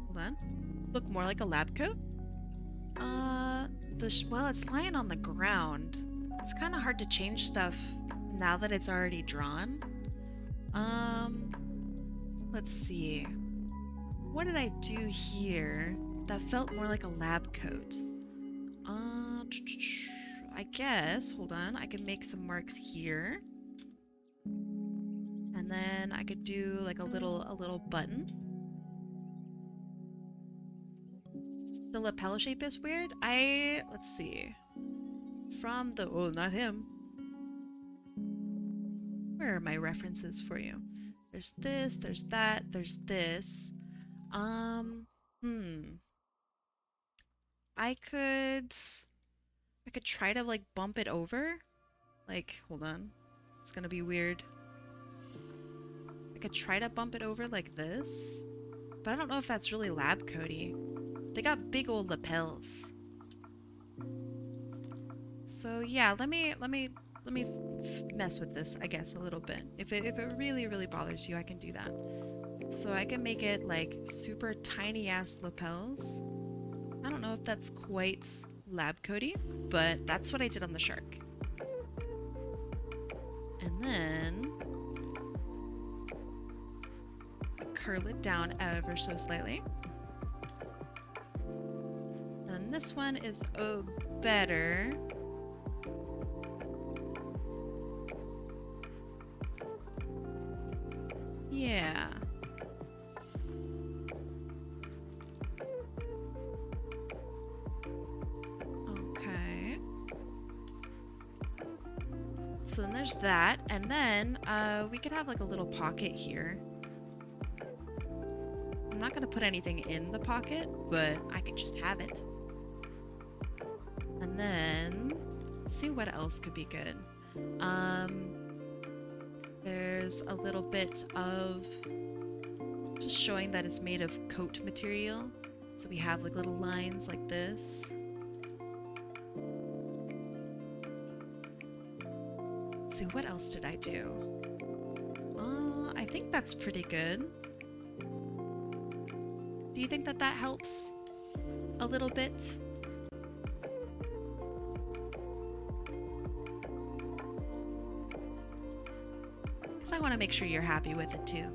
hold on, look more like a lab coat? Well, it's lying on the ground. It's kind of hard to change stuff now that it's already drawn. Let's see. What did I do here that felt more like a lab coat? I guess, hold on, I can make some marks here. And then I could do like a little button. The lapel shape is weird. Let's see. From the, oh, not him. Where are my references for you? There's this, there's that, there's this. I could try to like bump it over. Like, hold on. It's gonna be weird. I could try to bump it over like this. But I don't know if that's really lab coaty. They got big old lapels. So yeah, let me mess with this, I guess, a little bit. If it really bothers you, I can do that. So I can make it like super tiny ass lapels. I don't know if that's quite lab coaty, but that's what I did on the shark. And then I curl it down ever so slightly. And this one is better. Yeah. Okay. So then there's that, and then we could have like a little pocket here. I'm not gonna put anything in the pocket, but I could just have it. And then Let's see what else could be good. There's a little bit of just showing that it's made of coat material. So we have like little lines like this. Let's see, what else did I do? I think that's pretty good. Do you think that that helps a little bit? Because I want to make sure you're happy with it too.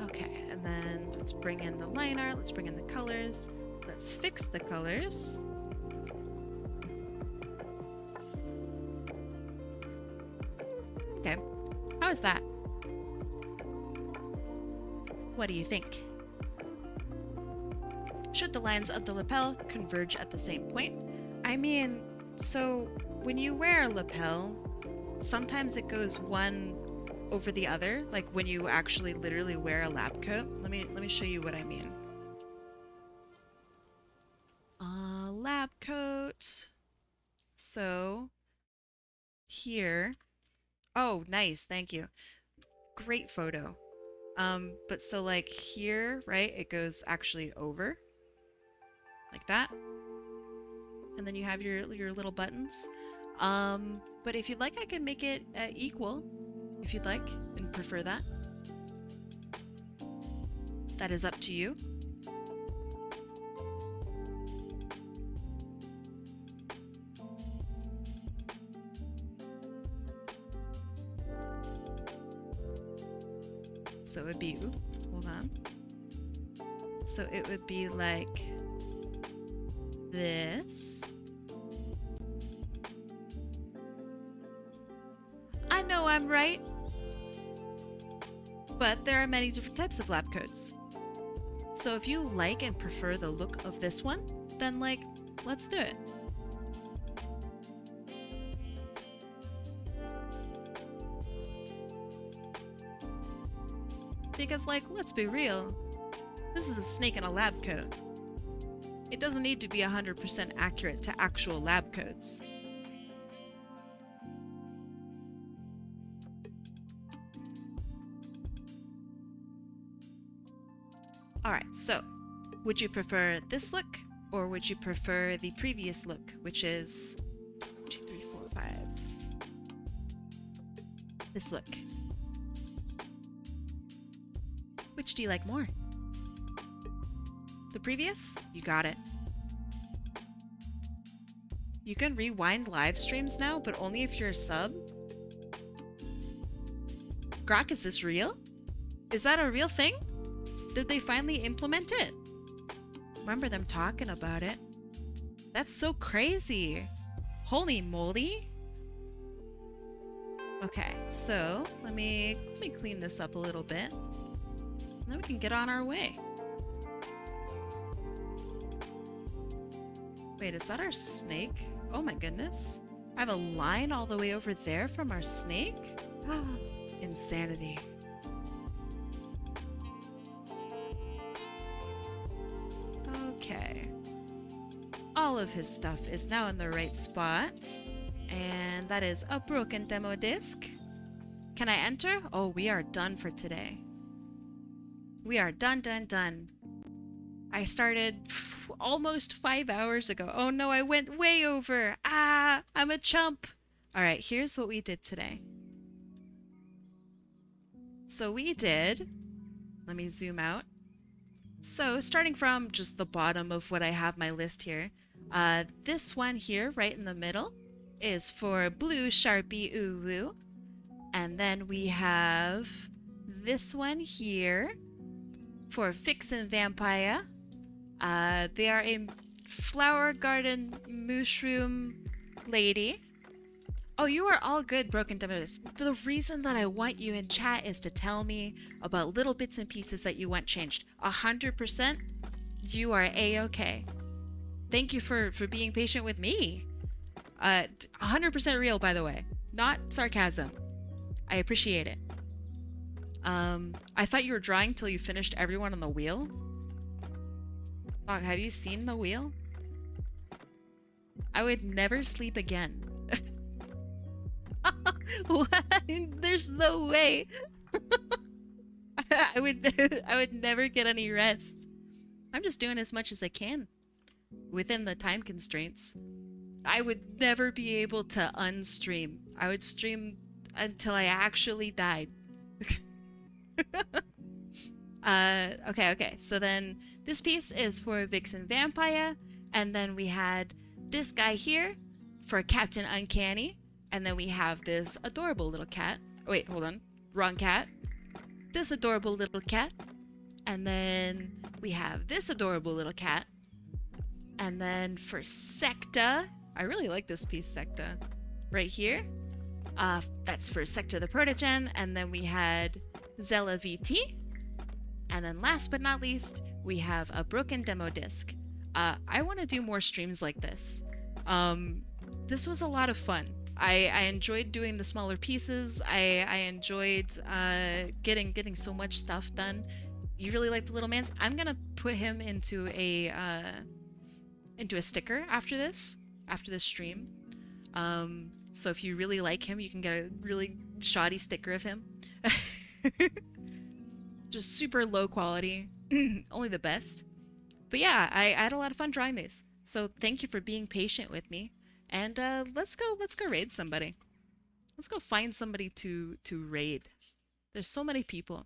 Okay, and then let's bring in the line art, let's bring in the colors, let's fix the colors. Okay, how is that? What do you think? Should the lines of the lapel converge at the same point? I mean, so when you wear a lapel, sometimes it goes one over the other, like when you actually literally wear a lab coat. Let me show you what I mean. Lab coat. So here. Oh, nice, thank you. Great photo. But so like here, right, it goes actually over like that. And then you have your little buttons. But if you'd like, I can make it equal, if you'd like, and prefer that. That is up to you. So it would be, oops, hold on. So it would be like this. I know I'm right. But there are many different types of lab coats. So if you like and prefer the look of this one, then like, let's do it. Because like, let's be real, this is a snake in a lab coat. It doesn't need to be 100% accurate to actual lab coats. Alright, so, would you prefer this look, or would you prefer the previous look, which is 2, 3, 4, 5. This look. Which do you like more? The previous? You got it. You can rewind live streams now, but only if you're a sub. Grok, is this real? Is that a real thing? Did they finally implement it? Remember them talking about it. That's so crazy. Holy moly. Okay, so let me clean this up a little bit. Then we can get on our way. Wait, is that our snake? Oh my goodness. I have a line all the way over there from our snake? Insanity. Okay. All of his stuff is now in the right spot. And that is a broken demo disc. Can I enter? Oh, we are done for today. We are done. I started almost 5 hours ago. Oh no, I went way over. Ah, I'm a chump. All right, here's what we did today. So we did, let me zoom out. So starting from just the bottom of what I have my list here, this one here right in the middle is for bluesharpiuwu. And then we have this one here for vixenvampiya. They are a flower garden mushroom lady. Oh, you are all good, Broken Demos. The reason that I want you in chat is to tell me about little bits and pieces that you want changed. 100%, you are A-okay. Thank you for being patient with me. 100% real, by the way. Not sarcasm. I appreciate it. I thought you were drawing till you finished everyone on the wheel. Dog, have you seen the wheel? I would never sleep again. What? There's no way. I would never get any rest. I'm just doing as much as I can within the time constraints. I would never be able to unstream. I would stream until I actually died. Okay. So then this piece is for vixenvampiya, and then we had this guy here for captainuncanny, and then we have this adorable little cat. Oh, wait, hold on. Wrong cat. This adorable little cat. And then we have this adorable little cat. And then for Sekta, I really like this piece, Sekta, right here. That's for sektatheprotogen. And then we had zellavt. And then last but not least, we have a broken demo disc. I want to do more streams like this. This was a lot of fun. I enjoyed doing the smaller pieces. I enjoyed getting so much stuff done. You really like the little mans? I'm gonna put him into a sticker after this stream. So if you really like him, you can get a really shoddy sticker of him. Just super low quality, only the best. But yeah, I had a lot of fun drawing these. So thank you for being patient with me. And let's go raid somebody. Let's go find somebody to raid. There's so many people.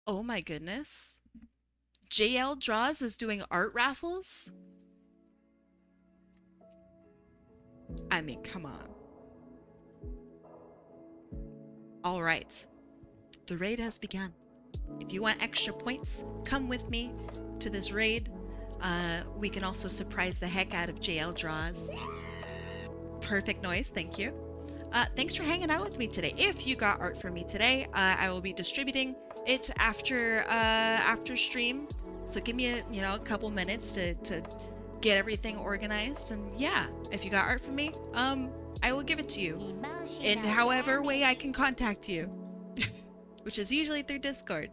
Oh my goodness. JL Draws is doing art raffles? I mean, come on. All right. The raid has begun. If you want extra points, come with me to this raid. We can also surprise the heck out of JL Draws. Perfect noise, thank you. Thanks for hanging out with me today. If you got art from me today, I will be distributing it after stream. So give me a couple minutes to get everything organized. And yeah, if you got art from me, I will give it to you in however way I can contact you, which is usually through Discord.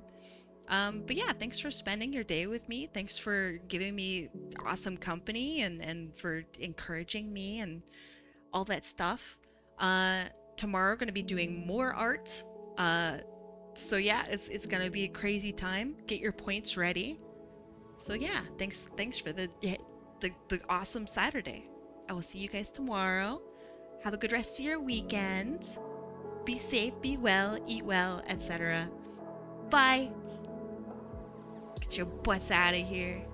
But yeah, thanks for spending your day with me. Thanks for giving me awesome company and for encouraging me and all that stuff. Tomorrow we're going to be doing more art. So yeah, it's going to be a crazy time. Get your points ready. So yeah, thanks for the awesome Saturday. I will see you guys tomorrow. Have a good rest of your weekend. Be safe, be well, eat well, etc. Bye. Get your butts out of here.